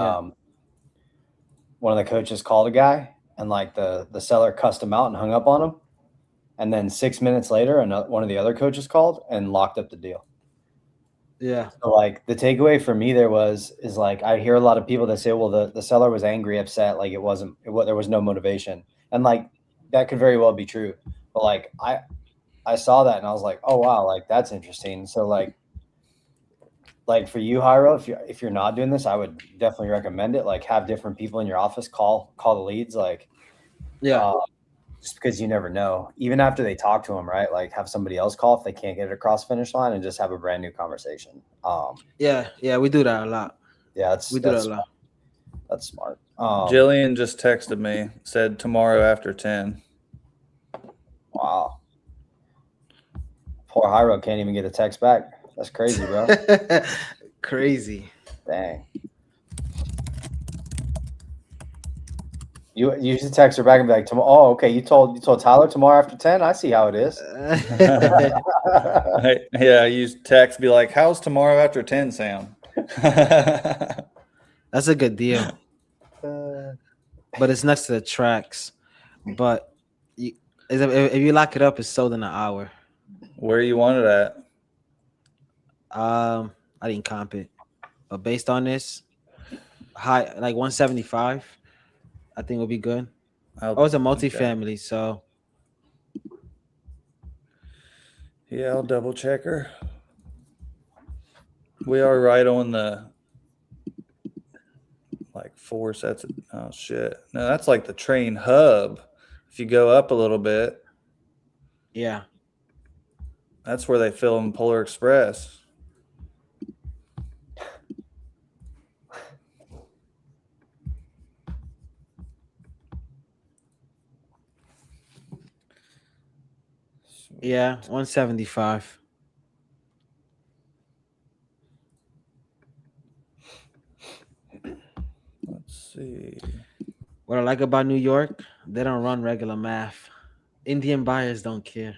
S2: one of the coaches called a guy, and like the seller cussed him out and hung up on him. And then 6 minutes later, one of the other coaches called and locked up the deal.
S3: Yeah.
S2: So like the takeaway for me there is like I hear a lot of people that say, well, the seller was angry, upset, like there was no motivation, and like that could very well be true. But like I saw that and I was like, oh wow, like that's interesting. So like for you, Hyro, if you're not doing this, I would definitely recommend it. Like have different people in your office call the leads, like just because you never know. Even after they talk to them, right? Like have somebody else call if they can't get it across the finish line and just have a brand new conversation.
S3: Yeah, we do that a lot.
S2: Yeah,
S3: We do that a lot.
S2: That's smart.
S1: Jillian just texted me, said tomorrow after 10.
S2: Wow. Poor Hyro can't even get a text back. That's crazy, bro.
S3: Crazy.
S2: Dang. You should text her back and be like, "Oh, okay. You told Tyler tomorrow after 10. I see how it is."
S1: Yeah, use text, be like, "How's tomorrow after 10 sound?"
S3: That's a good deal. But it's next to the tracks. But if you lock it up, it's sold in an hour.
S1: Where you want it at?
S3: I didn't comp it, but based on this, high like 175, I think will be good. It's a multifamily, so
S1: yeah, I'll double check her. We are right on the like 4 sets of, oh shit. No, that's like the train hub. If you go up a little bit,
S3: yeah.
S1: That's where they film Polar Express.
S3: Yeah, 175.
S1: Let's see.
S3: What I like about New York, they don't run regular math. Indian buyers don't care.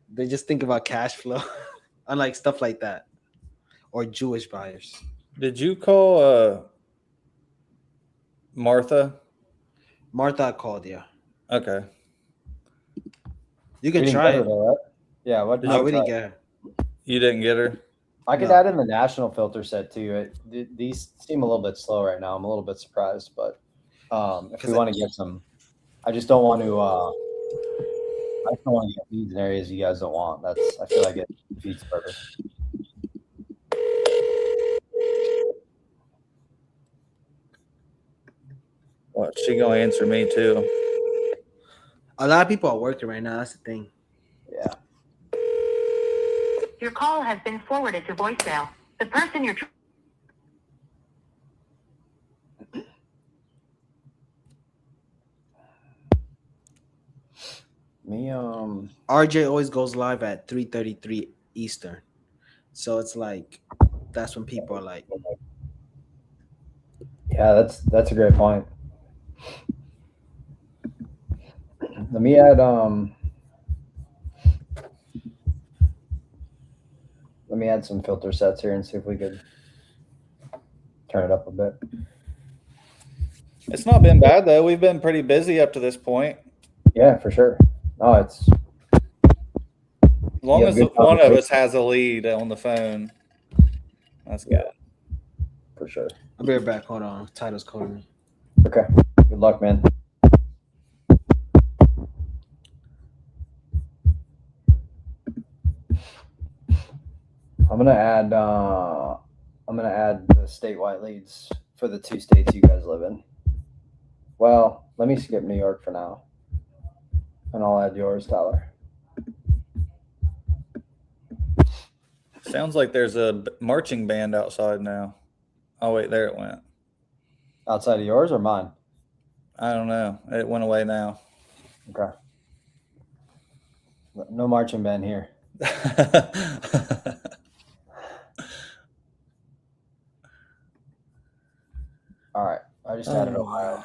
S3: They just think about cash flow, unlike stuff like that, or Jewish buyers.
S1: Did you call Martha?
S3: Martha called you.
S1: Okay.
S3: You
S2: We
S3: can
S2: didn't
S3: try
S2: get her
S3: it.
S2: though, right? Yeah, what?
S3: No, we didn't get her.
S1: You didn't get her?
S2: I could
S3: No.
S2: add in the national filter set too. These seem a little bit slow right now. I'm a little bit surprised, but if we want to get some, I just don't want to. I just don't want to get leads in areas you guys don't want. I feel like it defeats the purpose.
S1: Well, she gonna answer me too.
S3: A lot of people are working right now. That's the thing.
S2: Yeah.
S5: Your call has been forwarded to voicemail. The person you're
S2: Me,
S3: RJ always goes live at 3:33 Eastern, so it's like that's when people are like,
S2: yeah, that's a great point. Let me add some filter sets here and see if we could turn it up a bit.
S1: It's not been bad though. We've been pretty busy up to this point.
S2: Yeah, for sure. No, it's
S1: As long
S2: Yeah,
S1: as
S2: good
S1: one of
S2: conversation.
S1: us has a lead on the phone, that's good.
S2: for sure.
S3: I'll be right back. Hold on. Title's calling me.
S2: Okay. Good luck, man. I'm gonna add the statewide leads for the 2 states you guys live in. Well, let me skip New York for now, and I'll add yours, Tyler.
S1: Sounds like there's a marching band outside now. Oh wait, there it went.
S2: Outside of yours or mine?
S1: I don't know. It went away now.
S2: Okay. No marching band here. All right. I just added Ohio.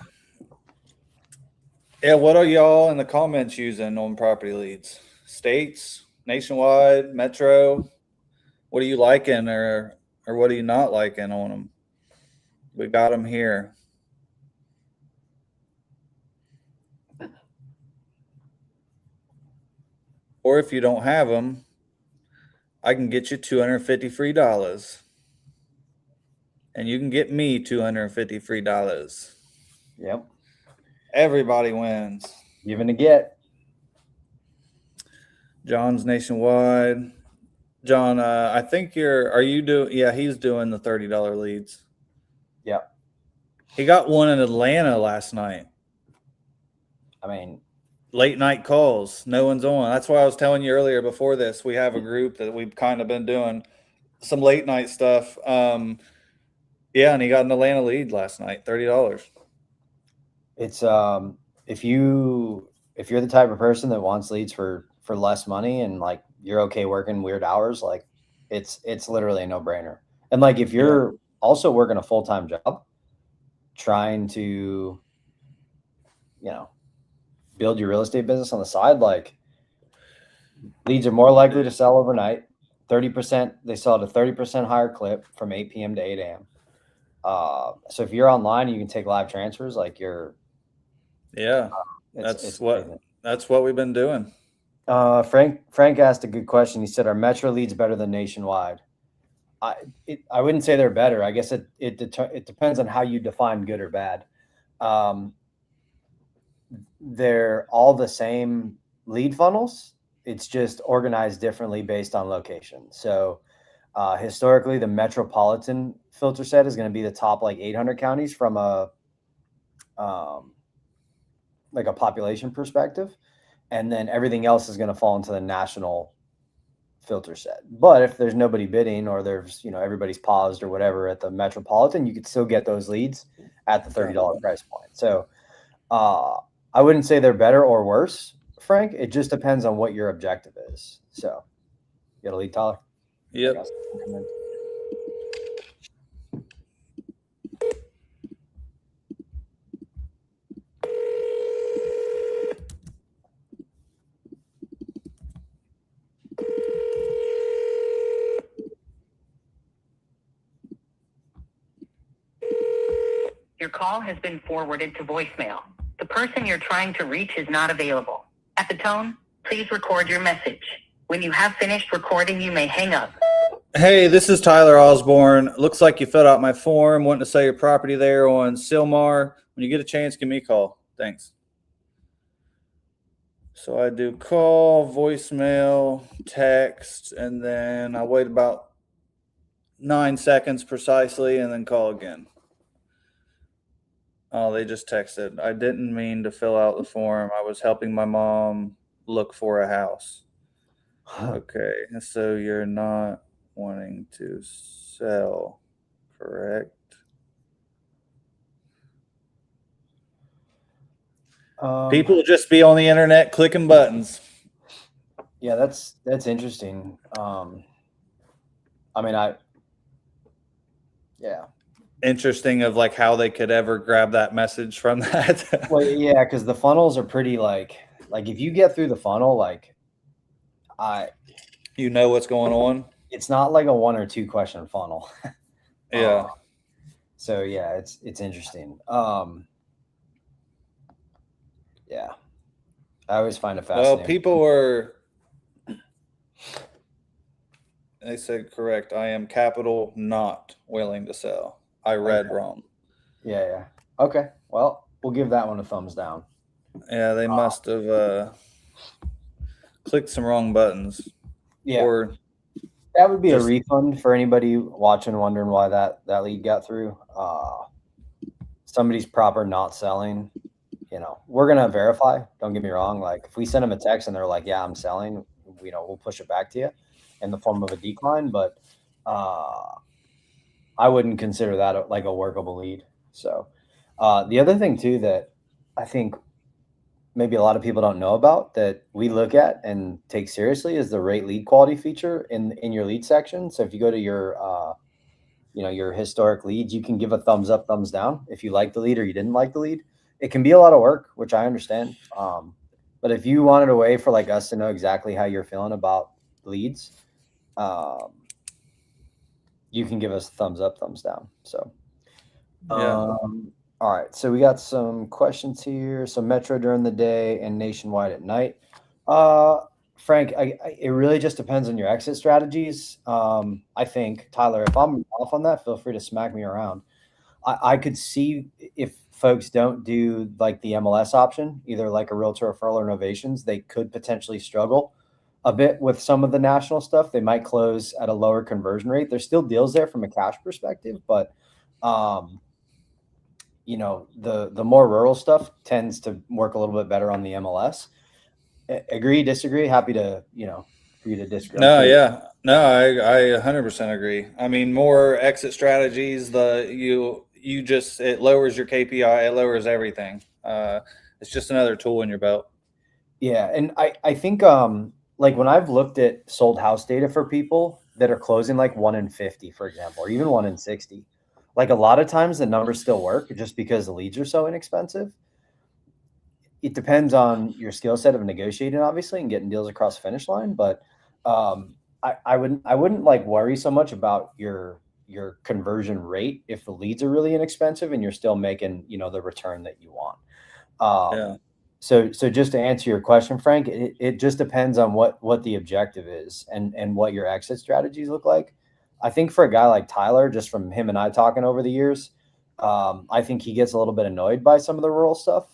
S1: Yeah, what are y'all in the comments using on property leads? States, nationwide, metro? What are you liking or what are you not liking on them? We got them here. Or if you don't have them, I can get you $250 free dollars. And you can get me $250 free dollars.
S2: Yep.
S1: Everybody wins.
S2: Give and to get.
S1: John's nationwide. John, I think he's doing the $30 leads.
S2: Yep.
S1: He got one in Atlanta last night.
S2: I mean,
S1: Late night calls. No one's on. That's why I was telling you earlier before this. We have a group that we've kind of been doing some late night stuff. Yeah, and he got an Atlanta lead last night, $30.
S2: it's if you're the type of person that wants leads for less money and like you're okay working weird hours, like it's literally a no-brainer. And like if you're also working a full-time job trying to build your real estate business on the side, like leads are more likely to sell overnight. 30%, they sell at a 30% higher clip from 8 p.m. to 8 a.m. So if you're online, you can take live transfers. Like
S1: that's what we've been doing.
S2: Frank asked a good question. He said, "Are metro leads better than nationwide?" I wouldn't say they're better. I guess it depends on how you define good or bad. They're all the same lead funnels. It's just organized differently based on location. So historically, the metropolitan filter set is going to be the top like 800 counties from a like a population perspective, and then everything else is going to fall into the national filter set. But if there's nobody bidding or there's everybody's paused or whatever at the metropolitan, you could still get those leads at the $30 price point. So I wouldn't say they're better or worse Frank. It just depends on what your objective is. So, you got a lead, Tyler?
S1: Yep.
S5: Your call has been forwarded to voicemail. The person you're trying to reach is not available. At the tone, please record your message. When you have finished recording, you may hang up.
S1: Hey, this is Tyler Osborne. Looks like you filled out my form, wanting to sell your property there on Silmar. When you get a chance, give me a call. Thanks. So I do call, voicemail, text, and then I wait about 9 seconds precisely and then call again. Oh, they just texted. I didn't mean to fill out the form. I was helping my mom look for a house. Okay, so you're not wanting to sell, correct? People just be on the internet clicking buttons.
S2: Yeah, that's interesting. Yeah.
S1: Interesting of like how they could ever grab that message from that.
S2: Well, yeah, because the funnels are pretty like if you get through the funnel,
S1: you know what's going on.
S2: It's not like a 1 or 2 question funnel.
S1: Yeah.
S2: So yeah, it's interesting. Yeah, I always find it fascinating.
S1: Well, people were. They said correct. I am capital not willing to sell. I read wrong.
S2: Yeah. Okay. Well, we'll give that one a thumbs down.
S1: Yeah, they must have clicked some wrong buttons.
S2: Yeah.
S1: Or
S2: that would be a refund for anybody watching, wondering why that lead got through. Somebody's proper not selling. We're gonna verify. Don't get me wrong. Like if we send them a text and they're like, "Yeah, I'm selling," we'll push it back to you in the form of a decline. But I wouldn't consider that like a workable lead. So the other thing too that I think maybe a lot of people don't know about that we look at and take seriously is the rate lead quality feature in your lead section. So if you go to your your historic leads, you can give a thumbs up, thumbs down if you like the lead or you didn't like the lead. It can be a lot of work, which I understand. But if you wanted a way for like us to know exactly how you're feeling about leads, you can give us thumbs up, thumbs down. So, all right. So we got some questions here. So Metro during the day and nationwide at night. Frank, it really just depends on your exit strategies. I think, Tyler, if I'm off on that, feel free to smack me around. I could see if folks don't do like the MLS option, either like a realtor referral or novations, they could potentially struggle a bit with some of the national stuff. They might close at a lower conversion rate. There's still deals there from a cash perspective, but the more rural stuff tends to work a little bit better on the MLS. Agree, disagree? Happy to, for you to disagree.
S1: No, yeah. No, I 100% agree. I mean, more exit strategies, it lowers your KPI, it lowers everything. It's just another tool in your belt.
S2: Yeah, and I think like when I've looked at sold house data for people that are closing like 1 in 50, for example, or even 1 in 60, like a lot of times the numbers still work just because the leads are so inexpensive. It depends on your skill set of negotiating, obviously, and getting deals across the finish line. But I wouldn't like worry so much about your conversion rate if the leads are really inexpensive and you're still making the return that you want. So just to answer your question, Frank, it just depends on what the objective is and what your exit strategies look like. I think for a guy like Tyler, just from him and I talking over the years, I think he gets a little bit annoyed by some of the rural stuff.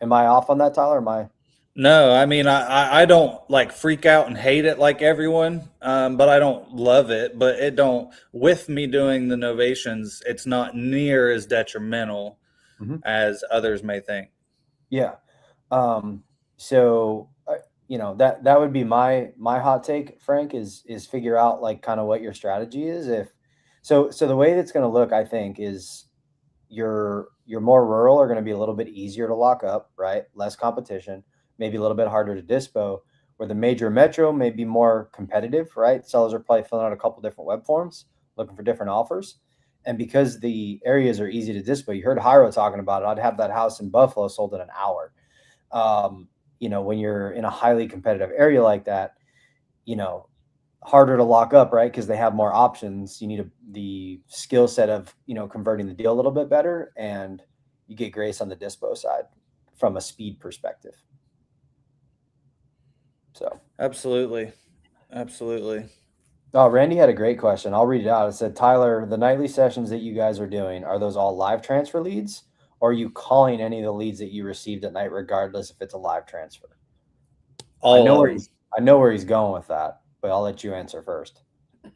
S2: Am I off on that, Tyler? Am I?
S1: No, I mean, I don't like freak out and hate it like everyone, but I don't love it. But with me doing the novations, it's not near as detrimental as others may think.
S2: Yeah. So, that would be my hot take, Frank, is figure out like kind of what your strategy is. So the way that's going to look, I think, is your more rural are going to be a little bit easier to lock up, right? Less competition. maybe a little bit harder to dispo, where the major metro may be more competitive, right? Sellers are probably filling out a couple different web forms, looking for different offers. And because the areas are easy to dispo, you heard Hyro talking about it. I'd have that house in Buffalo sold in an hour. When you're in a highly competitive area like that, harder to lock up, right? Because they have more options. You need the skill set of, converting the deal a little bit better, and you get grace on the dispo side from a speed perspective. So
S1: absolutely.
S2: Oh, Randy had a great question. I'll read it out. It said, Tyler, the nightly sessions that you guys are doing, are those all live transfer leads? Or are you calling any of the leads that you received at night, regardless if it's a live transfer? I know where he's going with that, but I'll let you answer first.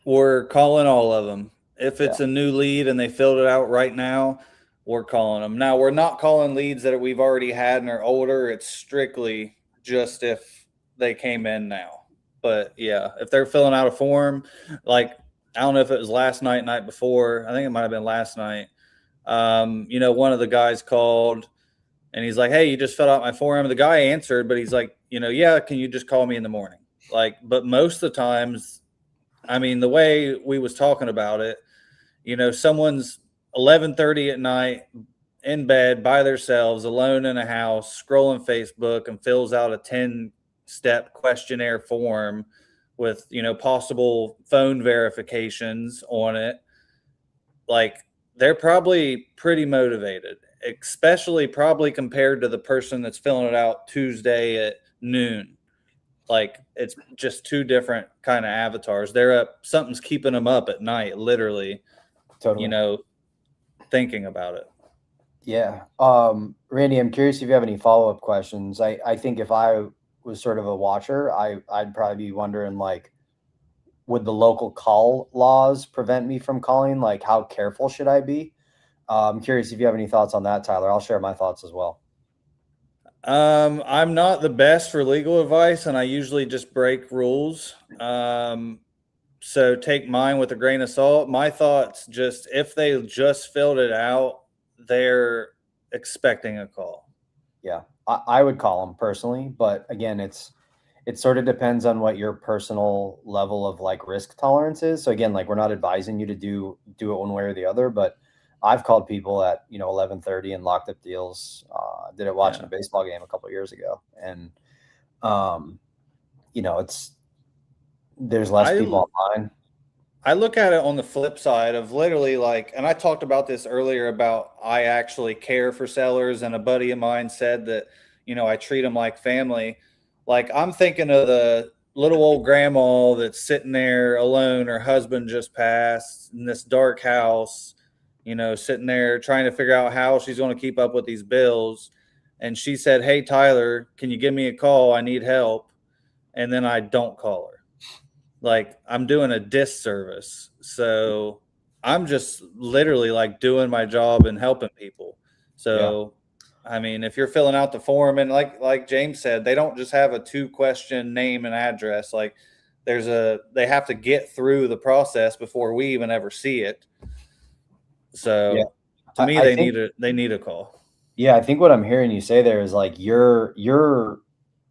S1: We're calling all of them. If it's a new lead and they filled it out right now, we're calling them. Now, we're not calling leads that we've already had and are older. It's strictly just if they came in now. But yeah, if they're filling out a form, like, I don't know if it was last night before, I think it might have been last night. One of the guys called and he's like, hey, you just filled out my form. The guy answered, but he's like, yeah, can you just call me in the morning? Like, but most of the times, I mean, the way we was talking about it, someone's 11:30 at night in bed by themselves, alone in a house, scrolling Facebook, and fills out a 10-step questionnaire form with, possible phone verifications on it. Like, they're probably pretty motivated, especially probably compared to the person that's filling it out Tuesday at noon. Like, it's just two different kind of avatars. They're up, something's keeping them up at night, literally,
S2: Totally.
S1: Thinking about it.
S2: Yeah. Randy, I'm curious if you have any follow-up questions. I think if I was sort of a watcher, I'd probably be wondering, like, would the local call laws prevent me from calling? Like, how careful should I be? I'm curious if you have any thoughts on that, Tyler. I'll share my thoughts as well.
S1: I'm not the best for legal advice, and I usually just break rules. So take mine with a grain of salt. My thoughts, just if they just filled it out, they're expecting a call.
S2: Yeah, I would call them personally, but again, it sort of depends on what your personal level of like risk tolerance is. So again, like, we're not advising you to do it one way or the other, but I've called people at 11:30 and locked up deals. Did it watching a baseball game a couple of years ago, and there's less people online.
S1: I look at it on the flip side of literally, like, and I talked about this earlier about I actually care for sellers, and a buddy of mine said that, I treat them like family. Like, I'm thinking of the little old grandma that's sitting there alone. Her husband just passed in this dark house, sitting there trying to figure out how she's going to keep up with these bills. And she said, hey, Tyler, can you give me a call? I need help. And then I don't call her. Like, I'm doing a disservice. So I'm just literally like doing my job and helping people. So, I mean, if you're filling out the form, and like James said, they don't just have a 2-question name and address. Like, they have to get through the process before we even ever see it. So to me, they need a call.
S2: Yeah. I think what I'm hearing you say there is, like, you're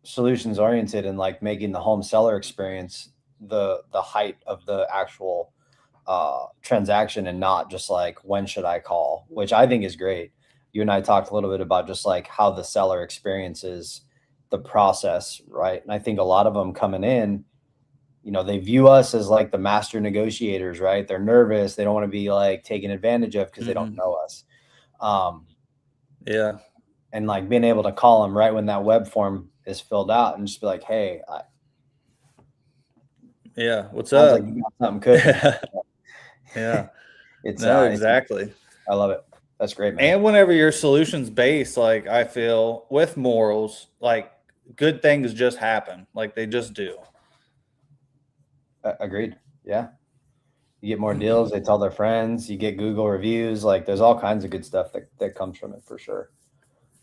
S2: solutions oriented and, like, making the home seller experience the height of the actual transaction, and not just like, when should I call, which I think is great. You and I talked a little bit about just like how the seller experiences the process, right? And I think a lot of them coming in, they view us as like the master negotiators, right? They're nervous. They don't want to be like taken advantage of because they don't know us.
S1: Yeah.
S2: And like being able to call them right when that web form is filled out and just be like, hey,
S1: what's up?
S2: Like you got something good.
S1: Yeah.
S2: Exactly. I love it. That's great, man.
S1: And whenever your solution's based, like, I feel with morals, like, good things just happen. Like, they just do.
S2: Agreed. Yeah. You get more deals. They tell their friends. You get Google reviews. Like, there's all kinds of good stuff that comes from it for sure.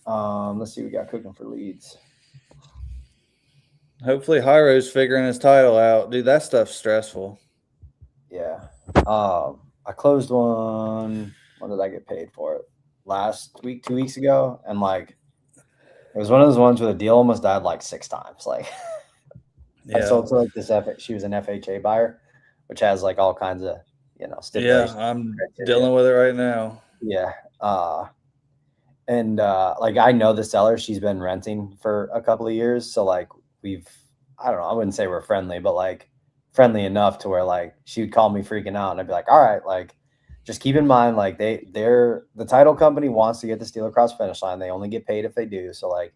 S2: Let's see what we got cooking for leads.
S1: Hopefully Hyro's figuring his title out. Dude, that stuff's stressful.
S2: Yeah. I closed one. When did I get paid for it? Last week, 2 weeks ago. And like, It was one of those ones where the deal almost died like 6 times. Like I
S1: Yeah.
S2: sold to like this she was an FHA buyer, which has like all kinds of, stipulations.
S1: Yeah, I'm dealing with it right now.
S2: Yeah. And like I know the seller, she's been renting for a couple of years. So like I don't know, I wouldn't say we're friendly, but like friendly enough to where like she would call me freaking out and I'd be like, all right, like just keep in mind, like the title company wants to get this deal across the finish line. They only get paid if they do. So like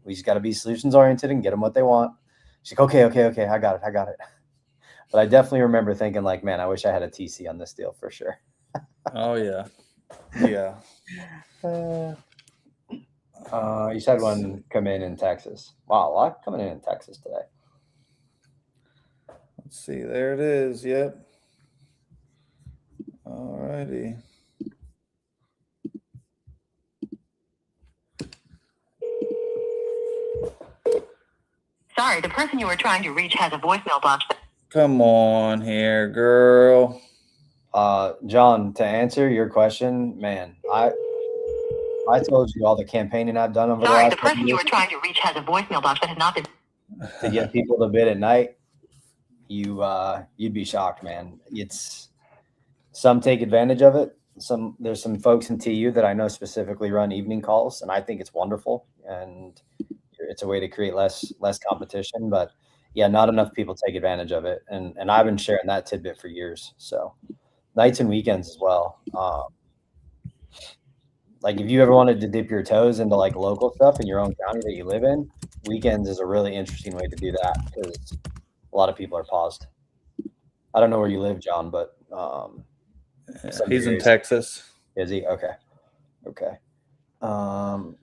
S2: we just got to be solutions oriented and get them what they want. She's like, okay. I got it. But I definitely remember thinking like, man, I wish I had a TC on this deal for sure.
S1: Oh yeah. Yeah.
S2: You said one come in Texas. Wow, a lot coming in Texas today.
S1: Let's see. There it is. Yep. All righty.
S5: Sorry, the person you were trying to reach has a voicemail box.
S1: Come on here, girl.
S2: John, to answer your question, man, I told you all the campaigning I've done over the
S5: Sorry,
S2: last
S5: the person
S2: couple
S5: you were
S2: years
S5: trying to reach has a voicemail box that has not been.
S2: to get people to bid at night. You'd be shocked, man. It's some take advantage of it. There's some folks in TU that I know specifically run evening calls, and I think it's wonderful. And it's a way to create less competition. But yeah, not enough people take advantage of it. And I've been sharing that tidbit for years. So nights and weekends as well. Like if you ever wanted to dip your toes into like local stuff in your own county that you live in, weekends is a really interesting way to do that because a lot of people are paused. I don't know where you live, John, but
S1: He's in Texas.
S2: Is he? Okay.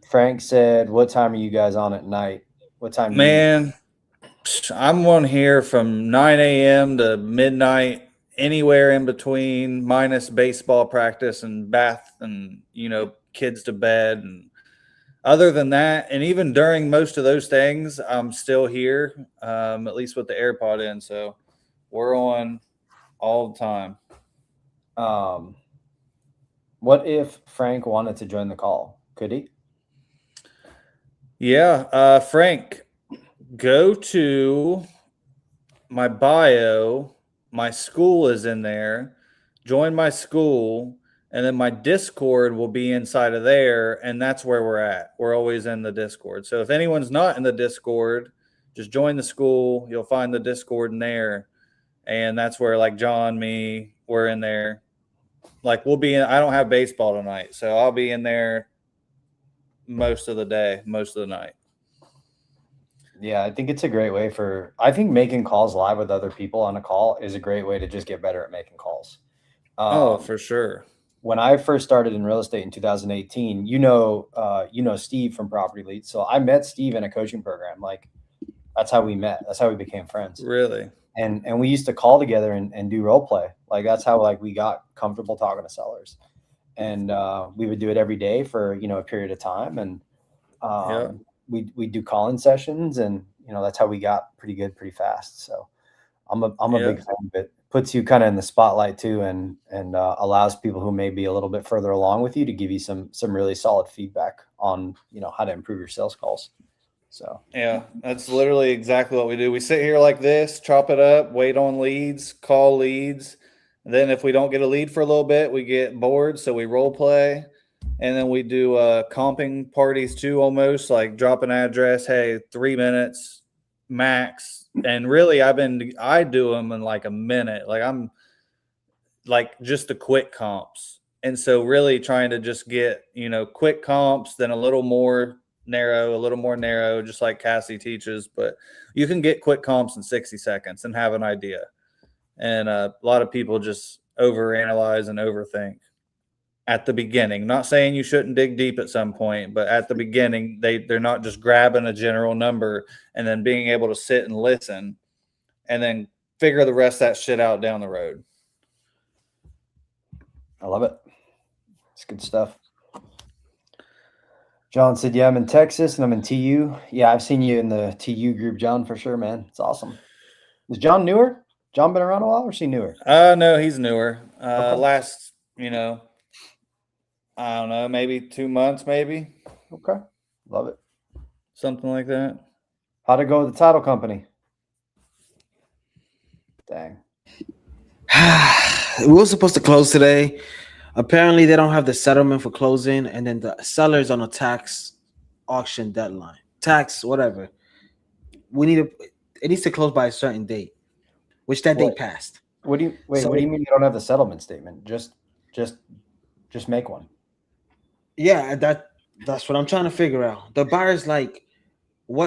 S2: Frank said, "What time are you guys on at night? What time?"
S1: Man, I'm on here from 9 a.m. to midnight, anywhere in between, minus baseball practice and bath and kids to bed. And other than that, and even during most of those things, I'm still here, at least with the AirPod in. So we're on all the time.
S2: What if Frank wanted to join the call? Could he?
S1: Yeah, Frank, go to my bio. My school is in there. Join my school, and then my Discord will be inside of there, and that's where we're at. We're always in the Discord. So if anyone's not in the Discord, just join the school. You'll find the Discord in there, and that's where like John, me, we're in there. Like we'll be in. I don't have baseball tonight, so I'll be in there most of the day, most of the night.
S2: Yeah, I think it's a great way I think making calls live with other people on a call is a great way to just get better at making calls.
S1: For sure.
S2: When I first started in real estate in 2018, Steve from Property Leads. So I met Steve in a coaching program. Like that's how we met. That's how we became friends.
S1: Really?
S2: And we used to call together and do role play. Like that's how like we got comfortable talking to sellers. And we would do it every day for a period of time. And we do call-in sessions, and that's how we got pretty good pretty fast. So I'm a big fan of it. Puts you kind of in the spotlight too, and allows people who may be a little bit further along with you to give you some really solid feedback on how to improve your sales calls. So
S1: yeah, that's literally exactly what we do. We sit here like this, chop it up, wait on leads, call leads. And then if we don't get a lead for a little bit, we get bored, so we role play. And then we do comping parties too, almost like drop an address. Hey, 3 minutes max. And really, I do them in like a minute. Like I'm like just the quick comps. And so really trying to just get, quick comps, then a little more narrow, just like Cassie teaches. But you can get quick comps in 60 seconds and have an idea. And a lot of people just overanalyze and overthink at the beginning. Not saying you shouldn't dig deep at some point, but at the beginning, they're not just grabbing a general number and then being able to sit and listen and then figure the rest of that shit out down the road.
S2: I love it. It's good stuff. John said, yeah, I'm in Texas and I'm in TU. Yeah, I've seen you in the TU group, John, for sure, man. It's awesome. Is John newer? John been around a while, or is he newer?
S1: No, he's newer.
S2: Okay.
S1: Last, I don't know, maybe 2 months, maybe.
S2: Okay. Love it.
S1: something like that.
S2: How'd it go with the title company? Dang.
S3: We were supposed to close today. Apparently, they don't have the settlement for closing, and then the seller's on a tax auction deadline. Tax, whatever. It needs to close by a certain date, which that date passed.
S2: What do you
S3: So-
S2: what do you mean you don't have the settlement statement? Just make one.
S3: Yeah, that's what I'm trying to figure out. The buyer's like,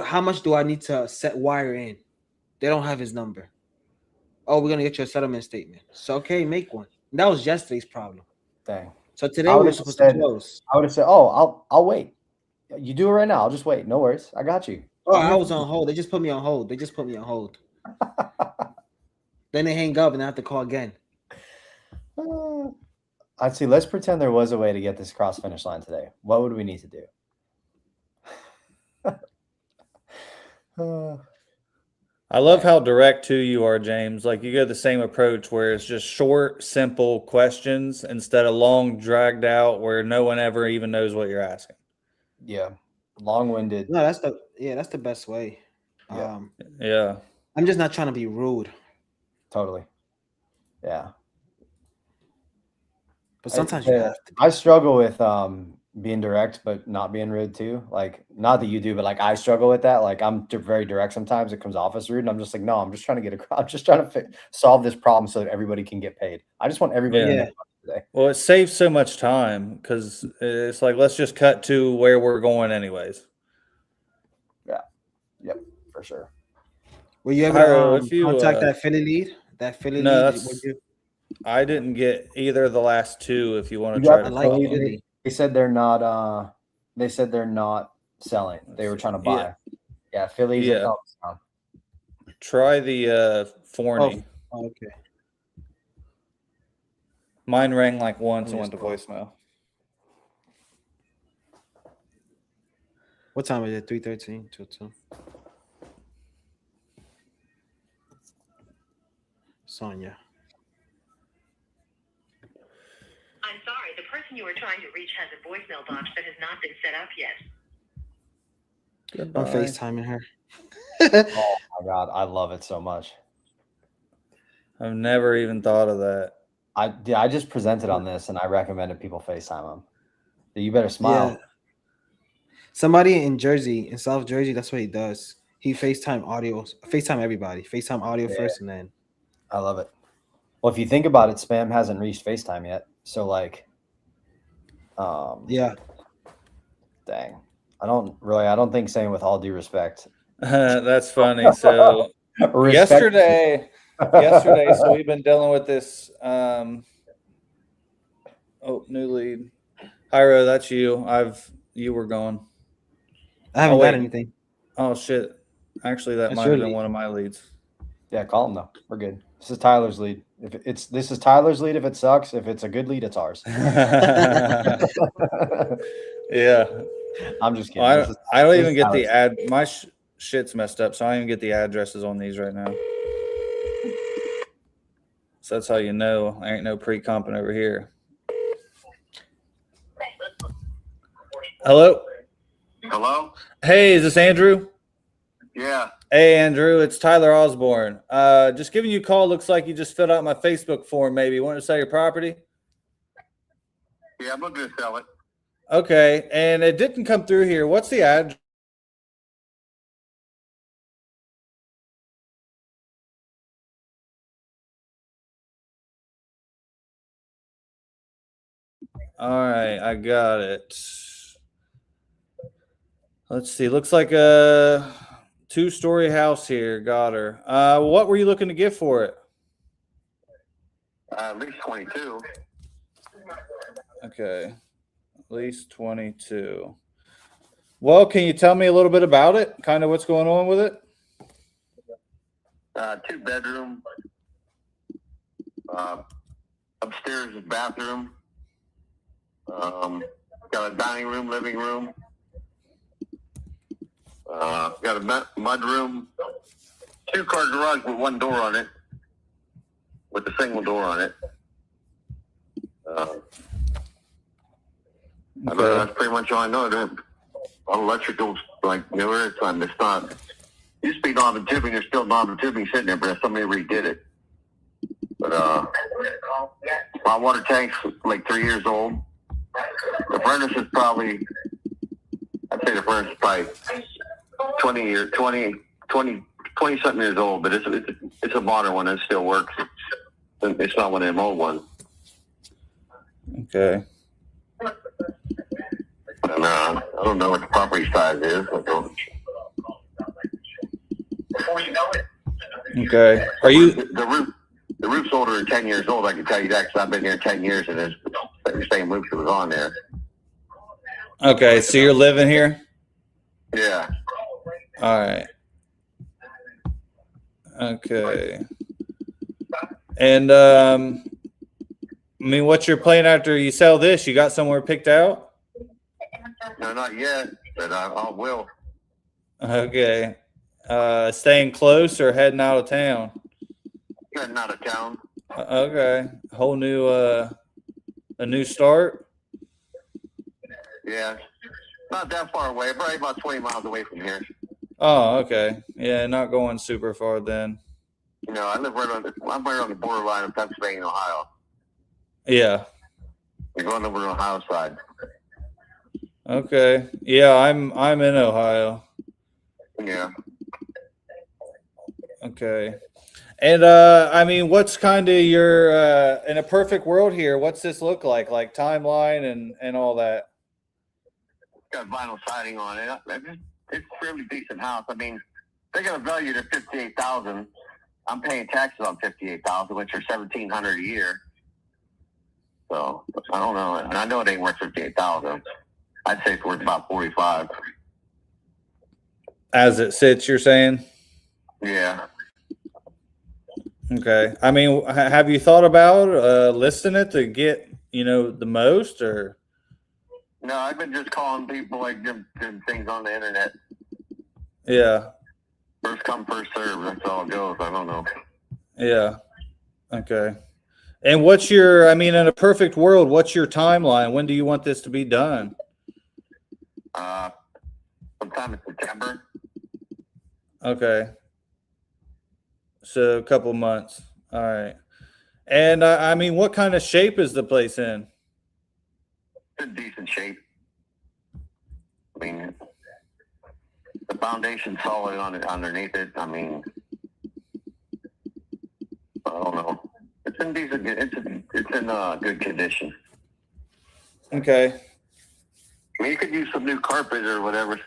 S3: how much do I need to set wire in? They don't have his number. Oh, we're gonna get you a settlement statement. So okay, make one. And that was yesterday's problem.
S2: Dang.
S3: So today
S2: I
S3: we were
S2: would've
S3: supposed
S2: said-
S3: to close.
S2: I would have said, "Oh, I'll wait. You do it right now. I'll just wait. No worries. I got you."
S3: Oh, I was on hold. They just put me on hold. Then they hang up and I have to call again.
S2: I'd say let's pretend there was a way to get this cross finish line today. What would we need to do?
S1: I love how direct too you are, James. Like you go the same approach where it's just short, simple questions instead of long, dragged out where no one ever even knows what you're asking.
S2: Yeah, long-winded.
S3: No, that's the best way.
S2: Yeah.
S1: Yeah.
S3: I'm just not trying to be rude.
S2: Totally. Yeah.
S3: But sometimes you have to.
S2: I struggle with being direct, but not being rude too. Like, not that you do, but like I struggle with that. Like, I'm very direct sometimes. It comes off as rude, and I'm just like, no, I'm just trying to I'm just trying to solve this problem so that everybody can get paid. I just want everybody to make money today.
S1: Well, it saves so much time because it's like let's just cut to where we're going, anyways.
S2: Yeah. Yep. For sure.
S3: Were you ever
S1: Hyro, if you,
S3: contact that Philly lead?
S1: No,
S3: lead?
S1: I didn't get either of the last two. If you want to
S2: You
S1: try
S2: got
S1: to
S2: the
S3: like
S1: call
S3: it.
S1: them.
S3: Philly.
S2: They said they're not. They said they're not selling. They were trying to buy. Yeah, Philly's a thumbs down.
S1: Try the Forney.
S3: Oh, okay.
S1: Mine rang like once and went to voicemail.
S3: What time is it? 3:13 till 2. Sonia.
S5: I'm sorry, the person you are trying to reach has a voicemail box that has not been set up yet.
S1: Goodbye.
S3: I'm FaceTiming her.
S2: Oh my god, I love it so much.
S1: I've never even thought of that.
S2: I just presented on this and I recommended people FaceTime them. You better smile.
S3: Yeah. Somebody in Jersey, in South Jersey, that's what he does. He FaceTime everybody. FaceTime audio first and then.
S2: I love it. Well, if you think about it, spam hasn't reached FaceTime yet. So like
S3: yeah.
S2: Dang. I don't think saying with all due respect.
S1: That's funny. So yesterday, so we've been dealing with this. New lead. Hyro, that's you. You were gone.
S3: I haven't got anything.
S1: Oh shit. Actually, that
S3: That's
S1: might
S3: your
S1: have been
S3: lead.
S1: one of my leads.
S2: Yeah, call him though. We're good. This is Tyler's lead. This is Tyler's lead if it sucks. If it's a good lead, it's ours.
S1: Yeah.
S2: I'm just kidding.
S1: I don't even get the ad. My shit's messed up, so I don't even get the addresses on these right now. So that's how you know I ain't no pre-comping over here. Hello?
S7: Hello?
S1: Hey, is this Andrew?
S7: Yeah.
S1: Hey, Andrew, it's Tyler Osborne. Just giving you a call. Looks like you just filled out my Facebook form, maybe. You want to sell your property?
S7: Yeah, I'm looking to sell it.
S1: Okay, and it didn't come through here. What's the address? All right, I got it. Let's see. Looks like a 2-story house here. Got her. What were you looking to get for it?
S7: At least 22.
S1: Okay, at least 22. Well, can you tell me a little bit about it? Kind of what's going on with it?
S7: 2-bedroom. Upstairs is bathroom. Got a dining room, living room. Got a mud room. 2-car garage with 1 door on it. With a single door on it. I don't know, that's pretty much all I know. All electrical like newer. It's not. Used to be knob and tubing. There's still knob and tubing sitting there, but somebody redid it. But my water tank's like 3 years old. The furnace is probably, I'd say the furnace is probably 20 something years old, but it's a modern one that still works. It's not one of them old ones.
S1: Okay.
S7: And I don't know what the property size is.
S1: Okay. Are you
S7: the roof's older than 10 years old? I can tell you that because I've been here 10 years and it's the same roof that was on there.
S1: okay? So you're living here?
S7: Yeah.
S1: All right. Okay. And I mean, what's your plan after you sell this? You got somewhere picked out?
S7: No, not yet, but I will.
S1: Okay. Staying close or heading out of town?
S7: Getting out of town.
S1: Okay. Whole new a new start?
S7: Yeah. Not that far away, probably about 20 miles away from here.
S1: Oh, okay. Yeah, not going super far then.
S7: You know, I'm right on the borderline of Pennsylvania and Ohio.
S1: Yeah.
S7: You're going over to the Ohio side.
S1: Okay. Yeah, I'm in Ohio.
S7: Yeah.
S1: Okay. And I mean, what's kind of your in a perfect world here, what's this look like? Like timeline and all that?
S7: Got vinyl siding on it. It's a fairly decent house. I mean, they got a value to $58,000. I'm paying taxes on $58,000, which are $1,700 a year. So I don't know, and I know it ain't worth $58,000. I'd say it's worth about $45,000.
S1: As it sits, you're saying?
S7: Yeah.
S1: Okay. I mean, have you thought about listing it to get, the most or?
S7: No, I've been just calling people like them things on the internet.
S1: Yeah.
S7: First come, first serve. That's all it goes. I don't know.
S1: Yeah. Okay. And in a perfect world, what's your timeline? When do you want this to be done?
S7: Sometime in September.
S1: Okay. So a couple months. All right. And I mean, what kind of shape is the place in?
S7: It's in decent shape. I mean, the foundation's solid underneath it. I mean, I don't know. It's in decent. It's in good condition.
S1: Okay.
S7: I mean, you could use some new carpet or whatever,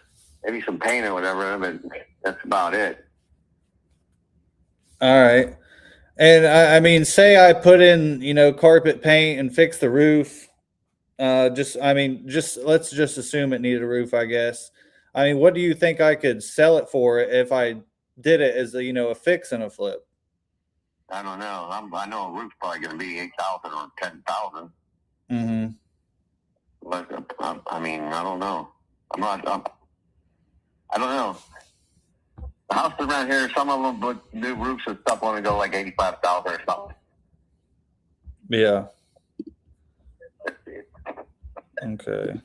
S7: maybe some paint or whatever, but that's about it.
S1: All right. And I mean, say I put in, carpet paint and fix the roof. Let's just assume it needed a roof, I guess. I mean, what do you think I could sell it for if I did it as a fix and a flip?
S7: I don't know. I know a roof's probably going to be $8,000 or $10,000.
S1: Mm-hmm.
S7: But I mean, I don't know. I don't know. The houses around here, some of them with new roofs and stuff only go like $85,000 or something.
S1: Yeah. Okay.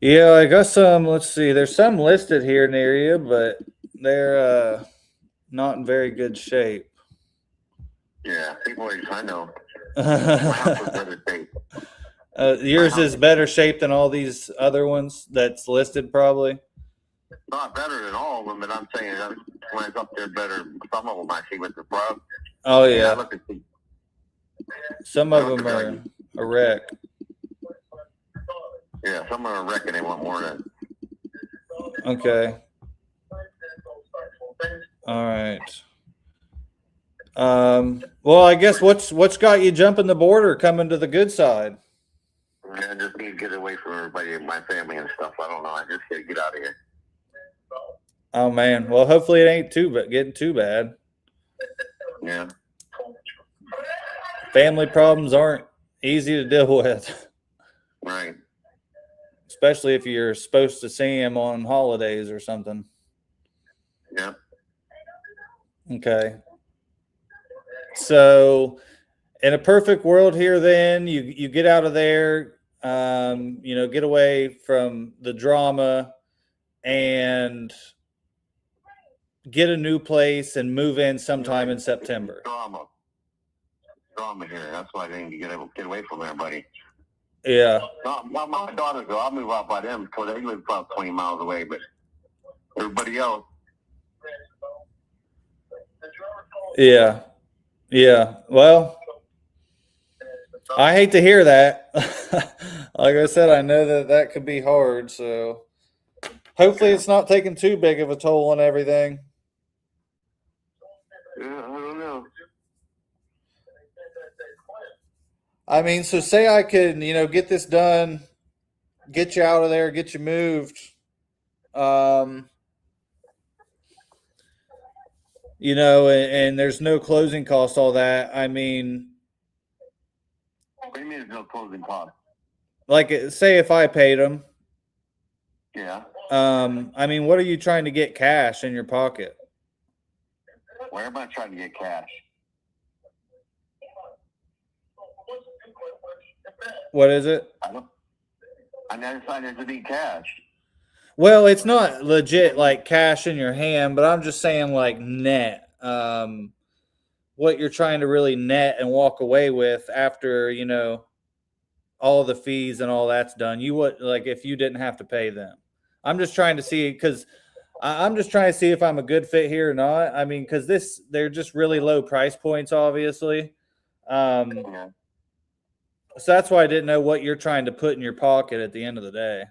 S1: Yeah, I got some. Let's see. There's some listed here in the area, but they're not in very good shape.
S7: Yeah, I know. My house is better shape.
S1: Yours is better shape than all these other ones that's listed, probably.
S7: Not better than all of them, but I'm saying when it's up there better. Some of them I see with the front.
S1: Oh yeah.
S7: Look at
S1: some of them are a wreck.
S7: Yeah, some of them are wrecking. They want more than.
S1: Okay. All right. Well, I guess what's got you jumping the border, coming to the good side?
S7: I just need to get away from everybody, my family and stuff. I don't know. I just got to get out of here.
S1: Oh man. Well, hopefully it ain't getting too bad.
S7: Yeah.
S1: Family problems aren't easy to deal with.
S7: Right.
S1: Especially if you're supposed to see them on holidays or something.
S7: Yeah.
S1: Okay. So in a perfect world here, then you get out of there, get away from the drama. and get a new place and move in sometime in September.
S7: Drama here. That's why I need to get away from everybody.
S1: Yeah.
S7: My daughters go. I'll move out by them because they live about 20 miles away. But everybody else.
S1: Yeah. Yeah. Well, I hate to hear that. Like I said, I know that could be hard. So hopefully it's not taking too big of a toll on everything.
S7: Yeah, I don't know.
S1: I mean, so say I could, get this done, get you out of there, get you moved. And there's no closing cost, all that. I mean,
S7: What do you mean there's no closing cost?
S1: like, say if I paid them,
S7: Yeah.
S1: I mean, what are you trying to get cash in your pocket?
S7: Where am I trying to get cash?
S1: What is it?
S7: I never decided to need cash.
S1: Well, it's not legit like cash in your hand, but I'm just saying like net. What you're trying to really net and walk away with after, all the fees and all that's done. You would, like, if you didn't have to pay them. I'm just trying to see, because I'm just trying to see if I'm a good fit here or not. I mean, because they're just really low price points, obviously.
S7: Yeah.
S1: So that's why I didn't know what you're trying to put in your pocket at the end of the day.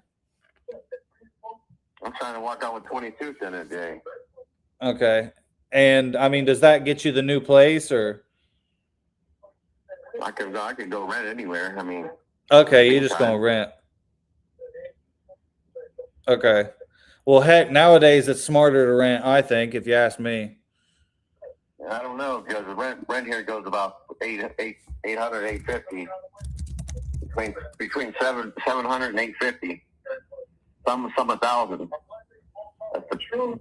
S7: I'm trying to walk out with 22 in a day.
S1: Okay. And I mean, does that get you the new place, or?
S7: I can go rent anywhere. I mean.
S1: Okay, you're just gonna rent. Okay. Well, heck, nowadays it's smarter to rent, I think, if you ask me.
S7: I don't know, because the rent here goes about 800, 850. Between 700 and 850. Some 1,000.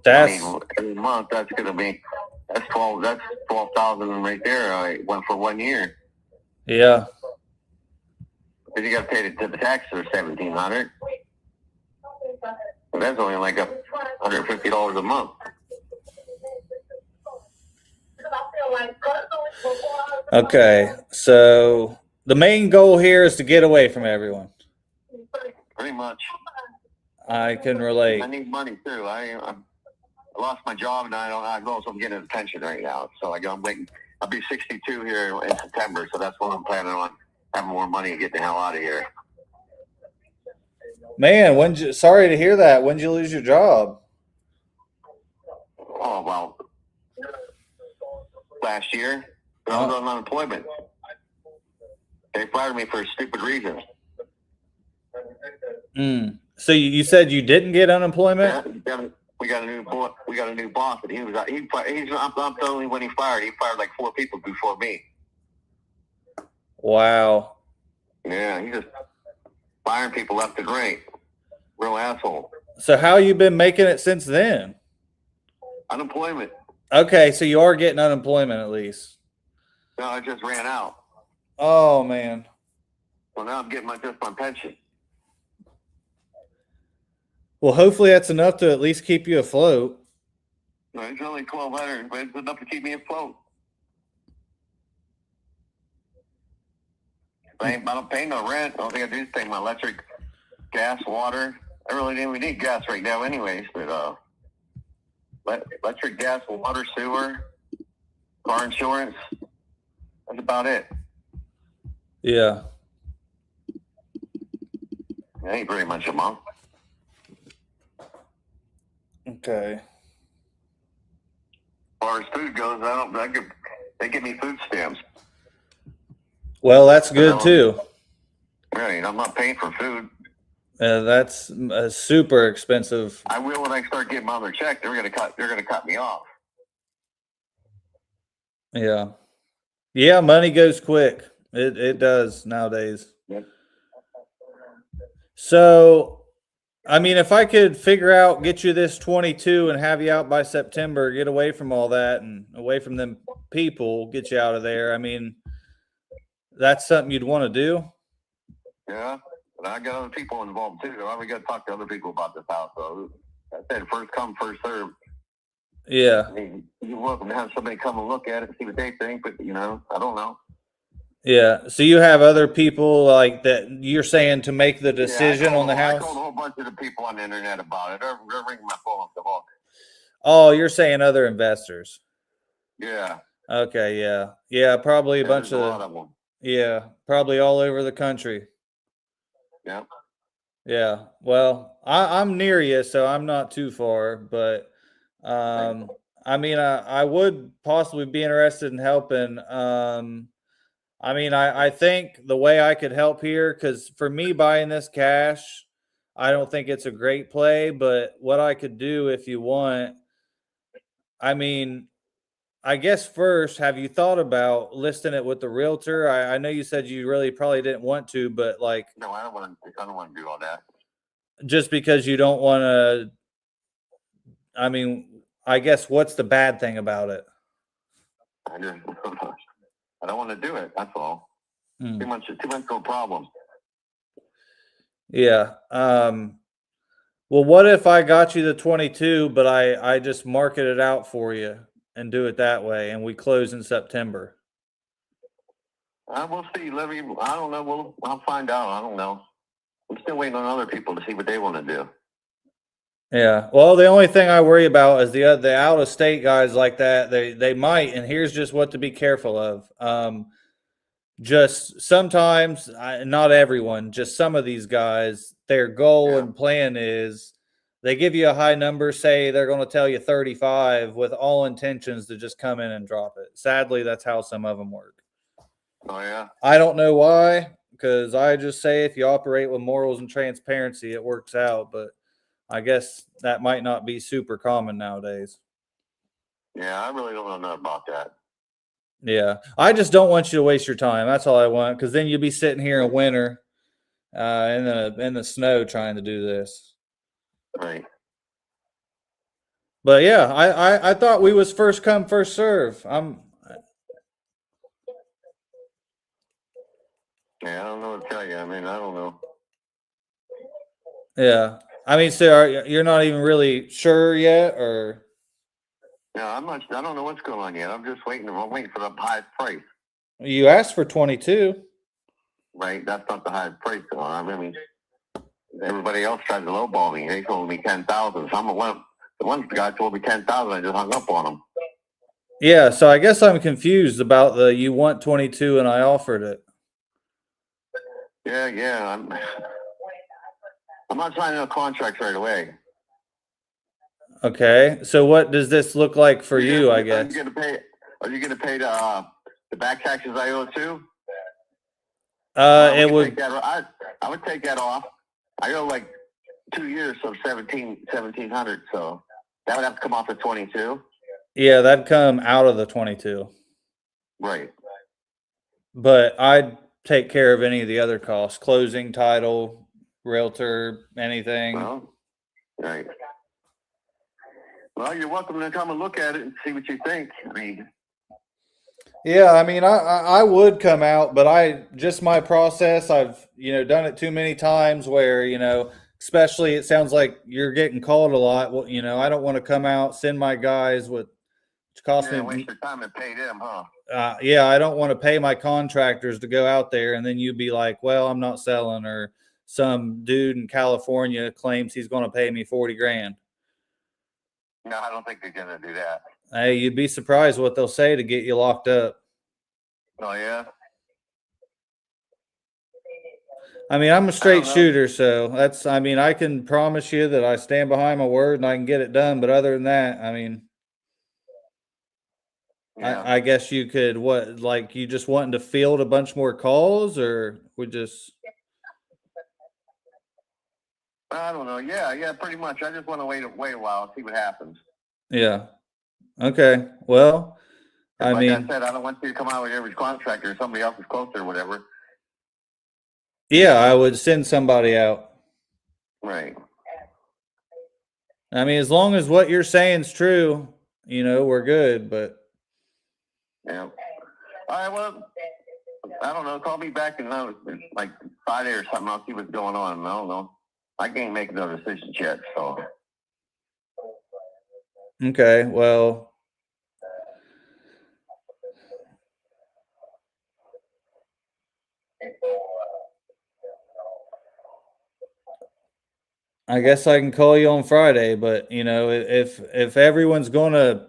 S1: That's
S7: every month. That's 12,000 right there. Went for 1 year.
S1: Yeah.
S7: Then you got to pay the taxes for 1,700. That's only like $150 a month.
S1: Okay, so the main goal here is to get away from everyone.
S7: Pretty much.
S1: I can relate.
S7: I need money too. I lost my job and I'm also getting a pension right now. So I'm waiting. I'll be 62 here in September. So that's what I'm planning on, having more money and getting the hell out of here.
S1: Man, sorry to hear that. When did you lose your job?
S7: Oh, well, last year. I was on unemployment. They fired me for a stupid reason.
S1: So you said you didn't get unemployment?
S7: Yeah, we got a new boss, and he's not the only one he fired. He fired like 4 people before me.
S1: Wow.
S7: Yeah, he's just firing people left and right. Real asshole.
S1: So how you been making it since then?
S7: Unemployment.
S1: Okay, so you are getting unemployment at least.
S7: No, I just ran out.
S1: Oh man.
S7: Well, now I'm getting my pension.
S1: Well, hopefully that's enough to at least keep you afloat.
S7: No, it's only $1,200, but it's enough to keep me afloat. I don't pay no rent. All thing I do is pay my electric, gas, water. I really didn't even need gas right now anyways, but electric, gas, water, sewer, car insurance. That's about it.
S1: Yeah.
S7: It ain't very much a month.
S1: Okay.
S7: As far as food goes, they give me food stamps.
S1: Well, that's good too.
S7: Right, I'm not paying for food.
S1: That's super expensive.
S7: I will when I start getting my other check. They're gonna cut me off.
S1: Yeah. Yeah, money goes quick. It does nowadays.
S7: Yep.
S1: So, I mean, if I could get you this 22 and have you out by September, get away from all that and away from them people, get you out of there. I mean, that's something you'd want to do.
S7: Yeah, but I got other people involved too. I got to talk to other people about this house, though. I said first come, first serve.
S1: Yeah.
S7: I mean, you're welcome to have somebody come and look at it and see what they think, but I don't know.
S1: Yeah. So you have other people like that you're saying to make the decision on the house?
S7: I told a whole bunch of the people on the internet about it. They're ringing my phone off the hook.
S1: Oh, you're saying other investors.
S7: Yeah.
S1: Okay. Yeah. Yeah. Probably a bunch
S7: a lot of them.
S1: Yeah. Probably all over the country.
S7: Yeah.
S1: Yeah. Well, I'm near you, so I'm not too far, but I mean, I would possibly be interested in helping. I mean, I think the way I could help here, because for me buying this cash, I don't think it's a great play, but what I could do if you want, I mean, I guess first, have you thought about listing it with the realtor? I know you said you really probably didn't want to, but like,
S7: no, I don't want to do all that.
S1: Just because you don't want to, I mean, I guess what's the bad thing about it?
S7: I don't want to do it. That's all. Too much no problem.
S1: Yeah. Well, what if I got you the 22, but I just market it out for you and do it that way, and we close in September?
S7: We'll see, Levy. I don't know. I'll find out. I don't know. I'm still waiting on other people to see what they want to do.
S1: Yeah. Well, the only thing I worry about is the out of state guys like that. They might, and here's just what to be careful of. Just sometimes, not everyone, just some of these guys, their goal and plan is they give you a high number, say they're going to tell you 35 with all intentions to just come in and drop it. Sadly, that's how some of them work.
S7: Oh, yeah.
S1: I don't know why, because I just say if you operate with morals and transparency, it works out. But I guess that might not be super common nowadays.
S7: Yeah, I really don't know nothing about that.
S1: Yeah, I just don't want you to waste your time. That's all I want, because then you'll be sitting here in winter, in the snow trying to do this.
S7: Right.
S1: But yeah, I thought we was first come first serve.
S7: Yeah, I don't know what to tell you. I mean, I don't know.
S1: Yeah, I mean, so you're not even really sure yet, or?
S7: No, I'm not. I don't know what's going on yet. I'm just waiting. I'm waiting for the highest price.
S1: You asked for 22.
S7: Right, that's not the highest price. I mean, everybody else tried to lowball me. They told me 10,000. The one guy told me 10,000. I just hung up on him.
S1: Yeah, so I guess I'm confused about you want 22 and I offered it.
S7: Yeah. I'm not signing a contract right away.
S1: Okay, so what does this look like for you? I guess.
S7: Are you gonna pay the back taxes I owe too?
S1: It would.
S7: I would take that off. I owe like 2 years of 1,700, so that would have to come off the 22.
S1: Yeah, that'd come out of the 22.
S7: Right.
S1: But I'd take care of any of the other costs: closing, title, realtor, anything.
S7: Well, right. Well, you're welcome to come and look at it and see what you think. I mean.
S1: Yeah, I mean, I would come out, but just my process. I've done it too many times where especially it sounds like you're getting called a lot. Well, I don't want to come out, send my guys which cost me.
S7: Waste your time and pay them, huh?
S1: Yeah, I don't want to pay my contractors to go out there and then you'd be like, well, I'm not selling, or some dude in California claims he's going to pay me 40 grand.
S7: No, I don't think they're going to do that.
S1: Hey, you'd be surprised what they'll say to get you locked up.
S7: Oh, yeah?
S1: I mean, I'm a straight shooter, so I can promise you that I stand behind my word and I can get it done. But other than that, I mean, yeah. I guess you could, you just wanting to field a bunch more calls, or we just.
S7: I don't know. Yeah, pretty much. I just want to wait a while and see what happens.
S1: Yeah. Okay. Well, I
S7: said, I don't want you to come out with every contractor or somebody else's quote or whatever.
S1: Yeah, I would send somebody out.
S7: Right.
S1: I mean, as long as what you're saying is true, we're good, but.
S7: Yeah. All right, well, I don't know. Call me back in like Friday or something. I'll see what's going on. I don't know. I can't make no decisions yet, so.
S1: Okay, well, I guess I can call you on Friday, but if everyone's gonna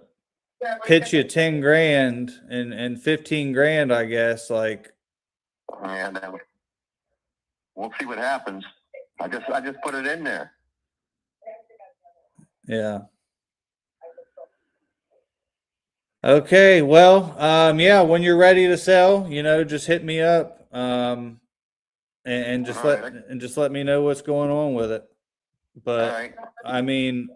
S1: pitch you 10 grand and 15 grand, I guess, like,
S7: And we'll see what happens. I just put it in there.
S1: yeah. Okay, well, yeah, when you're ready to sell, just hit me up. And just
S7: All
S1: let
S7: right.
S1: and just let me know what's going on with it. But
S7: All right.
S1: I mean,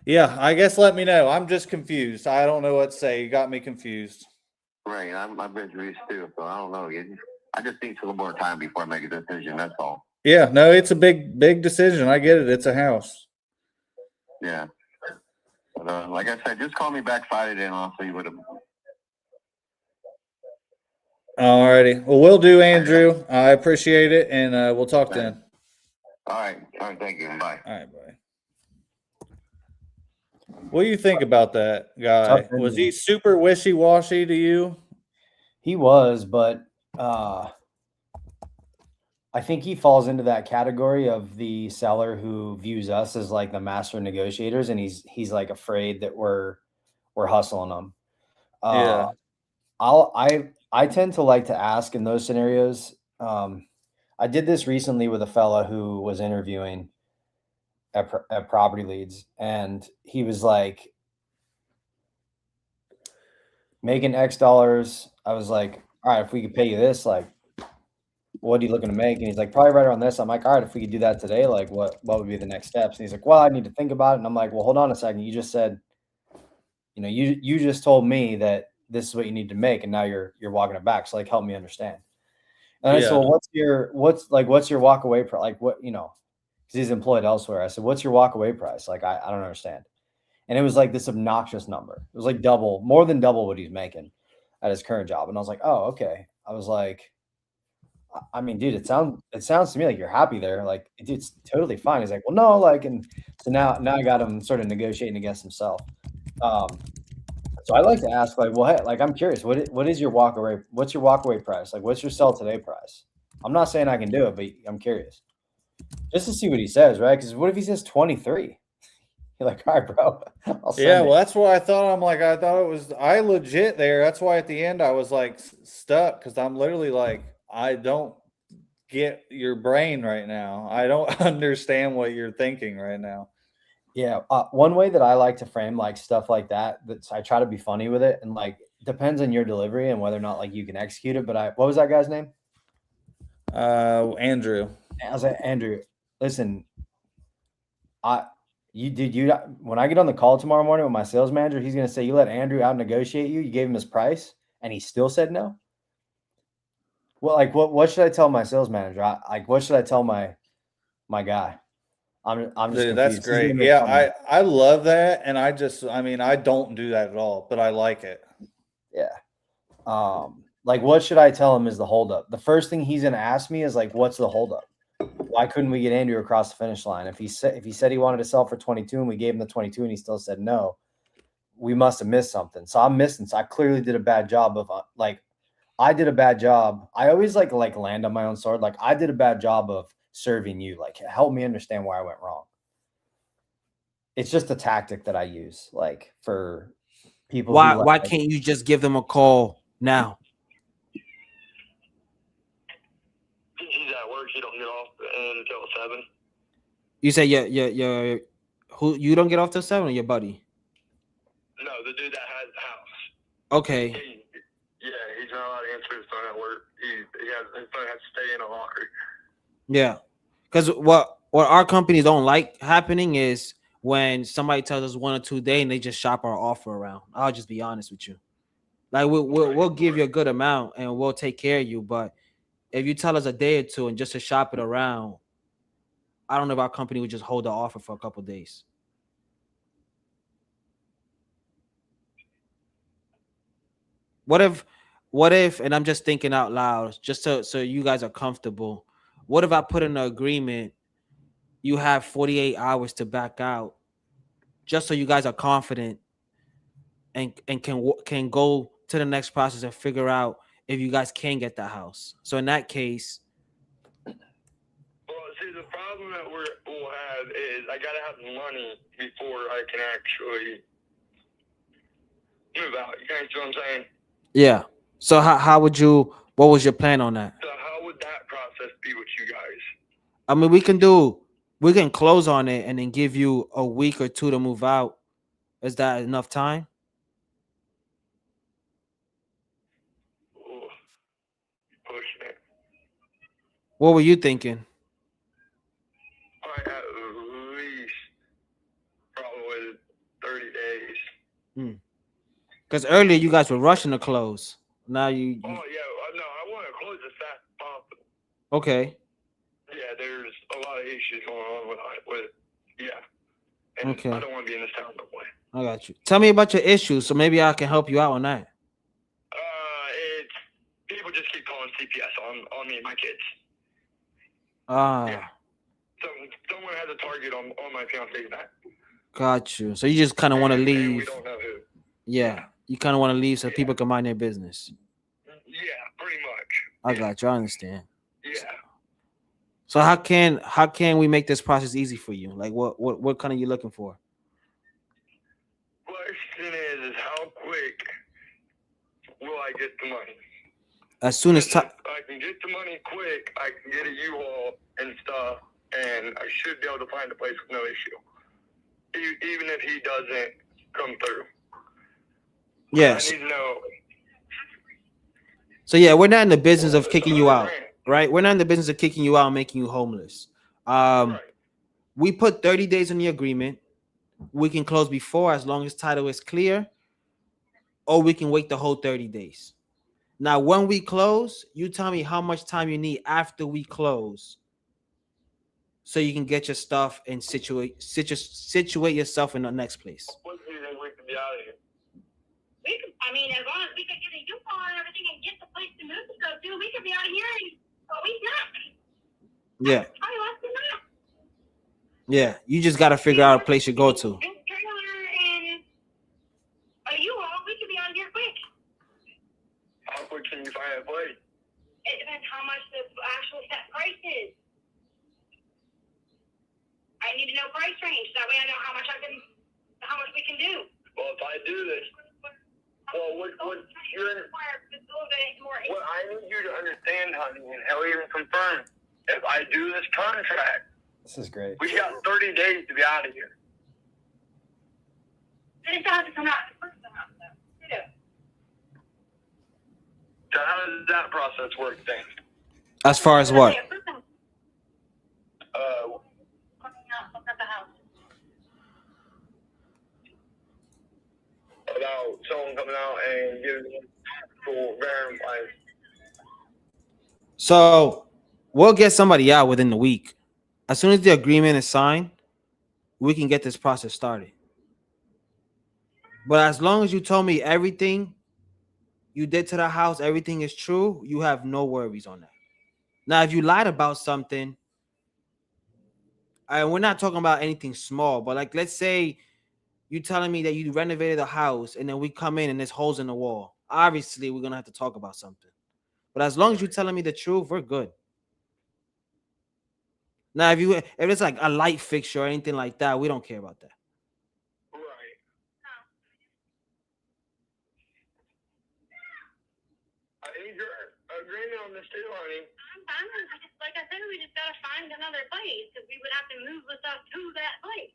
S1: yeah, I guess let me know. I'm just confused. I don't know what to say. You got me confused.
S7: Right. I'm confused too, so I don't know. I just need a little more time before I make a decision. That's all.
S1: Yeah, no, it's a big decision. I get it. It's a house.
S7: Yeah. But, like I said, just call me back Friday and I'll see what.
S1: Alrighty. Well, we'll do, Andrew. I appreciate it, and we'll talk then.
S7: All right. All right. Thank you. Bye.
S1: All right, bye. What do you think about that guy? Was he super wishy-washy to you?
S2: He was, but I think he falls into that category of the seller who views us as like the master negotiators, and he's like afraid that we're hustling him.
S1: Yeah.
S2: I tend to like to ask in those scenarios. I did this recently with a fella who was interviewing at Property Leads, and he was like making X dollars. I was like, all right, if we could pay you this, like, what are you looking to make? And he's like, probably right around this. I'm like, all right, if we could do that today, like what would be the next steps? And he's like, well, I need to think about it. And I'm like, well, hold on a second. You just said, you just told me that this is what you need to make, and now you're walking it back. So like, help me understand. And I said, well, what's your walk away price? Like what, because he's employed elsewhere. I said, what's your walk away price? Like, I don't understand. And it was like this obnoxious number. It was like more than double what he's making at his current job. And I was like, oh, okay. I was like, I mean, dude, it sounds to me like you're happy there. Like, dude, it's totally fine. He's like, well, no, like, and so now I got him sort of negotiating against himself. So I like to ask, like, well, hey, like, I'm curious, what is your walk away? What's your walk away price? Like, what's your sell today price? I'm not saying I can do it, but I'm curious just to see what he says, right? Because what if he says 23? You're like, all right, bro.
S1: Yeah, well, that's what I thought. I thought it was, I legit there. That's why at the end I was like stuck, because I'm literally like, I don't get your brain right now. I don't understand what you're thinking right now.
S2: Yeah. One way that I like to frame like stuff like that, I try to be funny with it, and like depends on your delivery and whether or not like you can execute it. But what was that guy's name?
S1: Andrew.
S2: I was like, Andrew, listen, when I get on the call tomorrow morning with my sales manager, he's going to say, you let Andrew out negotiate you. You gave him his price and he still said no. Well, like, what should I tell my sales manager? What should I tell my guy? I'm just
S1: Dude, that's great. Yeah, I love that, and I don't do that at all, but I like it.
S2: Yeah. Like, what should I tell him is the holdup? The first thing he's gonna ask me is like, what's the holdup? Why couldn't we get Andrew across the finish line? If he said he wanted to sell for 22 and we gave him the 22 and he still said no, we must have missed something. So I'm missing. So I clearly did a bad job of I did a bad job. I always like land on my own sword. Like, I did a bad job of serving you. Like, help me understand where I went wrong. It's just a tactic that I use, like, for people.
S3: Why can't you just give them a call now?
S7: He's at work. He don't get off until 7.
S3: You say your who you don't get off till 7, or your buddy?
S7: No, the dude that has the house.
S3: Okay.
S7: He's not allowed to answer his phone at work. His phone has to stay in a locker.
S3: Yeah, because what our companies don't like happening is when somebody tells us 1 or 2 days and they just shop our offer around. I'll just be honest with you. Like, we'll give you a good amount and we'll take care of you, but if you tell us a day or two and just to shop it around, I don't know if our company would just hold the offer for a couple of days. What if, and I'm just thinking out loud, just so you guys are comfortable, what if I put in an agreement you have 48 hours to back out, just so you guys are confident and can go to the next process and figure out if you guys can get that house. So in that case,
S9: Well, see, the problem that we'll have is I gotta have the money before I can actually move out. You guys see what I'm saying?
S3: yeah. So how would you? What was your plan on that?
S9: So how would that process be with you guys?
S3: I mean, we can close on it and then give you a week or two to move out. Is that enough time?
S9: Ooh, pushing it.
S3: What were you thinking?
S9: I at least probably 30 days.
S3: Because earlier you guys were rushing to close. Now you
S9: Oh, yeah. No, I want to close as fast as possible.
S3: okay.
S9: Yeah, there's a lot of issues going on with yeah. And
S3: Okay.
S9: I don't want to be in this town no way.
S3: I got you. Tell me about your issues, so maybe I can help you out on that.
S9: It's people just keep calling CPS on me and my kids.
S3: Ah,
S9: Someone has a target on my fiance's back.
S3: got you. So you just kind of want to
S9: And we
S3: leave.
S9: don't know who.
S3: Yeah, you kind of want to leave so people can mind their business.
S9: Yeah, pretty much.
S3: I got you. I understand.
S9: Yeah.
S3: So how can we make this process easy for you? Like what kind of you looking for?
S9: Question is how quick will I get the money?
S3: As soon as
S9: If I can get the money quick, I can get a U-Haul and stuff, and I should be able to find a place with no issue. Even if he doesn't come through.
S3: yes.
S9: I need to know.
S3: So yeah, we're not in the business of kicking you out, right? We're not in the business of kicking you out and making you homeless.
S9: Right.
S3: We put 30 days in the agreement. We can close before as long as title is clear, or we can wait the whole 30 days. Now, when we close, you tell me how much time you need after we close so you can get your stuff and situate yourself in the next place.
S9: What do you think we can be out of here?
S10: We could, I mean, as long as we could get a U-Haul and everything and get the place to move to go to, we could be out of here in a week max.
S3: Yeah.
S10: Probably less than that.
S3: Yeah. You just got to figure out a place you go to.
S10: And trailer and a U-Haul, we could be out of here quick.
S9: How quick can you find a place?
S10: It depends how much the actual set price is. I need to know price range. That way I know how much we can do.
S9: Well, if I do this, well, what I need you to understand, honey, and hell even confirm, if I do this contract,
S2: This is great.
S9: we got 30 days to be out of here.
S10: Then it has to come out.
S9: So how does that process work then?
S3: As far as what?
S9: About someone coming out and giving me full verifying.
S3: So we'll get somebody out within the week. As soon as the agreement is signed, we can get this process started. But as long as you told me everything you did to the house, everything is true, you have no worries on that. Now, if you lied about something, we're not talking about anything small, but like, let's say you telling me that you renovated the house and then we come in and there's holes in the wall. Obviously, we're going to have to talk about something. But as long as you're telling me the truth, we're good. Now, if it's like a light fixture or anything like that, we don't care about that.
S9: Right. I need your agreement on this too, honey.
S10: I'm fine. Like I said, we just gotta find another place because we would have to move the stuff to that place.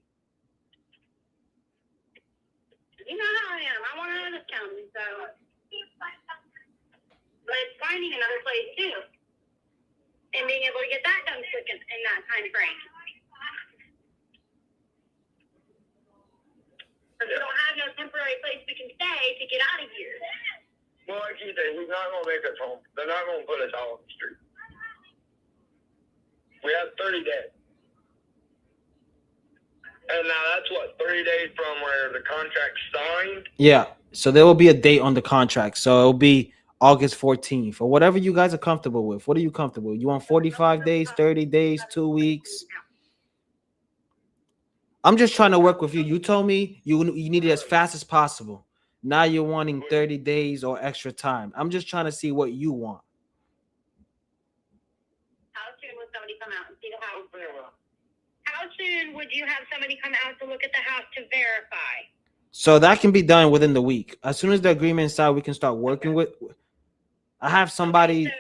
S10: You know how I am. I want out of this county, so. But it's finding another place too, and being able to get that done quick in that time frame. Because we don't have no temporary place we can stay to get out of here.
S9: Well, like you said, he's not going to make us home. They're not going to put us out on the street. We have 30 days. And now that's what, 30 days from where the contract's signed?
S3: Yeah. So there will be a date on the contract. So it'll be August 14th or whatever you guys are comfortable with. What are you comfortable with? You want 45 days, 30 days, 2 weeks? I'm just trying to work with you. You told me you need it as fast as possible. Now you're wanting 30 days or extra time. I'm just trying to see what you want.
S10: How soon would somebody come out and see the house? How soon would you have somebody come out to look at the house to verify?
S3: So that can be done within the week. As soon as the agreement is signed, we can start working with. I have somebody.
S10: Okay,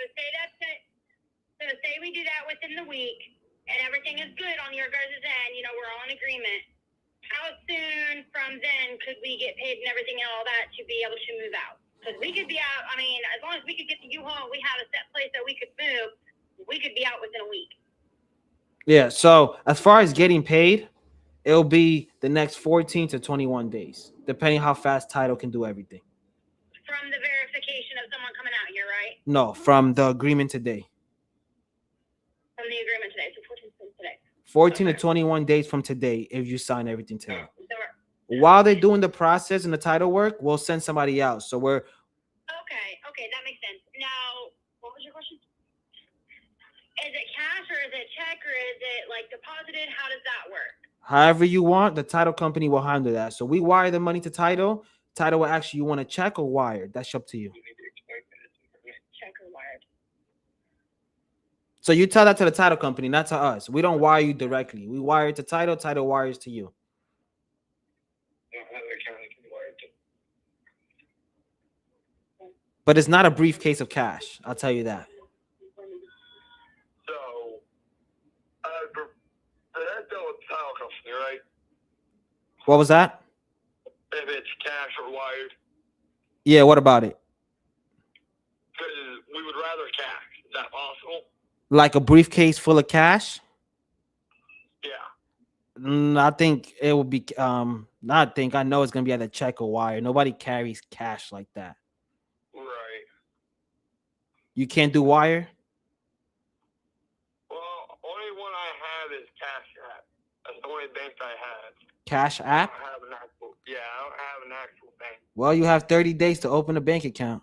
S10: so say we do that within the week, and everything is good on your guys' end. You know, we're all in agreement. How soon from then could we get paid and everything and all that to be able to move out? Because we could be out. I mean, as long as we could get the U-Haul, we have a set place that we could move. We could be out within a week.
S3: Yeah. So as far as getting paid, it'll be the next 14 to 21 days, depending how fast title can do everything.
S10: From the verification of someone coming out here, right?
S3: No, from the agreement today.
S10: From the agreement today. So 14 days today.
S3: 14 to 21 days from today if you sign everything today.
S10: So we're,
S3: While they're doing the process and the title work, we'll send somebody out. So we're
S10: okay, that makes sense. Now, what was your question? Is it cash or is it check or is it like deposited? How does that work?
S3: however you want, the title company will handle that. So we wire the money to title. Title will ask you want a check or wired. That's up to you.
S10: Check or wired.
S3: So you tell that to the title company, not to us. We don't wire you directly. We wire it to title. Title wires to you. But it's not a briefcase of cash. I'll tell you that.
S9: So, that's the title company, right?
S3: What was that?
S9: If it's cash or wired,
S3: Yeah, what about it?
S9: because we would rather cash. Is that possible?
S3: Like a briefcase full of cash?
S9: Yeah.
S3: I think it will be not think I know it's gonna be at a check or wire. Nobody carries cash like that.
S9: Right.
S3: You can't do wire?
S9: Well, only one I have is Cash App. That's the only bank I have.
S3: Cash
S9: I
S3: app?
S9: don't have an actual. Yeah, I don't have an actual bank.
S3: Well, you have 30 days to open a bank account.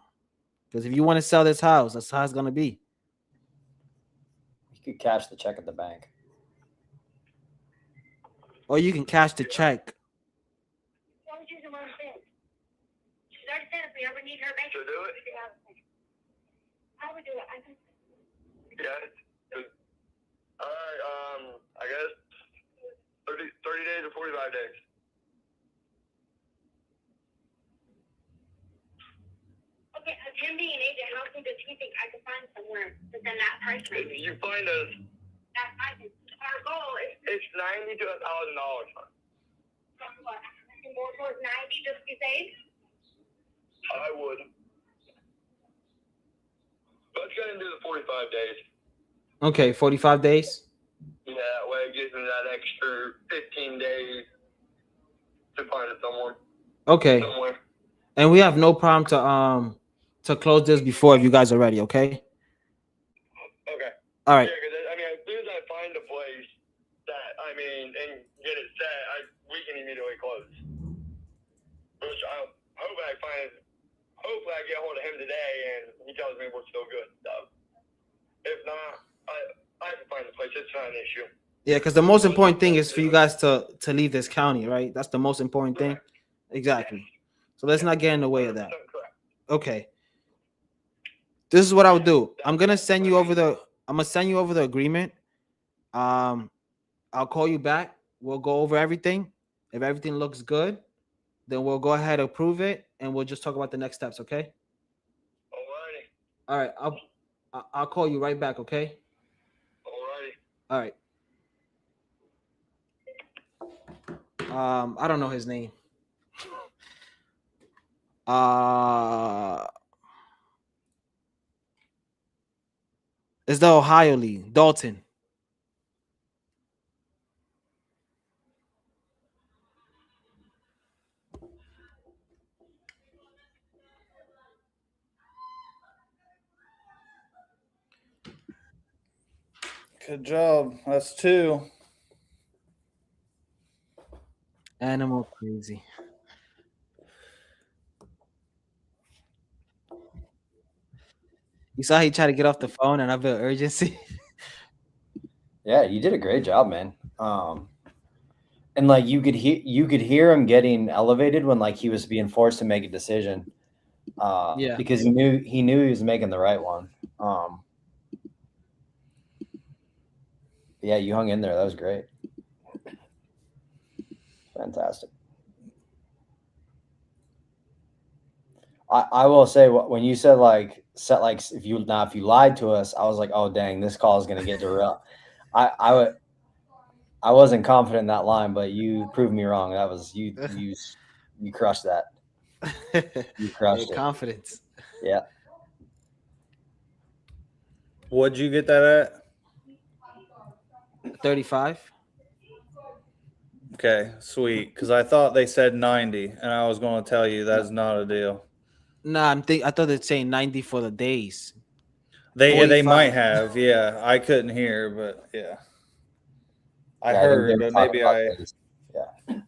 S3: Because if you want to sell this house, that's how it's gonna be.
S2: You could cash the check at the bank.
S3: Or you can cash the check.
S10: Don't use the wrong thing. She's already said if we ever need her bank.
S9: To do it?
S10: I would do it. I think.
S9: Yeah. All right. I guess 30 days or 45 days.
S10: Okay, as him being an agent, how soon does he think I could find somewhere to send that price range?
S9: If you find us,
S10: That price is our goal is
S9: it's $90 to $1,000.
S10: what? More towards 90 just to be safe?
S9: I would. Let's go ahead and do the 45 days.
S3: Okay, 45 days.
S9: Yeah, that way it gives me that extra 15 days to find someone.
S3: Okay.
S9: Somewhere.
S3: And we have no problem to close this before if you guys are ready, okay?
S9: Okay.
S3: All right.
S9: Yeah, because I mean, as soon as I find a place that and get it set, we can immediately close. Which I hope I find. Hopefully, I get a hold of him today and he tells me we're still good. So, if not, I can find a place. It's not an issue.
S3: Yeah, because the most important thing is for you guys to leave this county, right? That's the most important thing. Exactly. So let's not get in the way of that. Okay. This is what I would do. I'm gonna send you over the agreement. I'll call you back. We'll go over everything. If everything looks good, then we'll go ahead and approve it, and we'll just talk about the next steps. Okay.
S9: Alrighty.
S3: All right. I'll call you right back. Okay.
S9: Alrighty.
S3: All right. I don't know his name. It's the Ohio League, Dalton.
S1: Good job. That's 2.
S3: Animal crazy. You saw he tried to get off the phone and I felt urgency.
S2: Yeah, you did a great job, man. And like you could hear him getting elevated when like he was being forced to make a decision. Because he knew he was making the right one. Yeah, you hung in there. That was great. Fantastic. I will say when you said like if you lied to us, I was like, oh dang, this call is gonna get derailed. I wasn't confident in that line, but you proved me wrong. That was you crushed that. You crushed it.
S3: Confidence.
S2: Yeah.
S1: What'd you get that
S3: at? 35.
S1: Okay, sweet. Because I thought they said 90, and I was going to tell you that's not a deal.
S3: Nah, I thought they'd say 90 for the days.
S1: They might have. Yeah, I couldn't hear, but yeah, I heard, but maybe
S2: yeah.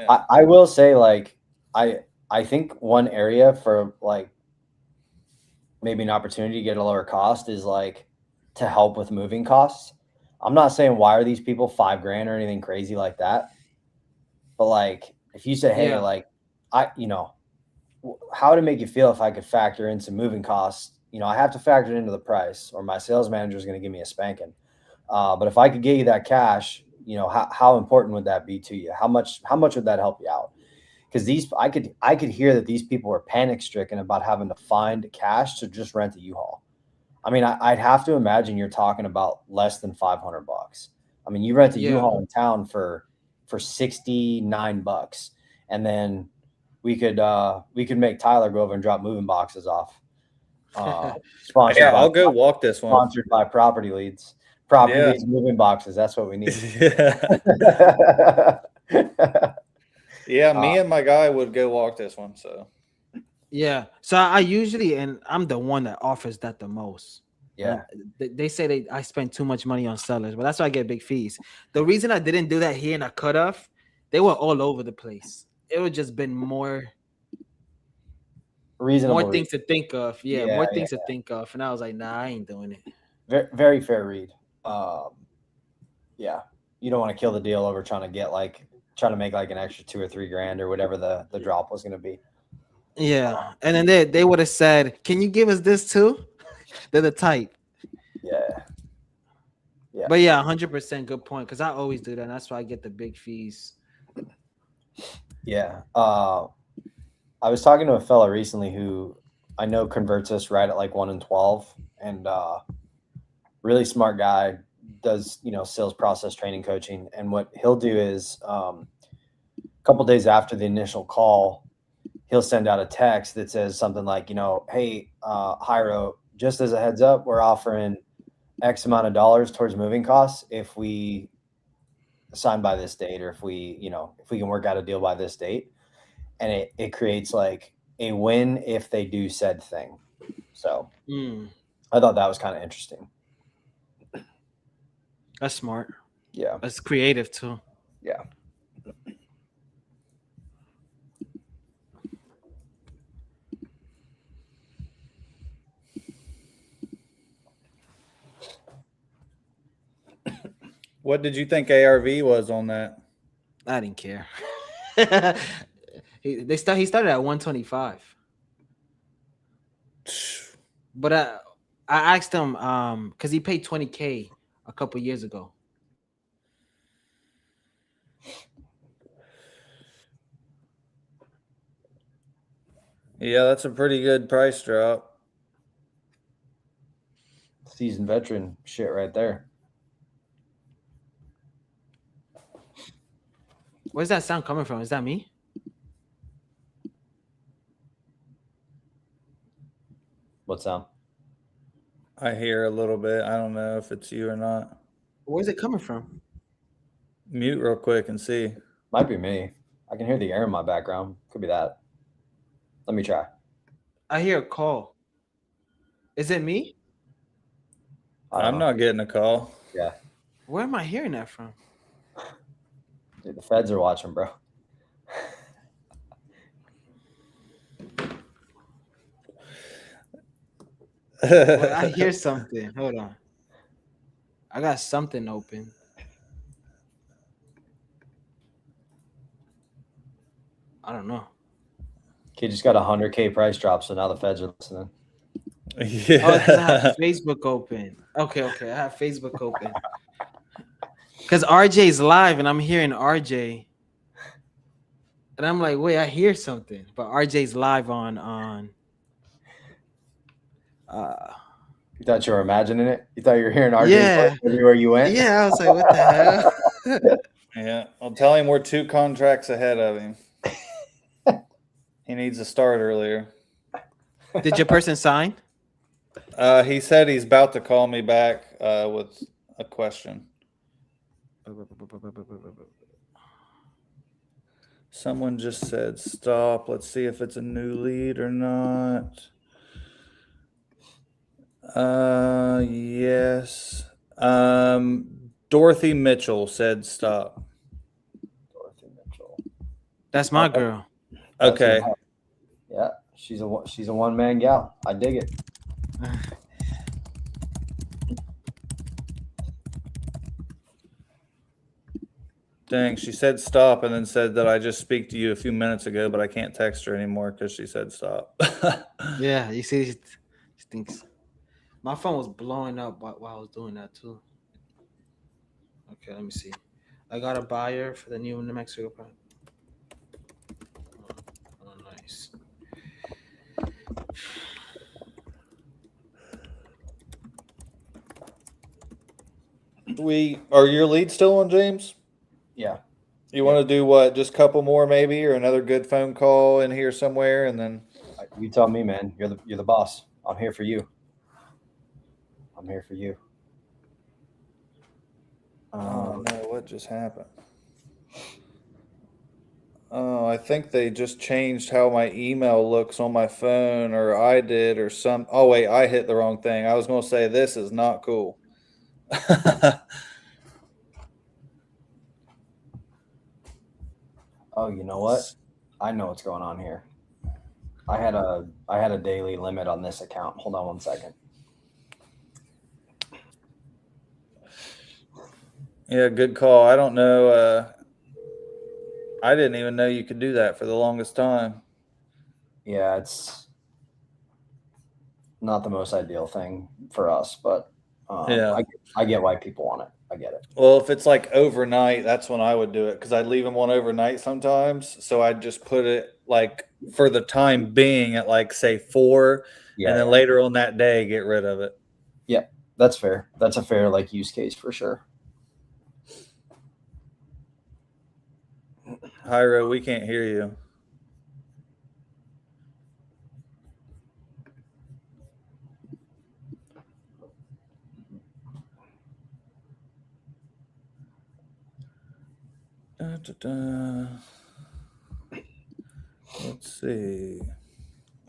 S2: I will say like I think one area for like maybe an opportunity to get a lower cost is like to help with moving costs. I'm not saying why are these people $5,000 or anything crazy like that, but like if you say, hey, like how would it make you feel if I could factor in some moving costs? I have to factor it into the price, or my sales manager is going to give me a spanking. But if I could get you that cash, how important would that be to you? How much would that help you out? Because I could hear that these people were panic stricken about having to find cash to just rent a U-Haul. I mean, I'd have to imagine you're talking about less than $500. I mean, you rent a U-Haul in town for $69, and then we could make Tyler go over and drop moving boxes off.
S1: Sponsored I'll go walk this one.
S2: Sponsored by Property Leads. Leads moving boxes. That's what we need.
S1: Yeah, me and my guy would go walk this one. So
S3: yeah, so I usually, and I'm the one that offers that the most.
S2: Yeah,
S3: they say I spend too much money on sellers, but that's why I get big fees. The reason I didn't do that here in a cutoff, they were all over the place. It would just been more
S2: reasonable,
S3: more things to think of. More things to think of, and I was like, nah, I ain't doing it.
S2: Very, very fair read. Yeah, you don't want to kill the deal over trying to make like an extra $2 or $3 or whatever the drop was going to be.
S3: Yeah, and then they would have said, "Can you give us this too?" They're the type.
S2: Yeah.
S3: But yeah, 100% good point, because I always do that, and that's why I get the big fees.
S2: Yeah. I was talking to a fella recently who I know converts us right at like 1 in 12, and really smart guy, does sales process training coaching, and what he'll do is a couple days after the initial call, he'll send out a text that says something like, hey, Hyro, just as a heads up, we're offering X amount of dollars towards moving costs if we sign by this date, or if we can work out a deal by this date. And it creates like a win if they do said thing. So I thought that was kind of interesting.
S3: That's smart.
S2: Yeah.
S3: That's creative too.
S2: Yeah.
S1: What did you think ARV was on that?
S3: I didn't care. He started at 125. But I asked him because he paid $20K a couple years ago.
S1: Yeah, that's a pretty good price drop.
S2: Seasoned veteran shit right there.
S3: Where's that sound coming from? Is that me?
S2: What sound?
S1: I hear a little bit. I don't know if it's you or not.
S3: Where's it coming from?
S1: Mute real quick and see.
S2: Might be me. I can hear the air in my background. Could be that. Let me try.
S3: I hear a call. Is it me?
S1: I'm not getting a call.
S2: Yeah.
S3: Where am I hearing that from?
S2: Dude, the feds are watching, bro.
S3: Well, I hear something. Hold on. I got something open. I don't know.
S2: Kid just got 100K price drop, so now the feds are listening.
S1: Yeah.
S3: Oh, because I have Facebook open. Okay, I have Facebook open. Because RJ's live, and I'm hearing RJ, and I'm like, wait, I hear something, but RJ's live on.
S2: You thought you were imagining it? You thought you were hearing RJ's
S3: Yeah.
S2: voice everywhere you went?
S3: Yeah, I was like, what the hell?
S1: Yeah, I'll tell him we're 2 contracts ahead of him. He needs to start earlier.
S3: Did your person sign?
S1: He said he's about to call me back with a question. Someone just said stop. Let's see if it's a new lead or not. Yes. Dorothy Mitchell said stop.
S2: Dorothy Mitchell.
S3: That's my girl.
S1: Okay.
S2: Yeah, she's a one-man gal. I dig it.
S1: Dang, she said stop and then said that I just speak to you a few minutes ago, but I can't text her anymore because she said stop.
S3: Yeah, you see, she thinks my phone was blowing up while I was doing that too. Okay, let me see. I got a buyer for the new New Mexico plan. Oh, nice.
S1: Are your leads still on, James?
S2: Yeah.
S1: You want to do what? Just a couple more maybe, or another good phone call in here somewhere, and then
S2: You tell me, man. You're the boss. I'm here for you. I'm here for you.
S1: oh no, what just happened? Oh, I think they just changed how my email looks on my phone, or I did, or some. Oh wait, I hit the wrong thing. I was going to say this is not cool.
S2: Oh, you know what? I know what's going on here. I had a daily limit on this account. Hold on one second.
S1: Yeah, good call. I don't know. I didn't even know you could do that for the longest time.
S2: Yeah, it's not the most ideal thing for us, but
S1: Yeah.
S2: I get why people want it. I get it.
S1: Well, if it's like overnight, that's when I would do it because I'd leave them on overnight sometimes. So I'd just put it like for the time being at like say 4, and then later on that day get rid of it.
S2: Yeah, that's fair. That's a fair like use case for sure.
S1: Hyro, we can't hear you. Da, da, da. Let's see.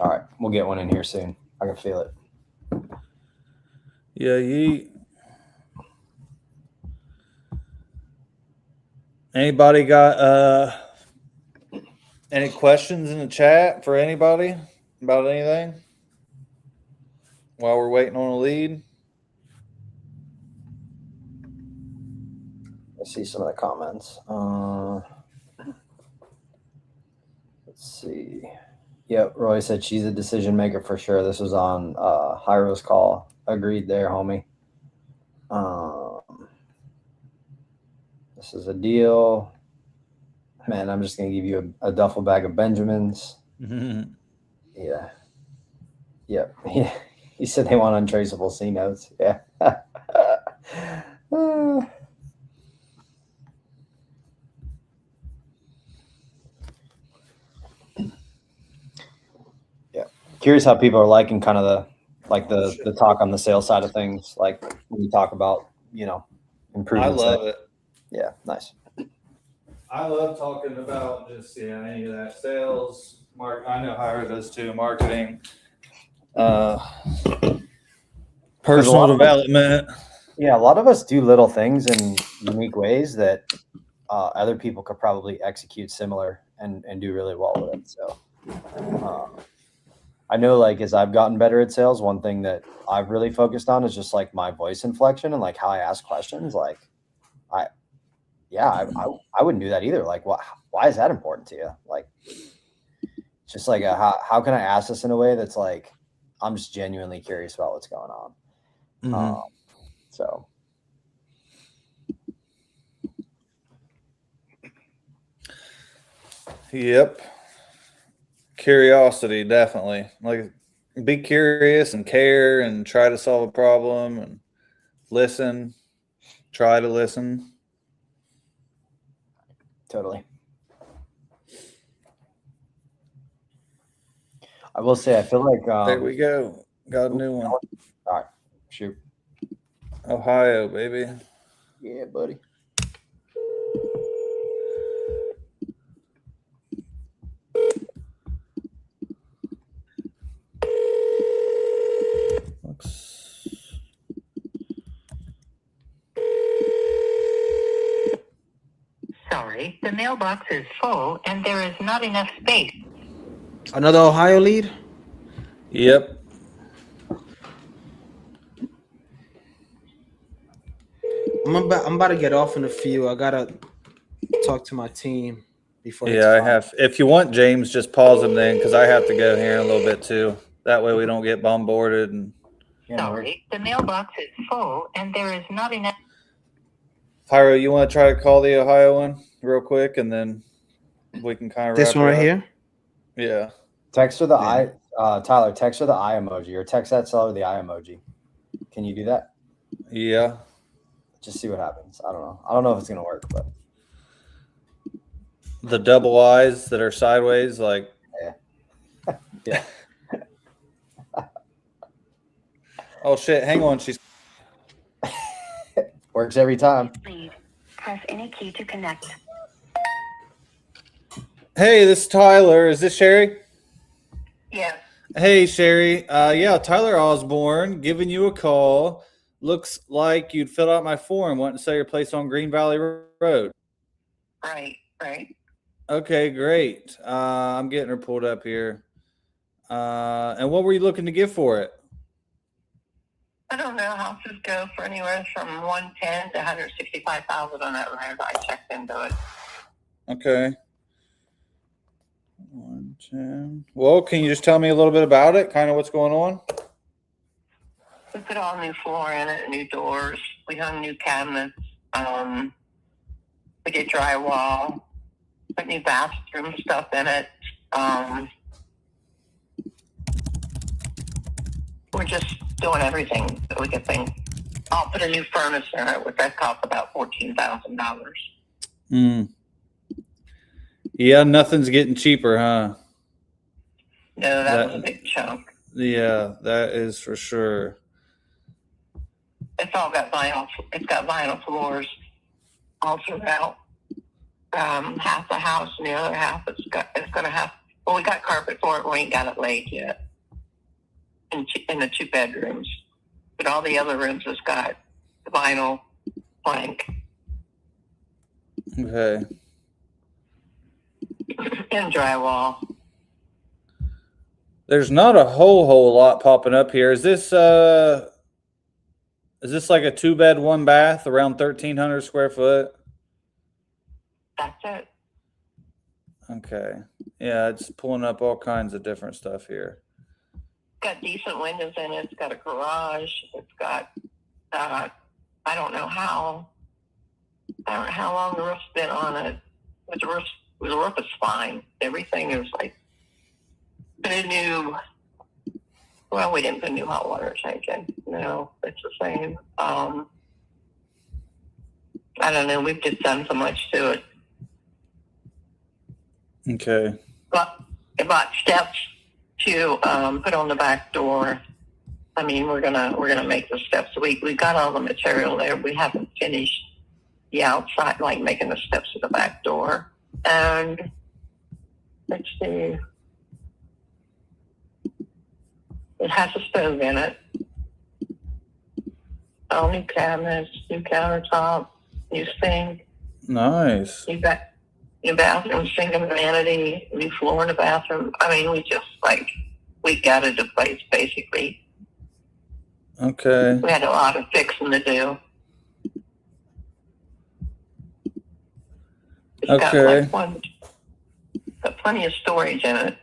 S2: All right, we'll get one in here soon. I can feel it.
S1: Yeah, anybody got any questions in the chat for anybody about anything while we're waiting on a lead?
S2: Let's see some of the comments. Let's see. Yep, Roy said she's a decision maker for sure. This was on Hyro's call. Agreed there, homie. This is a deal. Man, I'm just going to give you a duffel bag of Benjamins.
S1: Mm-hmm.
S2: Yeah. Yep. Yeah. He said they want untraceable C notes. Yeah. Yeah. Curious how people are liking kind of the talk on the sales side of things. Like when you talk about, improving.
S1: I love it.
S2: Yeah. Nice.
S1: I love talking about just any of that sales. I know Hyro does too. Marketing, personal development.
S2: Yeah, a lot of us do little things in unique ways that other people could probably execute similar and do really well with it. So I know, like, as I've gotten better at sales, one thing that I've really focused on is just like my voice inflection and like how I ask questions. Like, yeah, I wouldn't do that either. Like, why is that important to you? Like, it's just like, how can I ask this in a way that's like, I'm just genuinely curious about what's going on.
S1: Mm-hmm.
S2: So.
S1: Yep. Curiosity, definitely. Like, be curious and care and try to solve a problem and listen. Try to listen.
S2: Totally. I will say, I feel like
S1: there we go. Got a new one.
S2: All right, shoot.
S1: Ohio, baby.
S2: Yeah, buddy.
S5: Sorry, the mailbox is full and there is not enough space.
S3: Another Ohio lead?
S1: Yep.
S3: I'm about to get off in a few. I gotta talk to my team before.
S1: Yeah, I have. If you want, James, just pause him then, because I have to go here in a little bit too. That way we don't get bombarded. And
S5: sorry, the mailbox is full and there is not enough.
S1: Pyro, you want to try to call the Ohio one real quick, and then we can kind of
S3: this one right here.
S1: Yeah.
S2: Text her the Tyler. Text her the eye emoji, or text that seller the eye emoji. Can you do that?
S1: Yeah.
S2: Just see what happens. I don't know. I don't know if it's gonna work, but
S1: the double eyes that are sideways, like
S2: yeah.
S1: Oh shit! Hang on, she's
S2: works every time.
S5: Please press any key to connect.
S1: Hey, this is Tyler. Is this Sherry?
S5: Yes.
S1: Hey, Sherry. Yeah, Tyler Osborne giving you a call. Looks like you'd filled out my form wanting to sell your place on Green Valley Road.
S5: Right.
S1: Okay, great. I'm getting her pulled up here. And what were you looking to give for it?
S5: I don't know. Houses go for anywhere from 110 to 165,000 on that land. I checked into it.
S1: Okay. 110. Well, can you just tell me a little bit about it? Kind of what's going on?
S5: We put all new floor in it, new doors. We hung new cabinets. We did drywall. Put new bathroom stuff in it. We're just doing everything that we could think. I'll put a new furnace in it, which that cost about $14,000.
S1: Yeah, nothing's getting cheaper, huh?
S5: No, that was a big chunk.
S1: Yeah, that is for sure.
S5: It's all got vinyl. It's got vinyl floors all throughout. Half the house and the other half it's gonna have. Well, we got carpet for it. We ain't got it laid yet. In the 2 bedrooms, but all the other rooms has got vinyl plank.
S1: Okay.
S5: And drywall.
S1: There's not a whole lot popping up here. Is this like a 2-bed, 1-bath around 1,300 square foot?
S5: That's it.
S1: Okay. Yeah, it's pulling up all kinds of different stuff here.
S5: Got decent windows in it. It's got a garage. It's got I don't know how long the roof's been on it. But the roof is fine. Everything is like put a new. Well, we didn't put a new hot water tank in. No, it's the same. I don't know. We've just done so much to it.
S1: Okay.
S5: But I bought steps to put on the back door. I mean, we're gonna make the steps. We got all the material there. We haven't finished the outside, like making the steps to the back door. And let's see, it has a stove in it. All new cabinets, new countertop, new sink.
S1: Nice.
S5: New bathroom, sink and vanity, new floor in the bathroom. I mean, we gutted the place basically.
S1: Okay.
S5: We had a lot of fixing to do. It's
S1: Okay.
S5: got plenty of storage in it.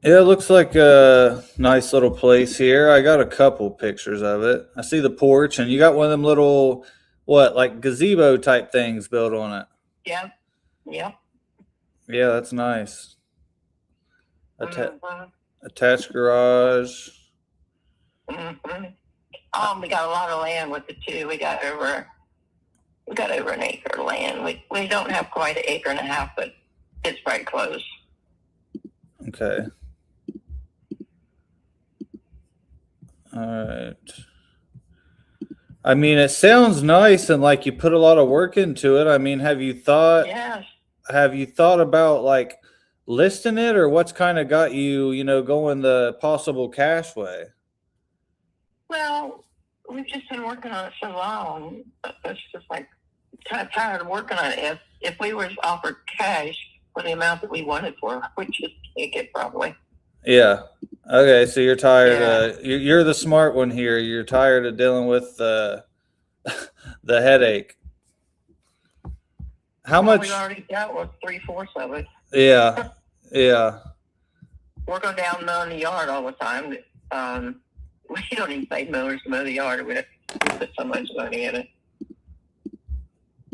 S1: Yeah, it looks like a nice little place here. I got a couple pictures of it. I see the porch, and you got one of them little, what, like gazebo type things built on it.
S5: Yep. Yep.
S1: Yeah, that's nice.
S5: Mhm.
S1: Attached garage.
S5: Mhm. We got a lot of land with it too. We got over an acre of land. We don't have quite an acre and a half, but it's very close.
S1: Okay. All right. I mean, it sounds nice and like you put a lot of work into it. I mean, have you thought
S5: Yes.
S1: about like listing it, or what's kind of got you, going the possible cash way?
S5: Well, we've just been working on it so long. It's just like kind of tired of working on it. If we were offered cash for the amount that we wanted for, we'd just take it probably.
S1: Yeah. Okay, so you're tired.
S5: Yeah.
S1: You're the smart one here. You're tired of dealing with the headache. How much?
S5: We've already dealt with 3/4 of it.
S1: Yeah. Yeah.
S5: We're going down mowing the yard all the time. We don't even pay mowers to mow the yard. We put so much money in it.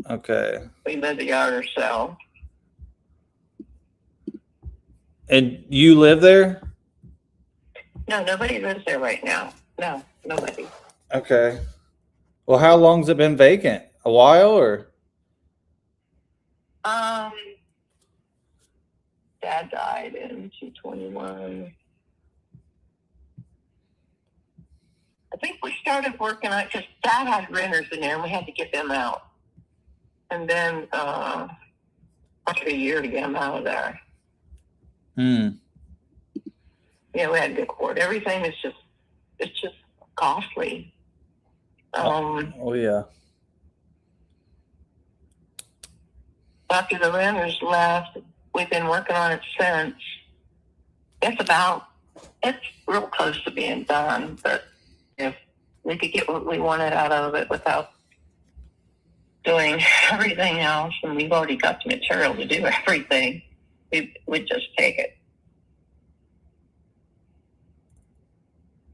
S1: Okay.
S5: We mow the yard ourselves.
S1: And you live there?
S5: No, nobody lives there right now. No, nobody.
S1: Okay. Well, how long's it been vacant? A while, or?
S5: Dad died in 2021. I think we started working on it because Dad had renters in there and we had to get them out. And then took a year to get them out of there. Yeah, we had to go to court. Everything is it's just costly.
S1: Oh yeah.
S5: After the renters left, we've been working on it since. It's real close to being done, but if we could get what we wanted out of it without doing everything else, and we've already got the material to do everything, we'd just take it.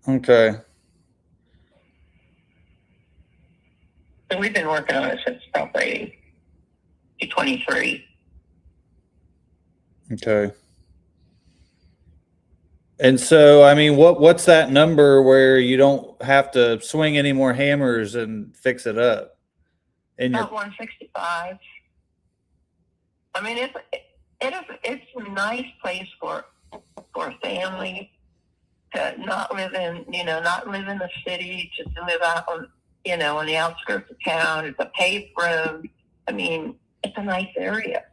S1: Okay.
S5: So we've been working on it since probably 23.
S1: Okay. And so, I mean, what's that number where you don't have to swing any more hammers and fix it up?
S5: About 165. I mean, it's a nice place for a family to not live in the city, just to live out on the outskirts of town. It's a paved road. I mean, it's a nice area.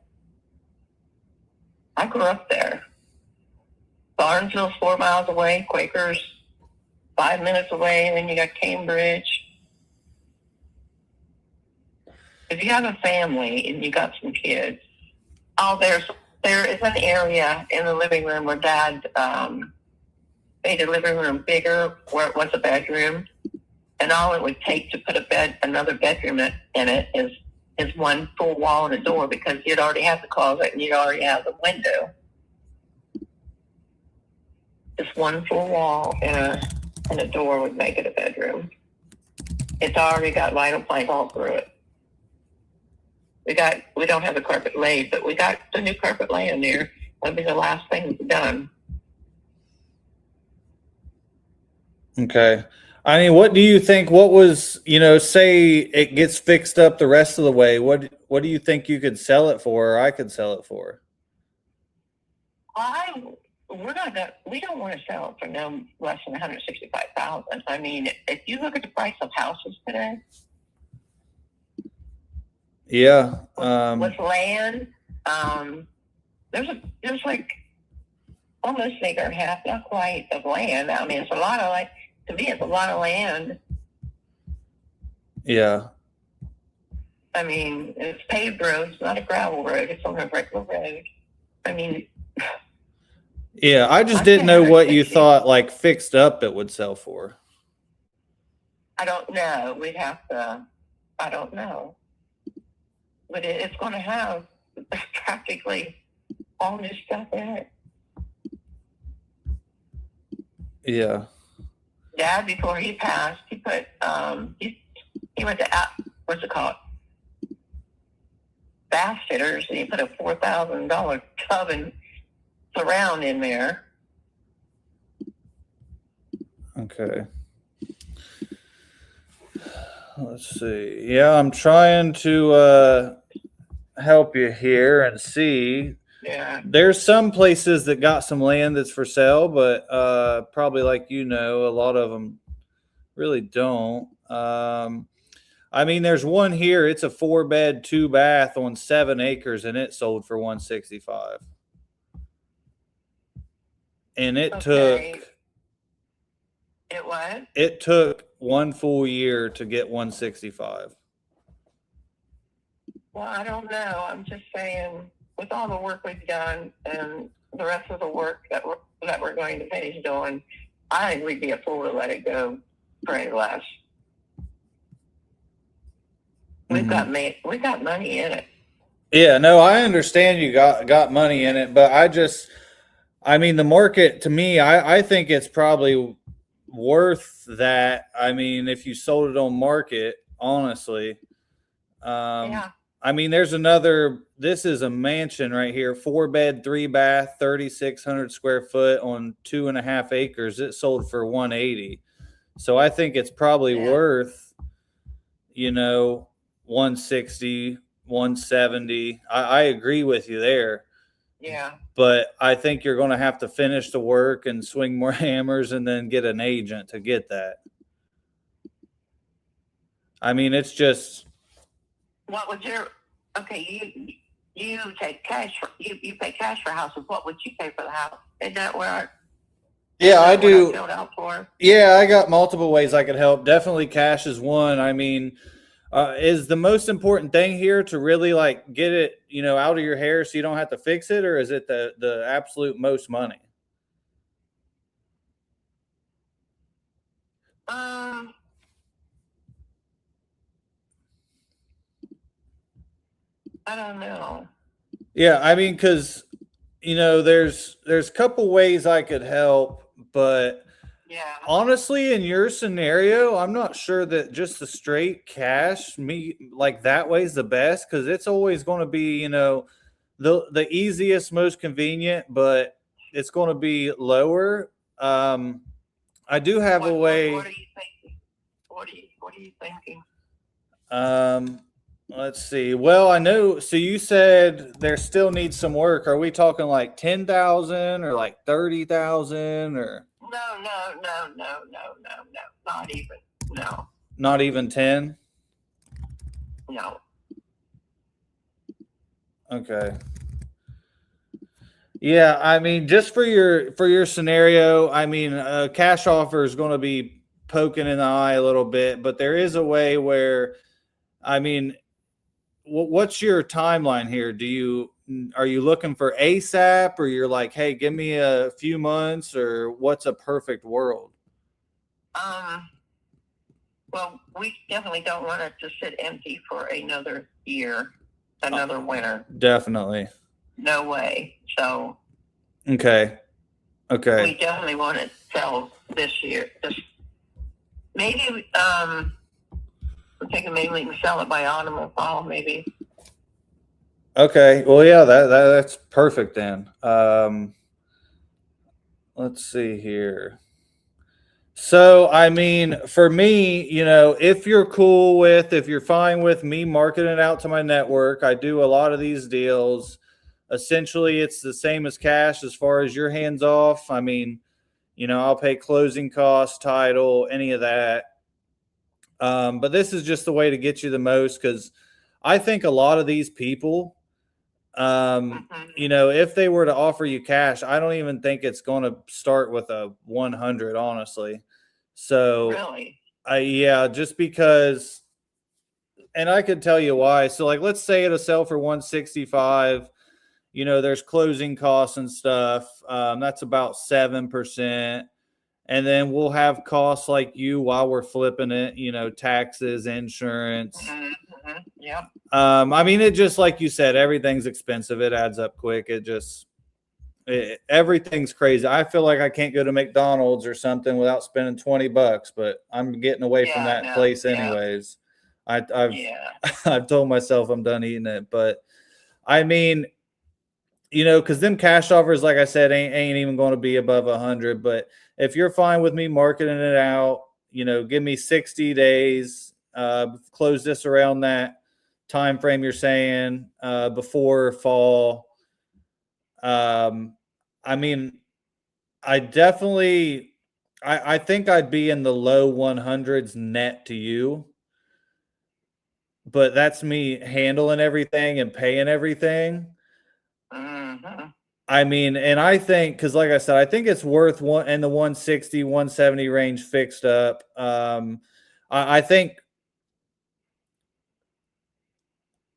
S5: I grew up there. Barnesville's 4 miles away. Quaker's 5 minutes away. And then you got Cambridge. If you have a family and you got some kids, there is an area in the living room where Dad made the living room bigger where it was a bedroom, and all it would take to put another bedroom in it is one full wall and a door, because you'd already have the closet and you'd already have the window. Just one full wall and a door would make it a bedroom. It's already got vinyl plank all through it. We don't have the carpet laid, but we got the new carpet laying there. That'll be the last thing done.
S1: Okay. I mean, what do you think? What was, say it gets fixed up the rest of the way? What do you think you could sell it for, or I could sell it for?
S5: We don't want to sell it for no less than $165,000. I mean, if you look at the price of houses today,
S1: yeah,
S5: with land, there's like almost an acre and a half, not quite, of land. I mean, it's a lot of land. To me, it's a lot of land.
S1: Yeah.
S5: I mean, it's paved roads, not a gravel road. It's on a regular road. I mean,
S1: yeah, I just didn't know what you thought, like, fixed up it would sell for.
S5: I don't know. I don't know.
S11: but it's going to have practically all new stuff in it.
S1: Yeah.
S11: Dad, before he passed, he put he went to what's it called? Bath Fitters, and he put a $4,000 tub and surround in there.
S1: Okay. Let's see. Yeah, I'm trying to help you here and see.
S11: Yeah.
S1: There's some places that got some land that's for sale, but probably like a lot of them really don't. I mean, there's one here. It's a 4-bed, 2-bath on 7 acres, and it sold for $165. And it took.
S11: It what?
S1: It took 1 full year to get 165.
S11: Well, I don't know. I'm just saying, with all the work we've done and the rest of the work that we're going to finish doing, I think we'd be a fool to let it go for any less. We've got money in it.
S1: Yeah, no, I understand you got money in it, but I mean, the market to me, I think it's probably worth that. I mean, if you sold it on market, honestly.
S11: Yeah.
S1: I mean, this is a mansion right here, 4-bed, 3-bath, 3,600 square foot on 2.5 acres. It sold for $180. So I think it's probably worth, 160, 170. I agree with you there.
S11: Yeah.
S1: But I think you're going to have to finish the work and swing more hammers and then get an agent to get that. I mean, it's just.
S11: What would you take cash for, you pay cash for houses. What would you pay for the house? Is that where?
S1: Yeah, I do.
S11: Filled out for?
S1: Yeah, I got multiple ways I could help. Definitely cash is one. I mean, is the most important thing here to really get it, out of your hair so you don't have to fix it, or is it the absolute most money?
S11: I don't know.
S1: Yeah, I mean, because there's a couple ways I could help, but honestly, in your scenario, I'm not sure that just the straight cash that way is the best, because it's always going to be the easiest, most convenient, but it's going to be lower. I do have a way.
S11: What are you thinking? What are you thinking?
S1: Let's see. Well, I know. So you said there still needs some work. Are we talking like 10,000 or like 30,000 or?
S11: No. Not even. No.
S1: Not even 10?
S11: No.
S1: Okay. Yeah, I mean, just for your scenario, I mean, a cash offer is going to be poking in the eye a little bit, but there is a way where, I mean, what's your timeline here? Are you looking for ASAP, or you're like, hey, give me a few months, or what's a perfect world?
S11: Well, we definitely don't want it to sit empty for another year, another winter.
S1: Definitely.
S11: No way. So.
S1: Okay.
S11: We definitely want to sell this year. Maybe I'm thinking maybe we can sell it by autumn or fall, maybe.
S1: Okay. Well, yeah, that's perfect then. Let's see here. So, I mean, for me, if you're fine with me marketing it out to my network, I do a lot of these deals. Essentially, it's the same as cash as far as your hands off. I mean, I'll pay closing costs, title, any of that. But this is just the way to get you the most, because I think a lot of these people, if they were to offer you cash, I don't even think it's going to start with a 100, honestly. So,
S11: really?
S1: Just because, and I could tell you why. So, let's say it'll sell for 165. There's closing costs and stuff. That's about 7%. And then we'll have costs like you while we're flipping it, taxes, insurance.
S11: Yeah.
S1: I mean, it just like you said, everything's expensive. It adds up quick. Everything's crazy. I feel like I can't go to McDonald's or something without spending $20, but I'm getting away from that place anyways. I've I've told myself I'm done eating it, but I mean, because them cash offers, like I said, ain't even going to be above 100. But if you're fine with me marketing it out, give me 60 days, close this around that time frame you're saying, before fall. I mean, I definitely, I think I'd be in the low 100s net to you, but that's me handling everything and paying everything. I mean, and I think, because like I said, I think it's worth in the 160, 170 range fixed up. I think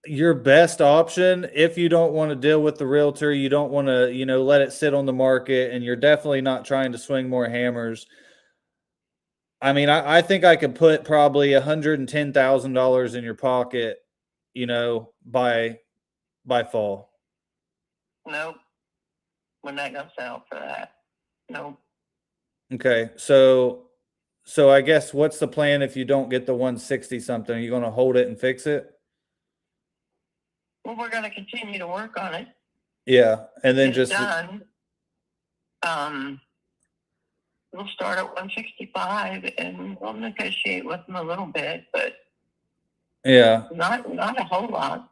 S1: your best option, if you don't want to deal with the realtor, you don't want to, let it sit on the market, and you're definitely not trying to swing more hammers. I mean, I think I could put probably $110,000 in your pocket, by fall.
S11: Nope. We're not gonna sell for that. Nope.
S1: Okay, so I guess what's the plan if you don't get the 160 something? Are you going to hold it and fix it?
S11: Well, we're gonna continue to work on it.
S1: Yeah, and then
S11: it's
S1: just
S11: done. We'll start at 165 and we'll negotiate with them a little bit, but
S1: yeah,
S11: not a whole lot.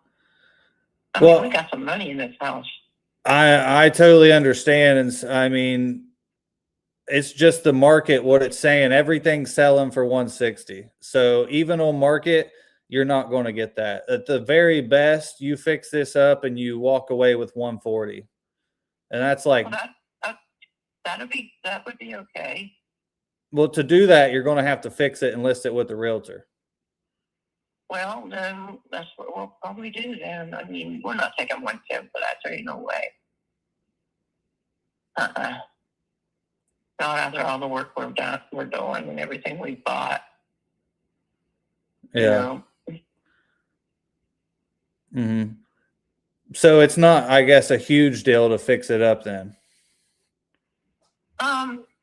S11: I
S1: Well,
S11: mean, we got some money in this house.
S1: I totally understand, and I mean, it's just the market, what it's saying. Everything's selling for 160. So even on market, you're not going to get that. At the very best, you fix this up and you walk away with 140. And that's like,
S11: Well, that would be okay.
S1: Well, to do that, you're going to have to fix it and list it with the realtor.
S11: Well, then that's what we'll probably do then. I mean, we're not taking 110 for that. There ain't no way. Not after all the work we're doing and everything we bought.
S1: Yeah. Mm-hmm. So it's not, I guess, a huge deal to fix it up then.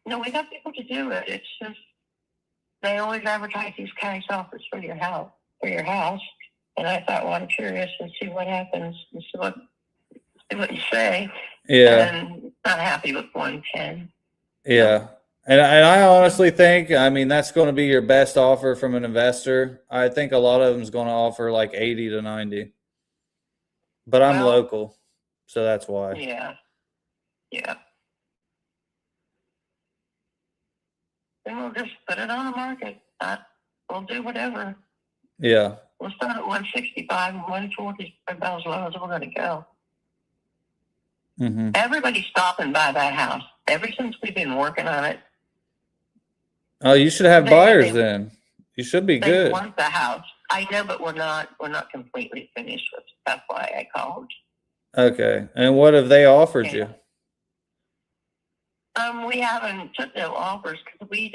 S11: No, we got people to do it. It's just they always advertise these cash offers for your house. And I thought, well, I'm curious and see what happens and see what you say.
S1: Yeah.
S11: And not happy with 110.
S1: Yeah. And I honestly think, I mean, that's going to be your best offer from an investor. I think a lot of them is going to offer like 80 to 90. But I'm local, so that's why.
S11: Yeah. Yeah. Then we'll just put it on the market. We'll do whatever.
S1: Yeah.
S11: We'll start at 165 and 140 is about as low as we're going to go.
S1: Mm-hmm.
S11: Everybody's stopping by that house. Ever since we've been working on it.
S1: Oh, you should have buyers then. You should be good.
S11: They want the house. I know, but we're not completely finished with it. That's why I called.
S1: Okay. And what have they offered you?
S11: We haven't took no offers because we're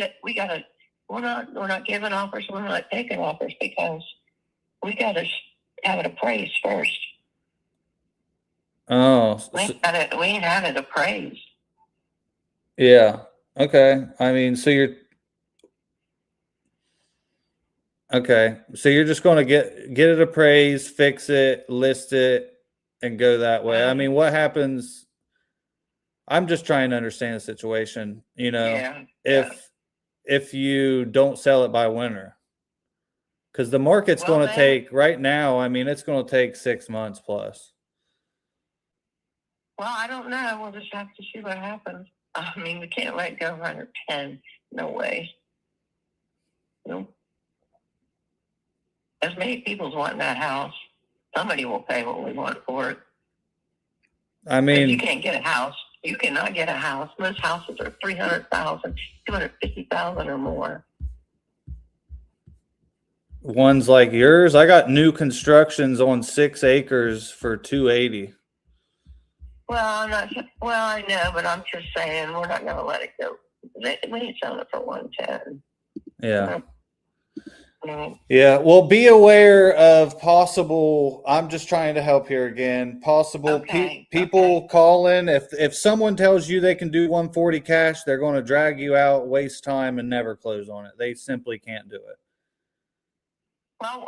S11: not giving offers. We're not taking offers because we got to have it appraised first.
S1: Oh,
S11: we ain't had it appraised.
S1: Yeah. Okay. I mean, so you're just going to get it appraised, fix it, list it, and go that way. I mean, what happens? I'm just trying to understand the situation. If you don't sell it by winter, because the market's going to take right now. I mean, it's going to take 6 months plus.
S11: Well, I don't know. We'll just have to see what happens. I mean, we can't let go 110. No way. Nope. As many people's wanting that house, somebody will pay what we want for it.
S1: I mean,
S11: if you can't get a house. You cannot get a house. Most houses are $300,000, $250,000 or more.
S1: Ones like yours, I got new constructions on 6 acres for $280,000.
S11: Well, I know, but I'm just saying we're not going to let it go. We ain't selling it for 110.
S1: Yeah.
S11: No.
S1: Yeah, well, be aware of possible. I'm just trying to help here again. Possible people calling. If someone tells you they can do 140 cash, they're going to drag you out, waste time, and never close on it. They simply can't do it.
S11: Well,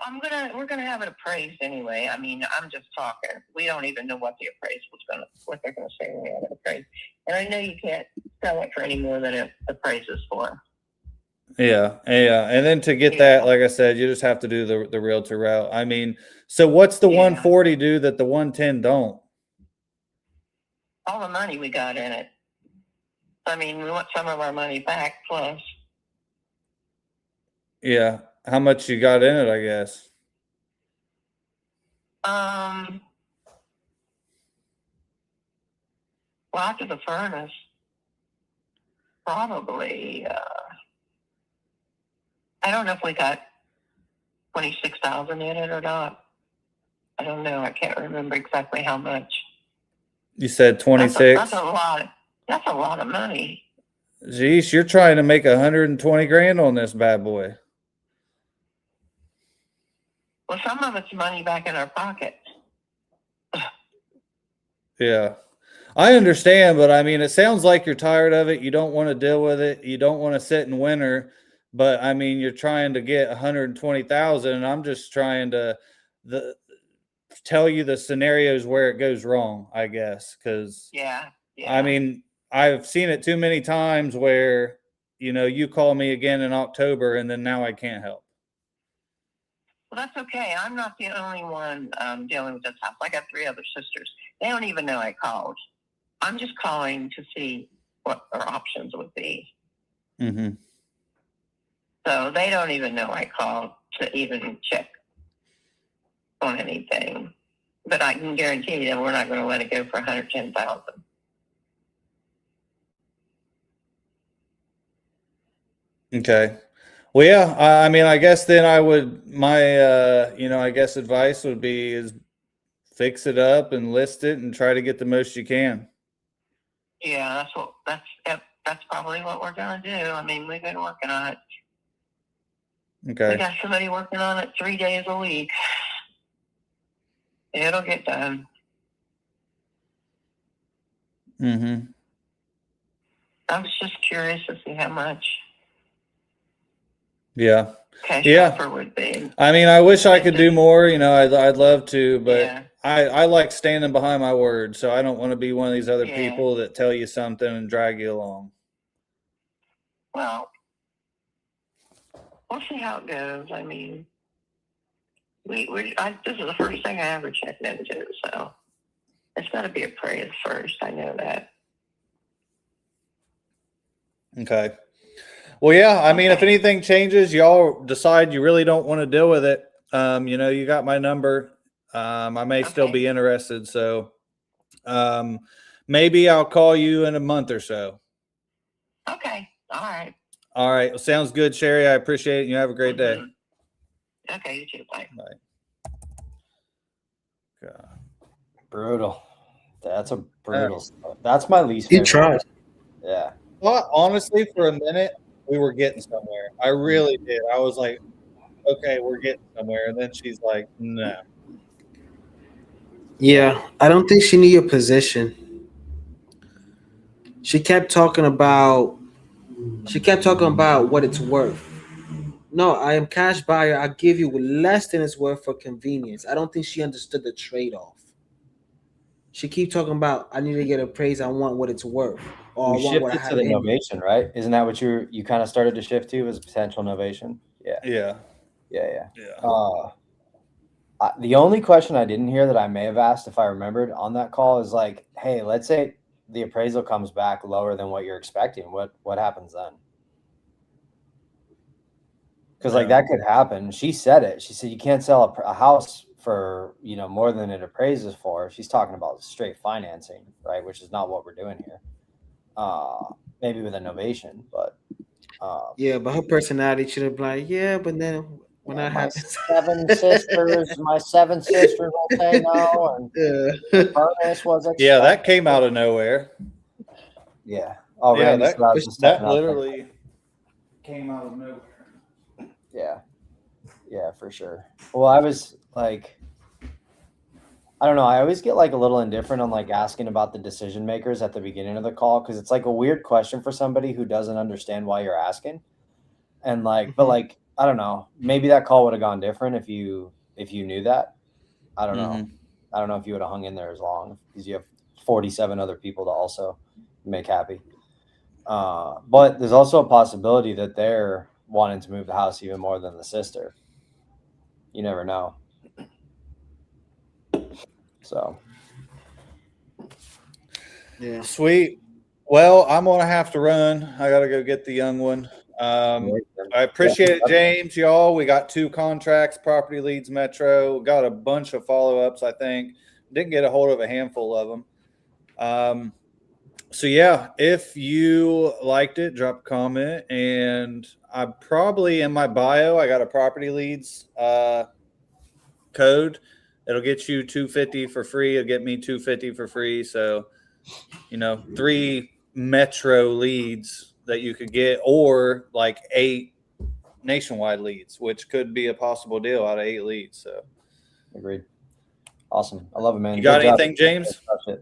S11: we're gonna have it appraised anyway. I mean, I'm just talking. We don't even know what the what they're gonna say when we have it appraised. And I know you can't sell it for any more than it appraises for.
S1: Yeah, and then to get that, like I said, you just have to do the realtor route. I mean, so what's the 140 do that the 110 don't?
S11: All the money we got in it. I mean, we want some of our money back plus.
S1: Yeah, how much you got in it? I guess.
S11: Well, after the furnace, probably. I don't know if we got 26,000 in it or not. I don't know. I can't remember exactly how much.
S1: You said 26.
S11: That's a lot. That's a lot of money.
S1: Geez, you're trying to make 120 grand on this bad boy.
S11: Well, some of it's money back in our pocket.
S1: Yeah, I understand, but I mean, it sounds like you're tired of it. You don't want to deal with it. You don't want to sit in winter. But I mean, you're trying to get 120,000, and I'm just trying to tell you the scenarios where it goes wrong, I guess. Because I mean, I've seen it too many times where you call me again in October, and then now I can't help.
S11: Well, that's okay. I'm not the only one dealing with this house. I got 3 other sisters. They don't even know I called. I'm just calling to see what our options would be.
S1: Mm-hmm.
S11: So they don't even know I called to even check on anything. But I can guarantee you that we're not going to let it go for 110,000.
S1: Okay. Well, yeah. I mean, I guess then I guess advice would be is fix it up and list it and try to get the most you can.
S11: Yeah, that's probably what we're going to do. I mean, we've been working on it.
S1: Okay.
S11: We got somebody working on it 3 days a week. It'll get done.
S1: Mm-hmm.
S11: I was just curious to see how much.
S1: Yeah.
S11: Cash offer would be.
S1: I mean, I wish I could do more. I'd love to, but I like standing behind my word. So I don't want to be one of these other people that tell you something and drag you along.
S11: Well, we'll see how it goes. I mean, this is the first thing I ever checked into, so it's got to be appraised first. I know that.
S1: Okay. Well, yeah. I mean, if anything changes, y'all decide you really don't want to deal with it. You got my number. I may still be interested, so maybe I'll call you in a month or so.
S11: Okay. All right.
S1: All right. Well, sounds good, Sherry. I appreciate it. You have a great day.
S11: Okay, you too. Bye.
S1: Bye. God.
S2: Brutal. That's a brutal. That's my least favorite.
S3: He tried.
S2: Yeah.
S1: Well, honestly, for a minute, we were getting somewhere. I really did. I was like, okay, we're getting somewhere. And then she's like, no.
S3: Yeah, I don't think she knew your position. She kept talking about what it's worth. No, I am cash buyer. I give you less than it's worth for convenience. I don't think she understood the trade-off. She keep talking about I need to get appraised. I want what it's worth. Or
S2: we shifted to the novation, right? Isn't that what you kind of started to shift to? Was potential novation? Yeah. The only question I didn't hear that I may have asked if I remembered on that call is like, hey, let's say the appraisal comes back lower than what you're expecting. What happens then? Because like that could happen. She said it. She said you can't sell a house for more than it appraises for. She's talking about straight financing, right? Which is not what we're doing here. Maybe with a novation, but
S3: but her personality should have been like, but then when I have
S2: 7 sisters, my 7 sisters will say no, and the furnace was expensive.
S1: Yeah, that came out of nowhere.
S2: Yeah.
S1: Oh, yeah, that literally came out of nowhere.
S2: Yeah. Yeah, for sure. Well, I was like, I don't know. I always get like a little indifferent on like asking about the decision makers at the beginning of the call because it's like a weird question for somebody who doesn't understand why you're asking. And like, but like, I don't know. Maybe that call would have gone different if you knew that. I don't know. I don't know if you would have hung in there as long because you have 47 other people to also make happy. But there's also a possibility that they're wanting to move the house even more than the sister. You never know. So,
S3: yeah.
S1: Sweet. Well, I'm gonna have to run. I gotta go get the young one. I appreciate it, James. Y'all, we got 2 contracts, property leads, Metro. Got a bunch of follow-ups. I think didn't get a hold of a handful of them. So yeah, if you liked it, drop a comment, and I probably in my bio I got a property leads code. It'll get you $250 for free. It'll get me $250 for free. So, 3 Metro leads that you could get, or like 8 nationwide leads, which could be a possible deal out of 8 leads. So,
S2: agreed. Awesome. I love it, man.
S1: You got anything, James?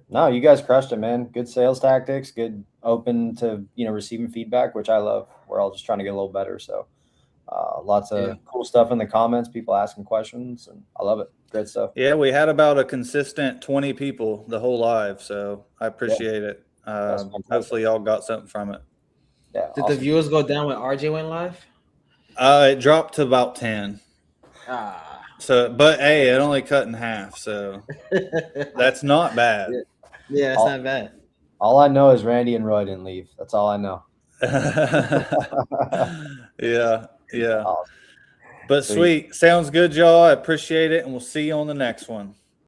S2: No, you guys crushed it, man. Good sales tactics, good open to, receiving feedback, which I love. We're all just trying to get a little better. So lots of cool stuff in the comments, people asking questions, and I love it. Great stuff.
S1: Yeah, we had about a consistent 20 people the whole live, so I appreciate it. Hopefully y'all got something from it.
S2: Yeah.
S3: Did the viewers go down when RJ went live?
S1: It dropped to about 10. So, but hey, it only cut in half, so that's not bad.
S3: Yeah, that's not bad.
S2: All I know is Randy and Roy didn't leave. That's all I know.
S1: Yeah. But sweet. Sounds good, y'all. I appreciate it, and we'll see you on the next one.